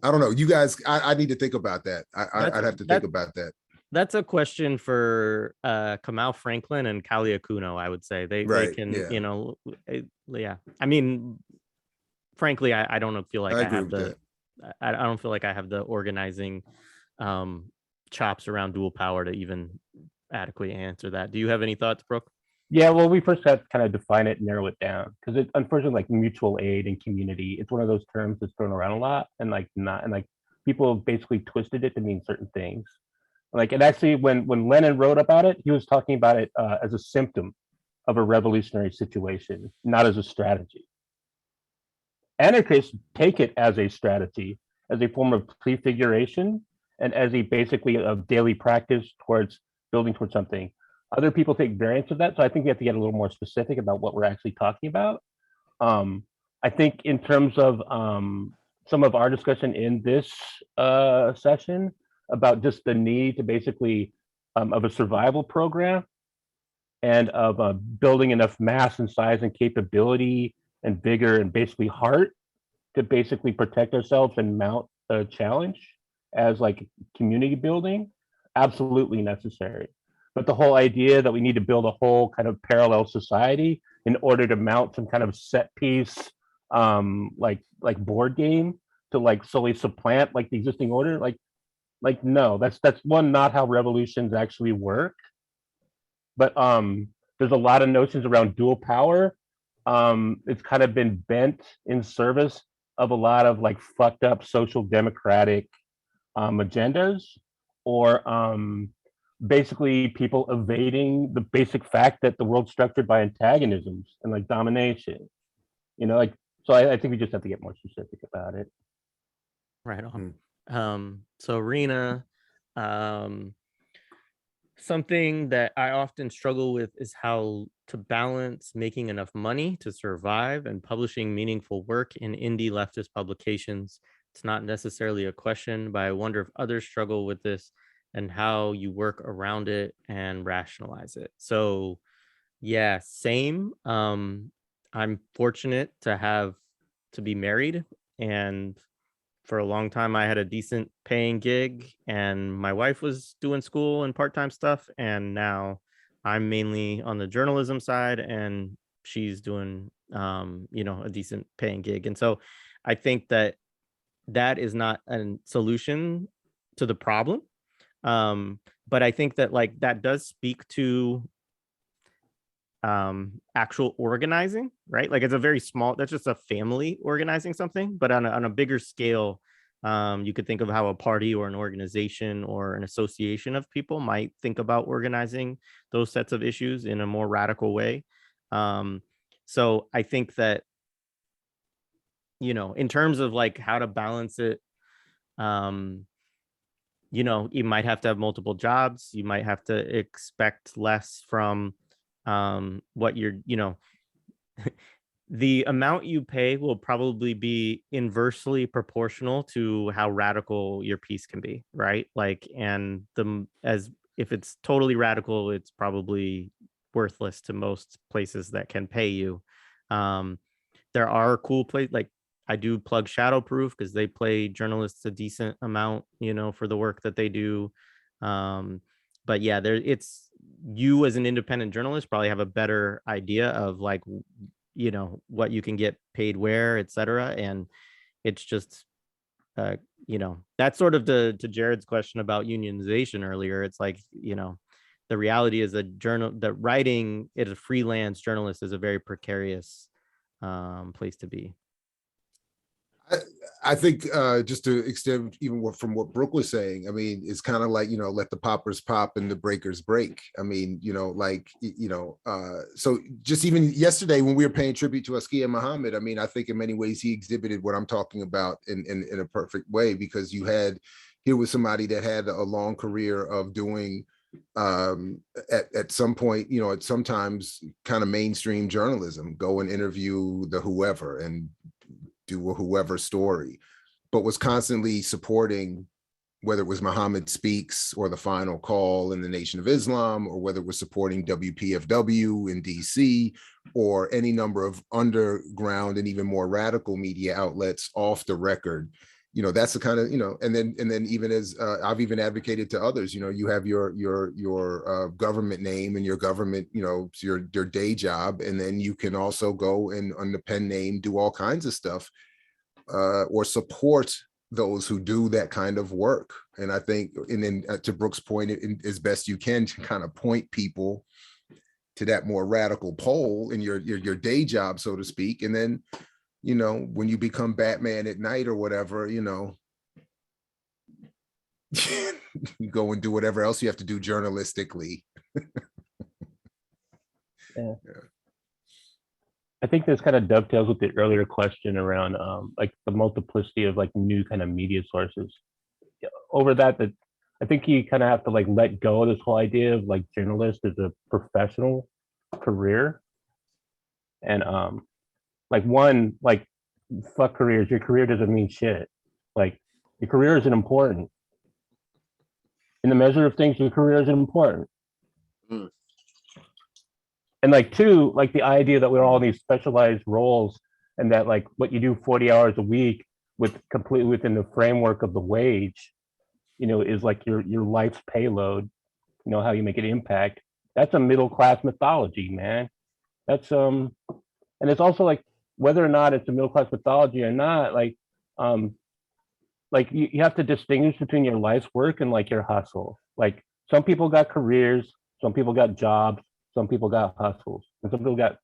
I don't know. You guys, I need to think about that. I'd have to think about that. That's a question for Kamau Franklin and Kali Akuno, I would say. They can, yeah. You know, yeah. I mean, frankly, I don't feel like I have the. I don't feel like I have the organizing chops around dual power to even adequately answer that. Do you have any thoughts, Brooke? Yeah, well, we first have to kind of define it and narrow it down because it, unfortunately, like mutual aid and community, it's one of those terms that's thrown around a lot and like not, and like people have basically twisted it to mean certain things. Like, and actually, when Lenin wrote about it, he was talking about it as a symptom of a revolutionary situation, not as a strategy. Anarchists take it as a strategy, as a form of prefiguration, and as a basically a daily practice towards building towards something. Other people take variants of that, so I think we have to get a little more specific about what we're actually talking about. I think in terms of some of our discussion in this session about just the need to basically of a survival program and of building enough mass and size and capability and vigor and basically heart to basically protect ourselves and mount a challenge as like community building, absolutely necessary. But the whole idea that we need to build a whole kind of parallel society in order to mount some kind of set piece, like board game to like solely supplant like the existing order, like no, that's one, not how revolutions actually work. But there's a lot of notions around dual power. It's kind of been bent in service of a lot of like fucked up social democratic agendas, or basically people evading the basic fact that the world's structured by antagonisms and like domination. You know, like, so I think we just have to get more specific about it. Right on. So Rena, something that I often struggle with is how to balance making enough money to survive and publishing meaningful work in indie leftist publications. It's not necessarily a question, but I wonder if others struggle with this and how you work around it and rationalize it. So yeah, same. I'm fortunate to be married, and for a long time I had a decent paying gig, and my wife was doing school and part-time stuff, and now I'm mainly on the journalism side and she's doing you know, a decent paying gig. And so I think that is not a solution to the problem, but I think that like that does speak to actual organizing, right? Like it's a very small, that's just a family organizing something, but on a bigger scale, you could think of how a party or an organization or an association of people might think about organizing those sets of issues in a more radical way. So I think that, you know, in terms of like how to balance it, you know, you might have to have multiple jobs. You might have to expect less from what you're, you know, the amount you pay will probably be inversely proportional to how radical your piece can be, right? Like, and as if it's totally radical, it's probably worthless to most places that can pay you. There are cool places, like I do plug Shadowproof because they pay journalists a decent amount, you know, for the work that they do. But yeah, it's you as an independent journalist probably have a better idea of like, you know, what you can get paid where, et cetera. And it's just, you know, that's sort of to Jared's question about unionization earlier. It's like, you know, the reality is that writing as a freelance journalist is a very precarious place to be. I think just to extend even from what Brooke was saying, I mean, it's kind of like, you know, let the poppers pop and the breakers break. I mean, you know, like, you know, so just even yesterday when we were paying tribute to Askia Muhammad, I mean, I think in many ways he exhibited what I'm talking about in a perfect way, because here was somebody that had a long career of doing at some point, you know, at sometimes kind of mainstream journalism, go and interview the whoever and do a whoever story, but was constantly supporting, whether it was Muhammad Speaks or The Final Call in the Nation of Islam, or whether it was supporting WPFW in DC, or any number of underground and even more radical media outlets off the record. You know, that's the kind of, you know, and then even as I've even advocated to others, you know, you have your government name and your government, you know, your day job, and then you can also go and on the pen name do all kinds of stuff or support those who do that kind of work. And I think, and then to Brooke's point, as best you can to kind of point people to that more radical pole in your day job, so to speak, and then, you know, when you become Batman at night or whatever, you know, you go and do whatever else you have to do journalistically. Yeah. I think this kind of dovetails with the earlier question around like the multiplicity of like new kind of media sources. Over that I think you kind of have to like let go of this whole idea of like journalist as a professional career. And like one, like fuck careers, your career doesn't mean shit. Like your career isn't important. In the measure of things, your career isn't important. Mm. And like two, like the idea that we're all in these specialized roles and that like what you do 40 hours a week with completely within the framework of the wage, you know, is like your life's payload, you know, how you make an impact. That's a middle class mythology, man. That's and it's also like whether or not it's a middle class mythology or not, like you have to distinguish between your life's work and like your hustle. Like some people got careers, some people got jobs, some people got hustles, and some people got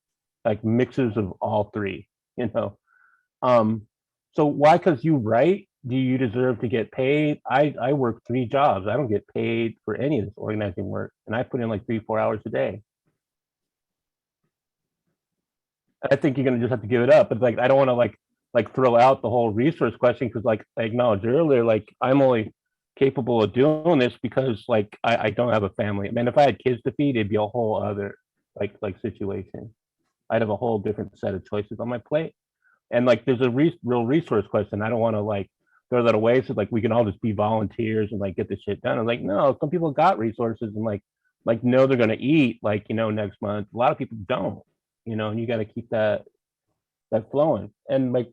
like mixes of all three, you know. So why, because you write, do you deserve to get paid? I work 3 jobs. I don't get paid for any of this organizing work, and I put in like 3-4 hours a day. I think you're gonna just have to give it up. But like, I don't want to like throw out the whole resource question, because like I acknowledged earlier, like I'm only capable of doing this because like I don't have a family. I mean, if I had kids to feed, it'd be a whole other like situation. I'd have a whole different set of choices on my plate. And like there's a real resource question. I don't want to like throw that away. So like we can all just be volunteers and like get this shit done. I'm like, no, some people got resources and like know they're gonna eat like, you know, next month. A lot of people don't, you know, and you got to keep that flowing. And like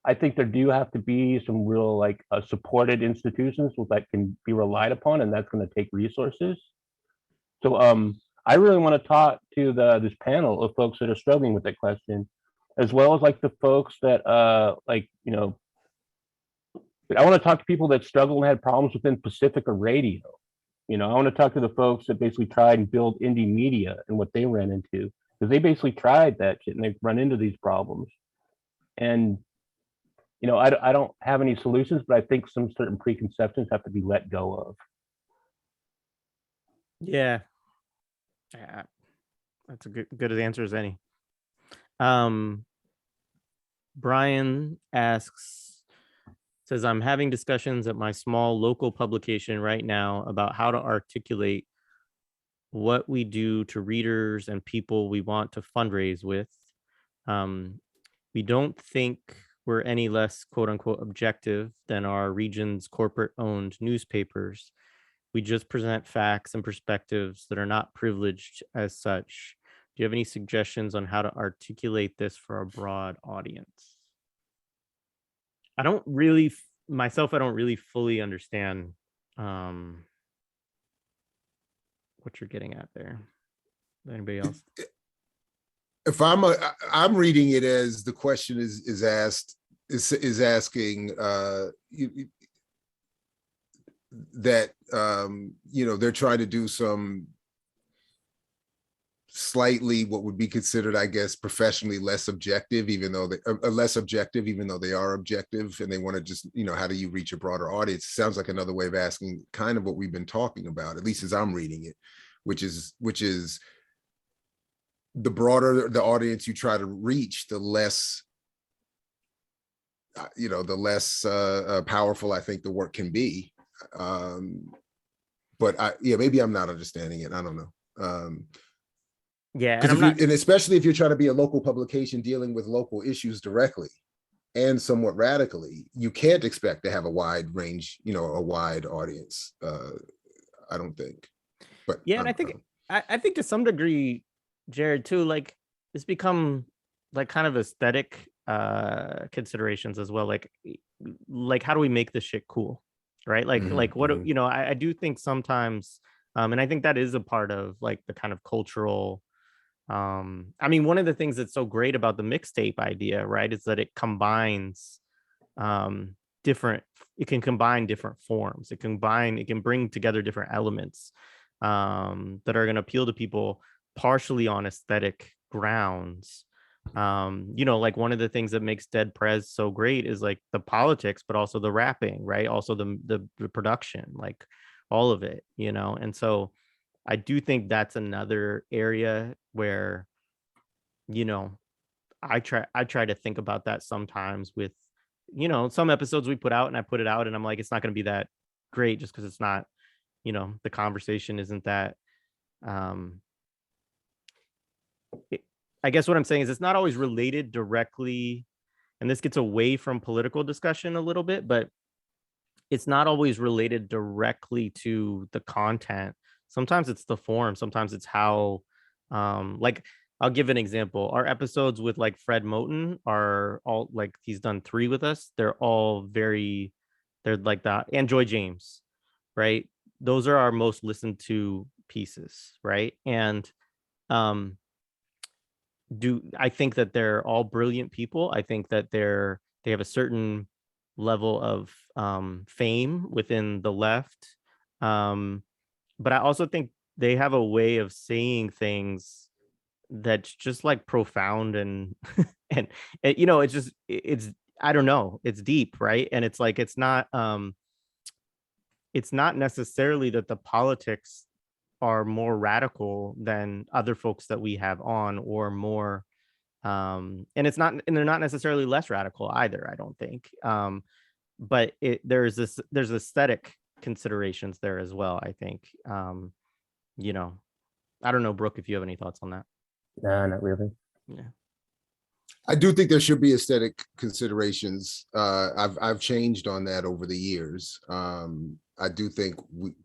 I think there do have to be some real like supported institutions that can be relied upon, and that's going to take resources. So I really want to talk to this panel of folks that are struggling with that question, as well as like the folks that like, you know, I want to talk to people that struggle and had problems within Pacifica Radio. You know, I want to talk to the folks that basically tried and build indie media and what they ran into, because they basically tried that shit and they've run into these problems. And you know, I don't have any solutions, but I think some certain preconceptions have to be let go of. Yeah, that's a good as answer as any. Brian says, I'm having discussions at my small local publication right now about how to articulate what we do to readers and people we want to fundraise with. We don't think we're any less, quote unquote, objective than our region's corporate owned newspapers. We just present facts and perspectives that are not privileged as such. Do you have any suggestions on how to articulate this for a broad audience? I don't really fully understand what you're getting at there. Anybody else? If I'm reading it as the question is asking that they're trying to do some slightly what would be considered, I guess, professionally less objective, even though they are objective, and they want to just, how do you reach a broader audience? Sounds like another way of asking kind of what we've been talking about, at least as I'm reading it, which is the broader the audience you try to reach, the less powerful I think the work can be. But maybe I'm not understanding it. I don't know. Yeah, and especially if you're trying to be a local publication dealing with local issues directly and somewhat radically, you can't expect to have a wide range, a wide audience. I don't think. But yeah, and I think to some degree, Jared, too, like it's become like kind of aesthetic considerations as well. Like how do we make this shit cool, right? Like what I do think sometimes, and I think that is a part of like the kind of cultural. I mean, one of the things that's so great about the mixtape idea, right, is that it combines it can combine different forms. It can bring together different elements that are going to appeal to people partially on aesthetic grounds. Like one of the things that makes Dead Prez so great is like the politics, but also the rapping, right? Also the production, like all of it, and so I do think that's another area where, I try to think about that sometimes with, some episodes we put out and I put it out and I'm like, it's not going to be that great just because it's not, the conversation isn't that, I guess what I'm saying is it's not always related directly, and this gets away from political discussion a little bit, but it's not always related directly to the content. Sometimes it's the form, sometimes it's how, like I'll give an example. Our episodes with like Fred Moten are all like, he's done 3 with us. They're like that. And Joy James, right? Those are our most listened to pieces, right? And I think that they're all brilliant people. I think that they have a certain level of fame within the left. But I also think they have a way of saying things that's just like profound and it's I don't know, it's deep, right? And it's like it's not necessarily that the politics are more radical than other folks that we have on, or more and they're not necessarily less radical either, I don't think. But there's aesthetic considerations there as well, I think. I don't know, Brooke, if you have any thoughts on that. No, not really. Yeah, I do think there should be aesthetic considerations. I've changed on that over the years. I do think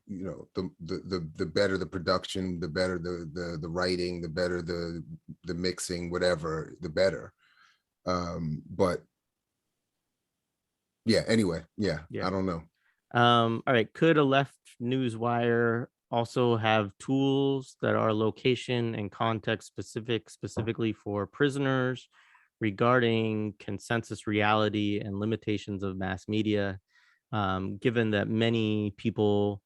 the better the production, the better the writing, the better the mixing, whatever, the better. But yeah, anyway, yeah, I don't know. All right. Could a left newswire also have tools that are location and context specifically for prisoners regarding consensus reality and limitations of mass media, given that many people,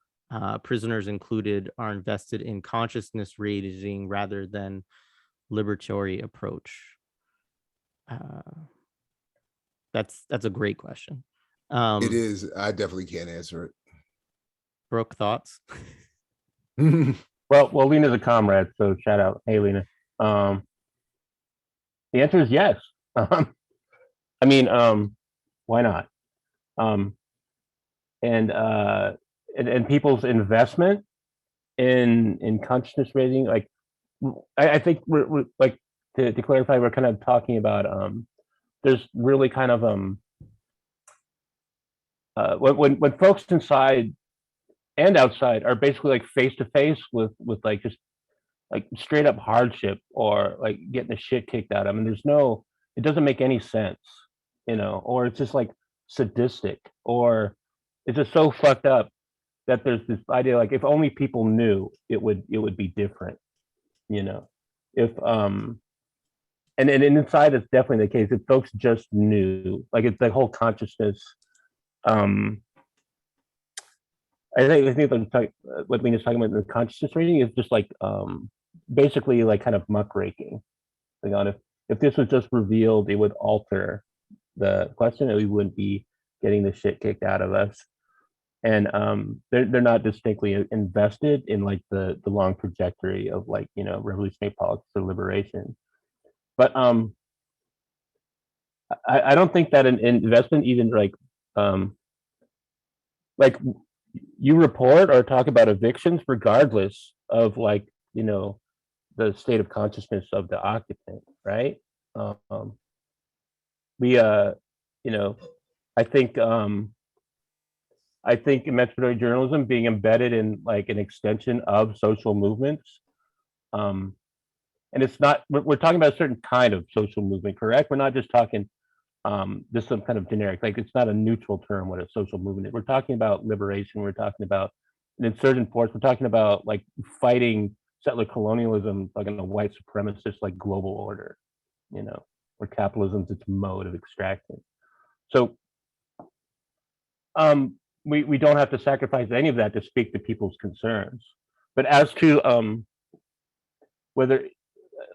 prisoners included, are invested in consciousness raising rather than liberatory approach? That's a great question. It is. I definitely can't answer it. Brooke, thoughts? Well, Lena's a comrade, so shout out. Hey, Lena. The answer is yes. I I mean, why not? And people's investment in consciousness raising, like I think we're like to clarify, we're kind of talking about there's really kind of when folks inside and outside are basically like face to face with like just like straight up hardship or like getting the shit kicked out of them. And it doesn't make any sense, or it's just like sadistic, or it's just so fucked up that there's this idea like if only people knew, it would be different, if and inside it's definitely the case. If folks just knew, like it's the whole consciousness. I think what Lena's talking about, the consciousness rating, is just like basically like kind of muckraking. Like if this was just revealed, it would alter the question, and we wouldn't be getting the shit kicked out of us. And they're not distinctly invested in like the long trajectory of like revolutionary politics or liberation. But I don't think that an investment even like you report or talk about evictions regardless of like the state of consciousness of the occupant, right? We I think emancipatory journalism being embedded in like an extension of social movements, and it's not, we're talking about a certain kind of social movement, correct? We're not just talking just some kind of generic, like it's not a neutral term what a social movement is. We're talking about liberation, we're talking about an insurgent force, we're talking about like fighting settler colonialism, like in a white supremacist like global order, where capitalism's its mode of extraction. So we don't have to sacrifice any of that to speak to people's concerns. But as to whether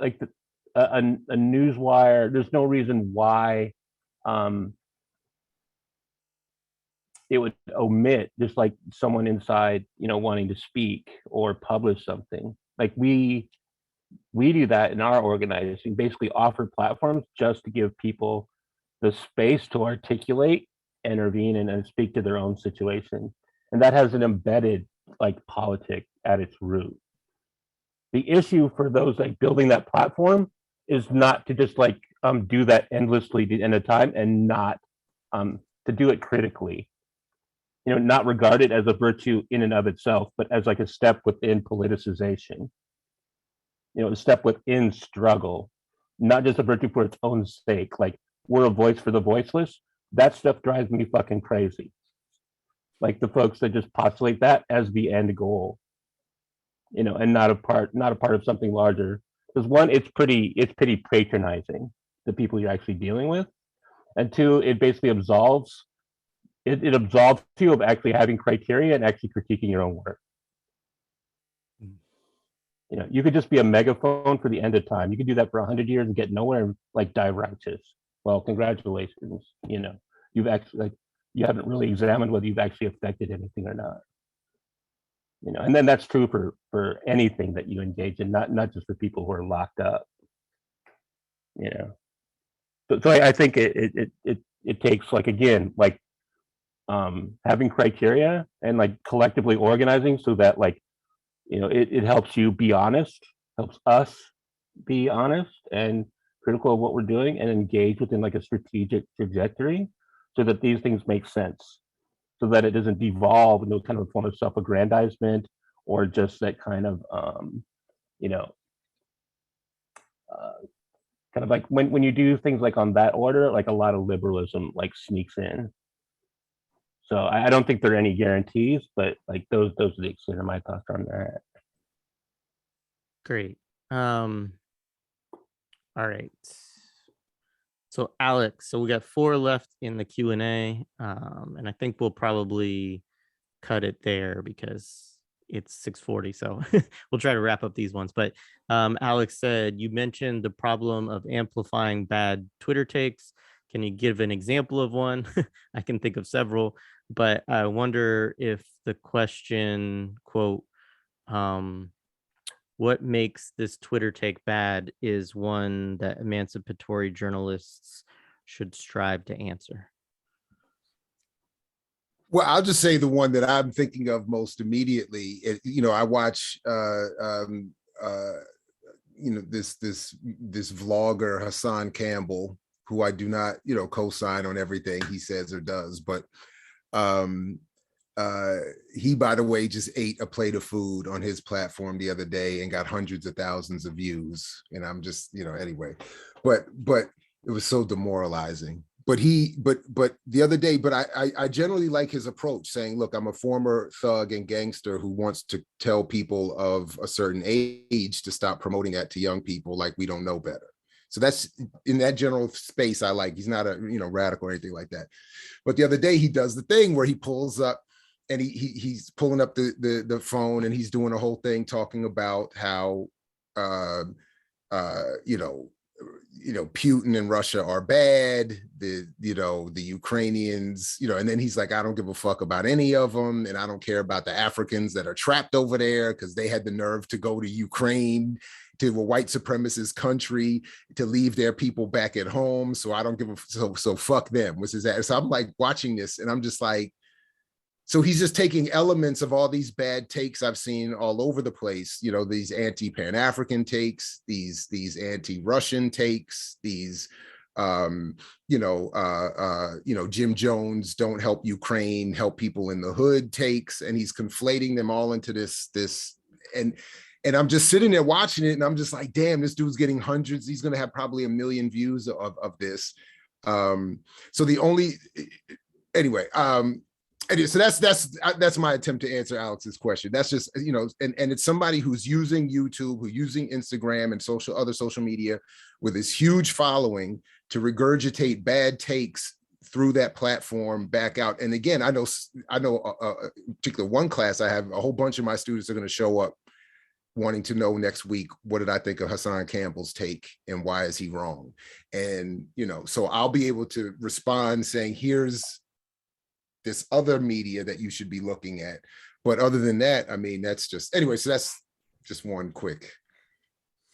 like a news wire, there's no reason why it would omit just like someone inside, wanting to speak or publish something. Like we do that in our organizing, basically offer platforms just to give people the space to articulate, intervene, and speak to their own situation. And that has an embedded like politic at its root. The issue for those like building that platform is not to just like do that endlessly in a time, and not to do it critically, not regard it as a virtue in and of itself, but as like a step within politicization, a step within struggle, not just a virtue for its own sake. Like we're a voice for the voiceless. That stuff drives me fucking crazy. Like the folks that just postulate that as the end goal, and not a part of something larger. Because one, it's pretty patronizing, the people you're actually dealing with, and two, it basically absolves you of actually having criteria and actually critiquing your own work. You could just be a megaphone for the end of time. You could do that for 100 years and get nowhere and like die righteous. Well, congratulations. You've actually you haven't really examined whether you've actually affected anything or not. And then that's true for anything that you engage in, not just for people who are locked up. So I think it takes like, again, like having criteria and like collectively organizing so that like it helps you be honest, helps us be honest and critical of what we're doing, and engage within like a strategic trajectory so that these things make sense, so that it doesn't devolve into kind of a form of self-aggrandizement, or just that kind of kind of like when you do things like on that order, like a lot of liberalism like sneaks in. So I don't think there are any guarantees, but like those are the extent of my thoughts on that. Great. All right. So Alex, so we got 4 left in the Q&A, and I think we'll probably cut it there because it's 6:40. So we'll try to wrap up these ones. But Alex said, you mentioned the problem of amplifying bad Twitter takes. Can you give an example of one? I can think of several, but I wonder if the question, quote, what makes this Twitter take bad is one that emancipatory journalists should strive to answer? Well, I'll just say the one that I'm thinking of most immediately. I watch, this vlogger Hassan Campbell, who I do not, co-sign on everything he says or does, but he, by the way, just ate a plate of food on his platform the other day and got hundreds of thousands of views. And I'm just, anyway, but it was so demoralizing. But the other day, I generally like his approach, saying, look, I'm a former thug and gangster who wants to tell people of a certain age to stop promoting that to young people like we don't know better. So that's in that general space I like. He's not a radical or anything like that. But the other day he does the thing where he pulls up and he's pulling up the phone and he's doing a whole thing talking about how Putin and Russia are bad, the Ukrainians, and then he's like, I don't give a fuck about any of them. And I don't care about the Africans that are trapped over there because they had the nerve to go to Ukraine, to a white supremacist country, to leave their people back at home. So I don't give a, so fuck them, which is that. So I'm like watching this and I'm just like, so he's just taking elements of all these bad takes I've seen all over the place, these anti-Pan-African takes, these anti-Russian takes, these, Jim Jones, don't help Ukraine, help people in the hood takes, and he's conflating them all into this, and I'm just sitting there watching it, and I'm just like, damn, this dude's getting hundreds. He's going to have probably 1 million views of this. So the only, anyway, so that's my attempt to answer Alex's question. That's just, and it's somebody who's using YouTube, who's using Instagram and other social media with this huge following to regurgitate bad takes through that platform back out. And again, I know, particular one class I have, a whole bunch of my students are going to show up wanting to know next week, what did I think of Hassan Campbell's take and why is he wrong? And, so I'll be able to respond saying, here's this other media that you should be looking at. But other than that, I mean, that's just, anyway, so that's just one quick.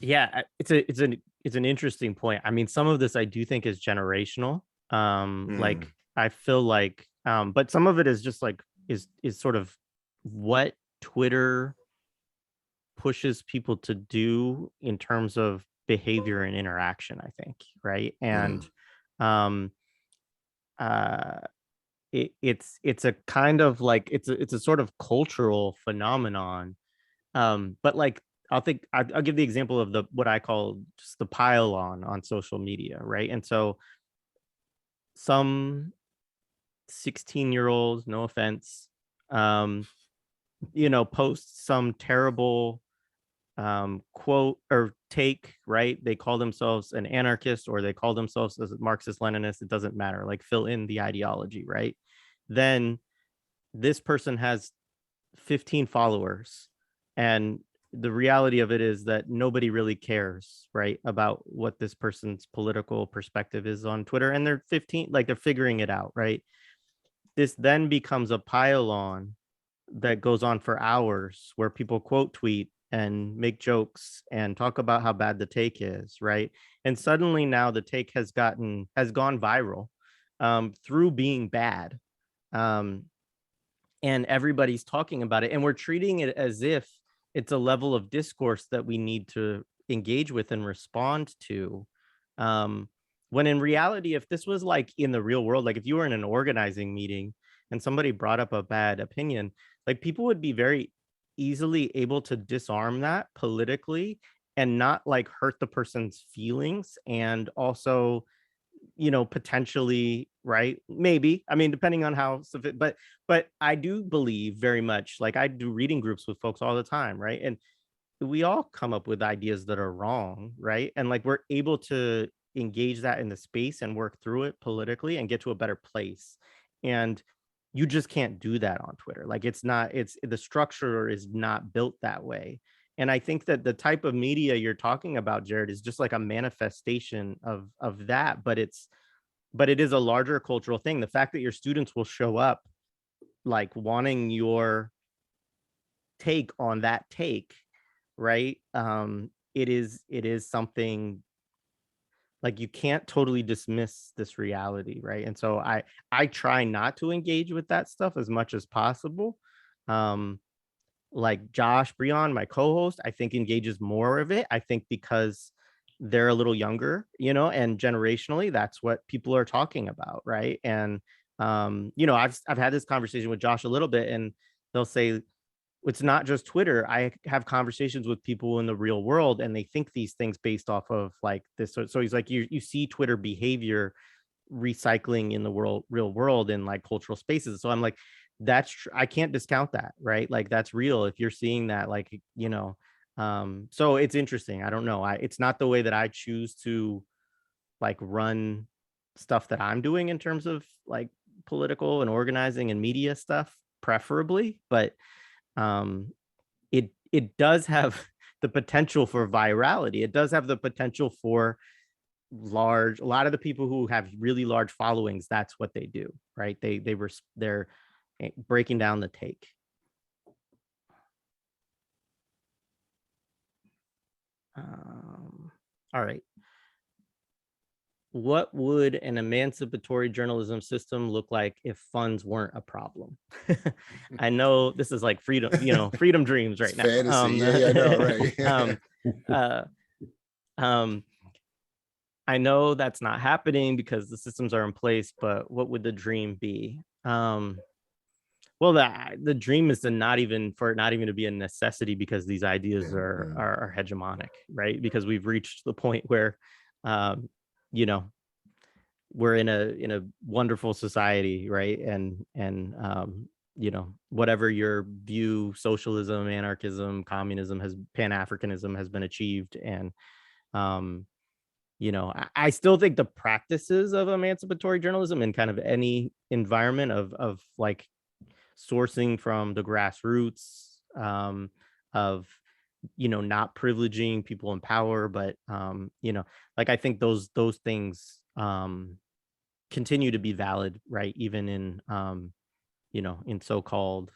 Yeah, it's an interesting point. I mean, some of this I do think is generational. Like I feel like, but some of it is just like, is sort of what Twitter pushes people to do in terms of behavior and interaction, I think, right? And it's a kind of like, it's a sort of cultural phenomenon. But like, I'll give the example of what I call just the pile on social media, right? And so some 16-year-olds, no offense, post some terrible quote or take, right? They call themselves an anarchist or they call themselves as a Marxist Leninist. It doesn't matter, like fill in the ideology, right? Then this person has 15 followers, and the reality of it is that nobody really cares, right, about what this person's political perspective is on Twitter, and they're 15, like they're figuring it out, right? This then becomes a pile on that goes on for hours, where people quote tweet and make jokes and talk about how bad the take is, right? And suddenly now the take has gone viral through being bad. And everybody's talking about it, and we're treating it as if it's a level of discourse that we need to engage with and respond to. When in reality, if this was like in the real world, like if you were in an organizing meeting and somebody brought up a bad opinion, like people would be very easily able to disarm that politically and not like hurt the person's feelings, and also, potentially, right? Maybe, I mean, depending on how, but I do believe very much, like I do reading groups with folks all the time, right? And we all come up with ideas that are wrong, right? And like we're able to engage that in the space and work through it politically and get to a better place. And you just can't do that on Twitter. Like the structure is not built that way. And I think that the type of media you're talking about, Jared, is just like a manifestation of that, but it is a larger cultural thing. The fact that your students will show up like wanting your take on that take, right? It is something like you can't totally dismiss this reality, right? And so I try not to engage with that stuff as much as possible. Like Josh Breon, my co-host, I think engages more of it. I think because they're a little younger, and generationally, that's what people are talking about, right? And I've had this conversation with Josh a little bit, and they'll say it's not just Twitter. I have conversations with people in the real world, and they think these things based off of like this. So he's like, you see Twitter behavior recycling in the real world in like cultural spaces. So I'm like, that's true. I can't discount that, right? Like that's real if you're seeing that, like, so it's interesting. I don't know. It's not the way that I choose to like run stuff that I'm doing in terms of like political and organizing and media stuff, preferably, but it does have the potential for virality. It does have the potential for a lot of the people who have really large followings, that's what they do, right? They're breaking down the take. All right. What would an emancipatory journalism system look like if funds weren't a problem? I know this is like freedom, freedom dreams right now. Fantasy. Yeah, I know, right? I know that's not happening because the systems are in place, but what would the dream be? Well, the dream is to not even to be a necessity, because these ideas are hegemonic, right? Because we've reached the point where, we're in a wonderful society, right? And whatever your view, socialism, anarchism, communism, Pan-Africanism has been achieved. And I still think the practices of emancipatory journalism in kind of any environment of like sourcing from the grassroots, of not privileging people in power, but like I think those things continue to be valid, right? Even in in so-called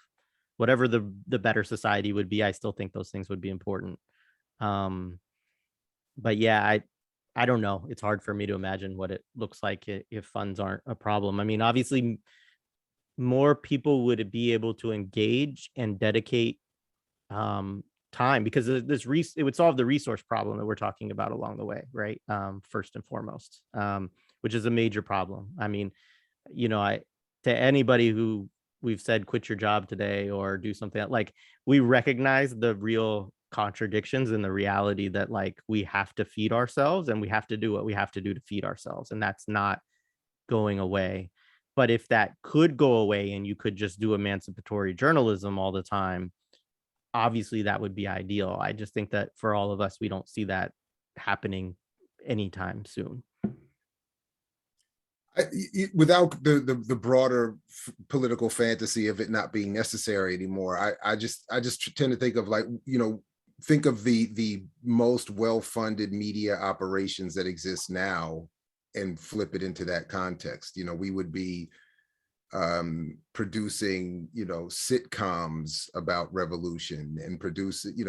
whatever the better society would be, I still think those things would be important. But yeah, I don't know. It's hard for me to imagine what it looks like if funds aren't a problem. I mean, obviously more people would be able to engage and dedicate time, because it would solve the resource problem that we're talking about along the way, right? First and foremost, which is a major problem. I mean, to anybody who we've said quit your job today or do something, like we recognize the real contradictions in the reality that like we have to feed ourselves and we have to do what we have to do to feed ourselves, and that's not going away. But if that could go away and you could just do emancipatory journalism all the time, obviously that would be ideal. I just think that for all of us, we don't see that happening anytime soon. Without the broader political fantasy of it not being necessary anymore, I just tend to think of like, think of the most well-funded media operations that exist now and flip it into that context. We would be producing sitcoms about revolution, and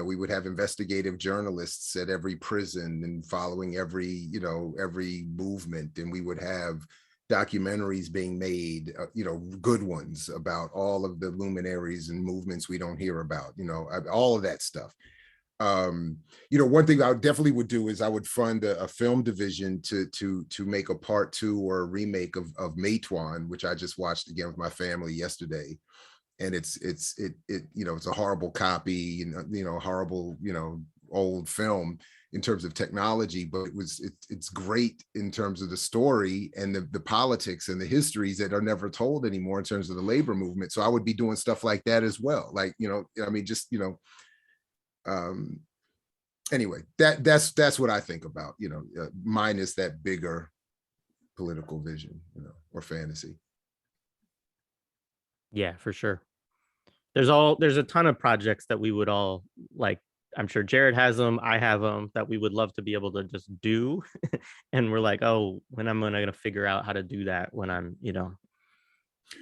we would have investigative journalists at every prison and following every movement, and we would have documentaries being made, good ones about all of the luminaries and movements we don't hear about, all of that stuff. One thing I definitely would do is I would fund a film division to make a part 2 or a remake of Matewan, which I just watched again with my family yesterday. And it's a horrible copy, horrible, old film in terms of technology, but it's great in terms of the story and the politics and the histories that are never told anymore in terms of the labor movement. So I would be doing stuff like that as well. Like, anyway, that's what I think about, minus that bigger political vision, or fantasy. Yeah, for sure. There's a ton of projects that we would all like. I'm sure Jared has them. I have them that we would love to be able to just do. And we're like, oh, when am I going to figure out how to do that when I'm,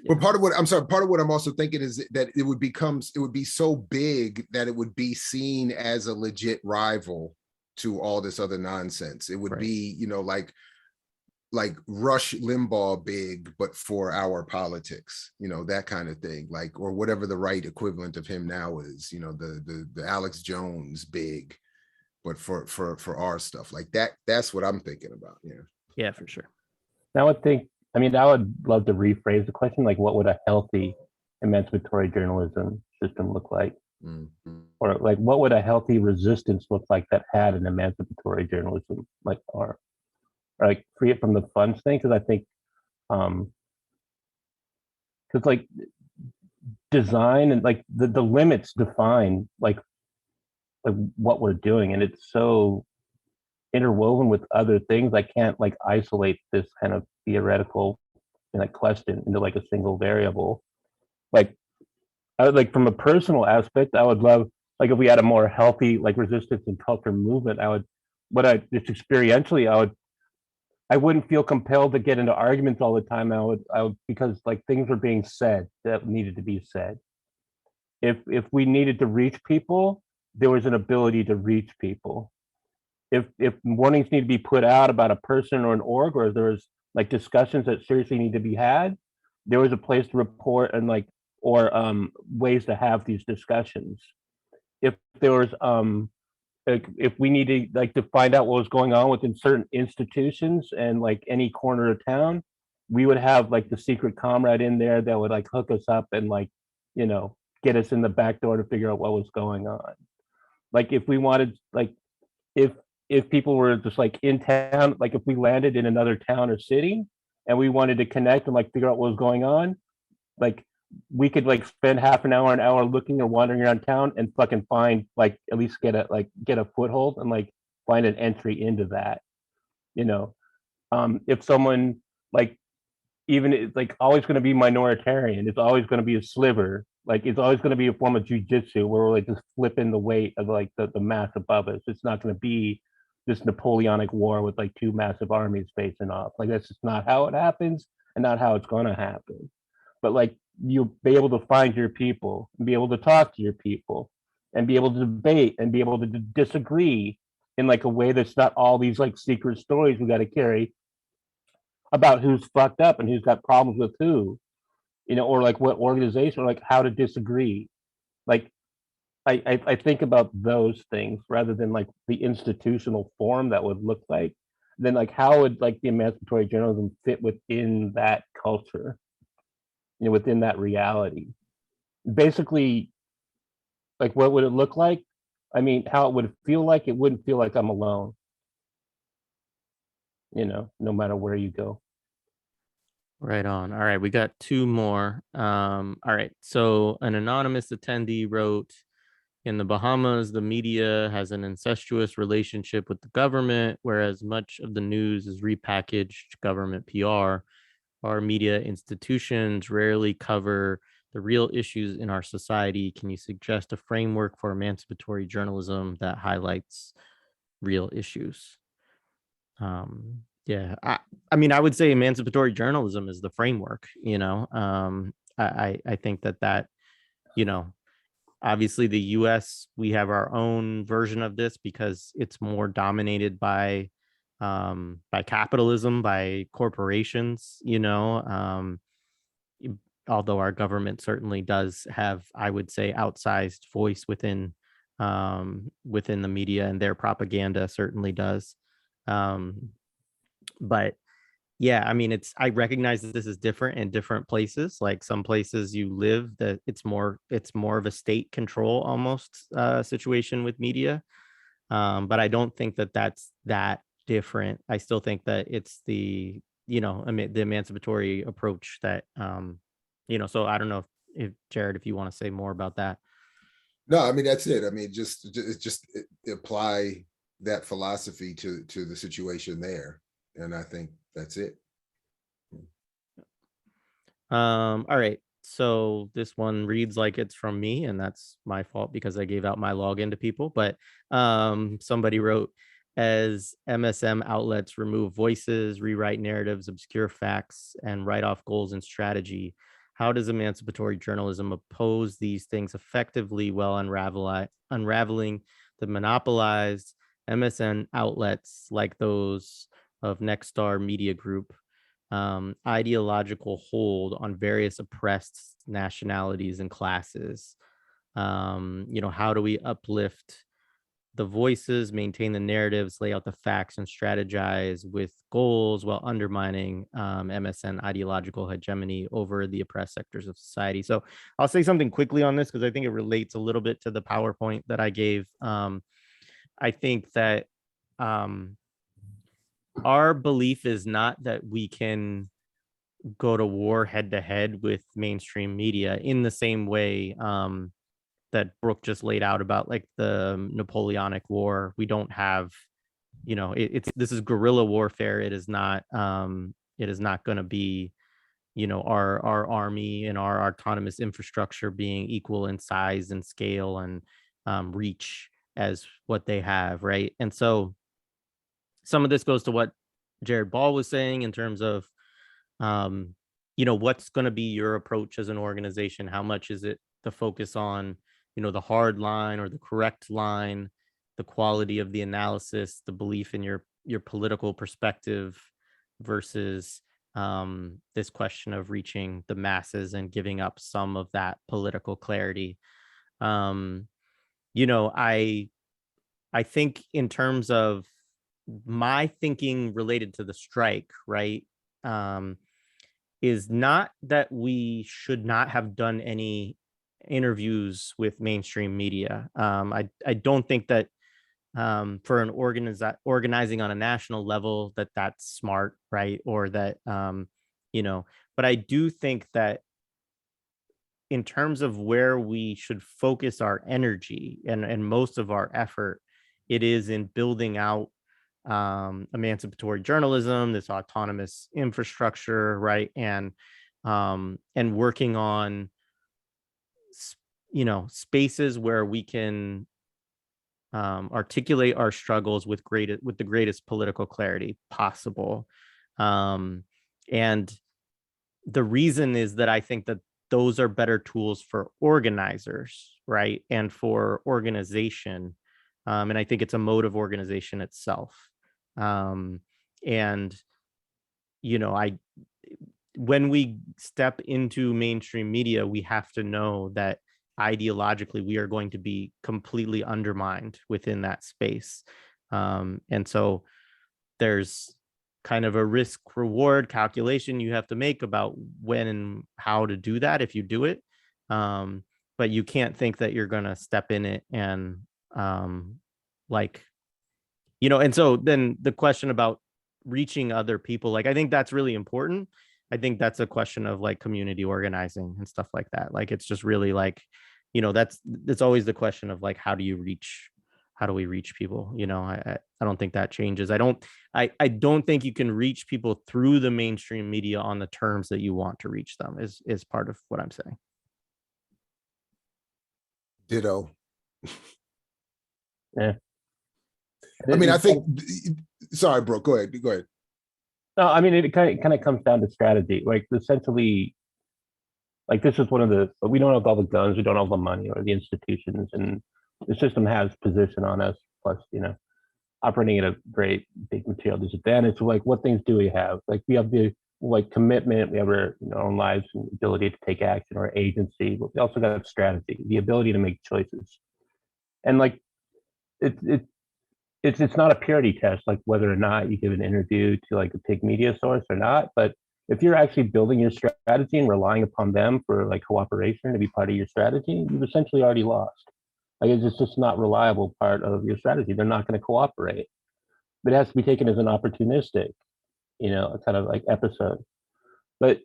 But part of what I'm also thinking is that it would be so big that it would be seen as a legit rival to all this other nonsense. It would Right. be, like Rush Limbaugh big, but for our politics, that kind of thing, like, or whatever the right equivalent of him now is, the Alex Jones big, but for our stuff like that. That's what I'm thinking about. Yeah. Yeah, for sure. I would think, I mean, I would love to rephrase the question, like what would a healthy emancipatory journalism system look like? Mm-hmm. Or like what would a healthy resistance look like that had an emancipatory journalism, like, or like free it from the funds thing? Because I think, because like design and like the limits define like what we're doing, and it's so interwoven with other things. I can't like isolate this kind of theoretical like question into like a single variable. Like I would, like from a personal aspect, I would love like if we had a more healthy like resistance and culture movement. I would, what I just experientially, I wouldn't feel compelled to get into arguments all the time. I would because like things were being said that needed to be said. If we needed to reach people, there was an ability to reach people. If warnings need to be put out about a person or an org, or there was like discussions that seriously need to be had, there was a place to report and like, or ways to have these discussions. If there was like, if we needed like to find out what was going on within certain institutions and like any corner of town, we would have like the secret comrade in there that would like hook us up and like, you know, get us in the back door to figure out what was going on. Like if we wanted, like if people were just like in town, like if we landed in another town or city and we wanted to connect and like figure out what was going on, like we could like spend half an hour looking or wandering around town and fucking find like at least get a foothold and like find an entry into that, you know. If someone like, even it's like always going to be minoritarian, it's always going to be a sliver, like it's always going to be a form of jujitsu where we're like just flipping the weight of like the mass above us. It's not going to be this Napoleonic war with like two massive armies facing off. Like that's just not how it happens and not how it's going to happen. But like you'll be able to find your people and be able to talk to your people and be able to debate and be able to disagree in like a way that's not all these like secret stories we got to carry about who's fucked up and who's got problems with who, you know, or like what organization, or like how to disagree. Like I think about those things rather than like the institutional form that would look like. Then like how would like the emancipatory journalism fit within that culture, you know, within that reality? Basically, like what would it look like? I mean, how it would feel like, it wouldn't feel like I'm alone, you know, no matter where you go. Right on. All right, we got two more. All right, so an anonymous attendee wrote, in the Bahamas, the media has an incestuous relationship with the government, whereas much of the news is repackaged government PR. Our media institutions rarely cover the real issues in our society. Can you suggest a framework for emancipatory journalism that highlights real issues? Yeah, I mean, I would say emancipatory journalism is the framework, you know. I think that, you know, obviously the US, we have our own version of this because it's more dominated by capitalism, by corporations, you know. Although our government certainly does have, I would say, outsized voice within within the media, and their propaganda certainly does. But yeah, I mean, I recognize that this is different in different places. Like some places you live, that it's more of a state control almost situation with media. But I don't think that that's that different. I still think that it's the, you know, I mean, the emancipatory approach that, you know, so I don't know if Jared, if you want to say more about that. No, I mean, that's it. I mean, just apply that philosophy to the situation there. And I think that's it. All right. So this one reads like it's from me, and that's my fault because I gave out my login to people. But somebody wrote, as MSM outlets remove voices, rewrite narratives, obscure facts, and write off goals and strategy, how does emancipatory journalism oppose these things effectively while unraveling the monopolized MSN outlets like those of Nexstar Media Group ideological hold on various oppressed nationalities and classes? How do we uplift the voices, maintain the narratives, lay out the facts, and strategize with goals while undermining MSN ideological hegemony over the oppressed sectors of society? So I'll say something quickly on this because I think it relates a little bit to the PowerPoint that I gave. I think that our belief is not that we can go to war head to head with mainstream media in the same way that Brooke just laid out about like the Napoleonic War. We don't have, this is guerrilla warfare. It is not going to be, our army and our autonomous infrastructure being equal in size and scale and reach as what they have, right? And so some of this goes to what Jared Ball was saying in terms of, what's going to be your approach as an organization? How much is it to focus on, the hard line or the correct line, the quality of the analysis, the belief in your political perspective versus this question of reaching the masses and giving up some of that political clarity? I think in terms of my thinking related to the strike, right, is not that we should not have done any interviews with mainstream media. I don't think that for an organizing on a national level that's smart, right? Or that, but I do think that in terms of where we should focus our energy and most of our effort, it is in building out emancipatory journalism, this autonomous infrastructure, right? And working on spaces where we can articulate our struggles with the greatest political clarity possible. And the reason is that I think that those are better tools for organizers, right? And for organization. And I think it's a mode of organization itself. When we step into mainstream media, we have to know that ideologically we are going to be completely undermined within that space. And so there's kind of a risk reward calculation you have to make about when and how to do that if you do it. But you can't think that you're going to step in it and and so then the question about reaching other people, I think that's really important. I think that's a question of community organizing and stuff like that. It's just really that's always the question of how do we reach people? I don't think that changes. I don't think you can reach people through the mainstream media on the terms that you want to reach them is part of what I'm saying. Ditto. Yeah. I mean, I think, sorry, bro, go ahead. No, I mean, it kind of comes down to strategy. Essentially, this is one of we don't have all the guns, we don't have the money or the institutions, and the system has position on us, plus, operating at a great big material disadvantage. So what things do we have? We have the commitment, we have our own lives and ability to take action or agency, but we also got strategy, the ability to make choices. And it's not a purity test, whether or not you give an interview to a big media source or not. But if you're actually building your strategy and relying upon them for cooperation to be part of your strategy, you've essentially already lost. It's just not reliable part of your strategy. They're not going to cooperate. But it has to be taken as an opportunistic, kind of episode. But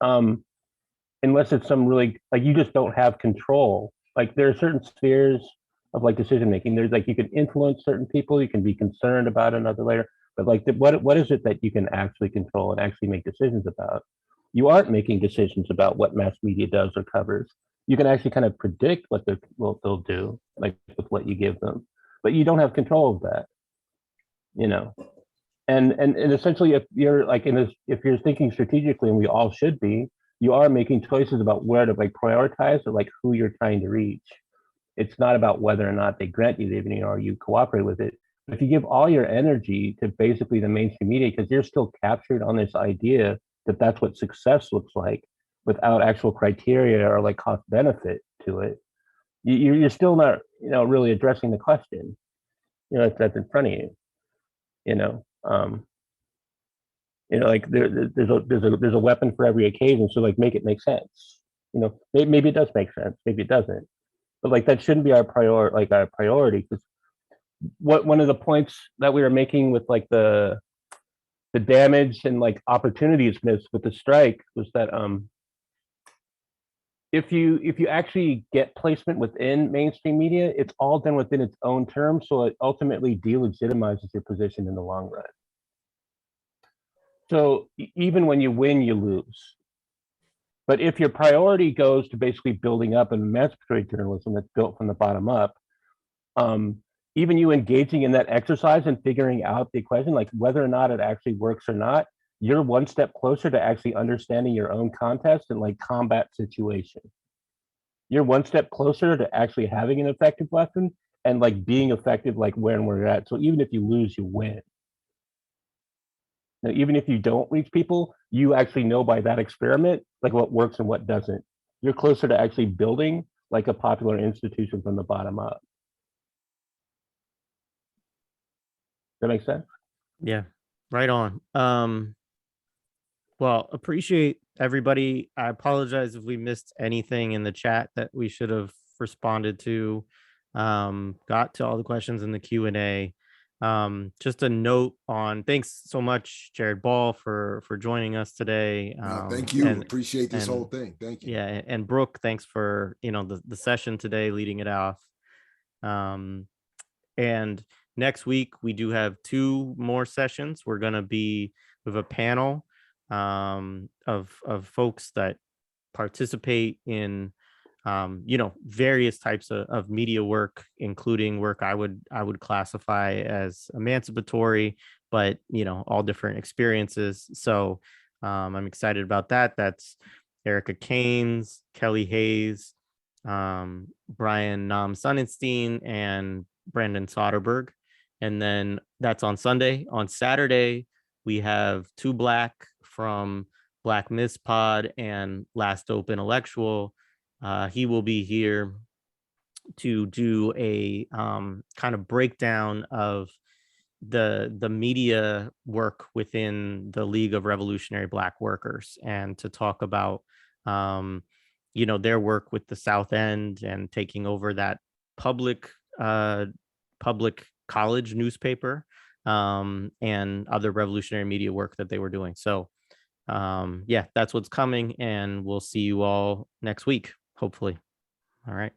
unless it's some really you just don't have control. There are certain spheres of decision making. There's you can influence certain people, you can be concerned about another layer, but what is it that you can actually control and actually make decisions about? You aren't making decisions about what mass media does or covers. You can actually kind of predict what they'll do, with what you give them, but you don't have control of that. And essentially, if you're if you're thinking strategically, and we all should be, you are making choices about where to prioritize or who you're trying to reach. It's not about whether or not they grant you the evening or you cooperate with it. If you give all your energy to basically the mainstream media, because you're still captured on this idea that that's what success looks like without actual criteria or like cost benefit to it, you're still not, really addressing the question, that's in front of you, you know. Like there's a weapon for every occasion. So like make it make sense. Maybe it does make sense, maybe it doesn't. But like that shouldn't be our priority, because one of the points that we were making with like the damage and like opportunities missed with the strike was that if you actually get placement within mainstream media, it's all done within its own terms, so it ultimately delegitimizes your position in the long run. So even when you win, you lose. But if your priority goes to basically building up an emancipatory journalism that's built from the bottom up, even you engaging in that exercise and figuring out the equation, like whether or not it actually works or not, you're one step closer to actually understanding your own context and like combat situation. You're one step closer to actually having an effective weapon and like being effective like where and where you're at. So even if you lose, you win. Now, even if you don't reach people, you actually know by that experiment like what works and what doesn't. You're closer to actually building like a popular institution from the bottom up. That makes sense? Yeah, right on. Well, appreciate everybody. I apologize if we missed anything in the chat that we should have responded to. Got to all the questions in the Q&A. Just a note on, thanks so much, Jared Ball, for joining us today. Thank you. Appreciate this whole thing. Thank you. Yeah, and Brooke, thanks for the session today, leading it off. And next week we do have 2 more sessions. We're going to be with a panel of folks that participate in various types of media work, including work I would classify as emancipatory, but all different experiences. So I'm excited about that. That's Erica Keynes, Kelly Hayes, Brian Nam Sonnenstein, and Brandon Soderberg. And then that's on Sunday. On Saturday, we have 2 Black from Black Miss Pod and Last Dope Intellectual. He will be here to do a kind of breakdown of the media work within the League of Revolutionary Black Workers, and to talk about their work with the South End and taking over that public college newspaper, and other revolutionary media work that they were doing. So yeah, that's what's coming, and we'll see you all next week, hopefully. All right.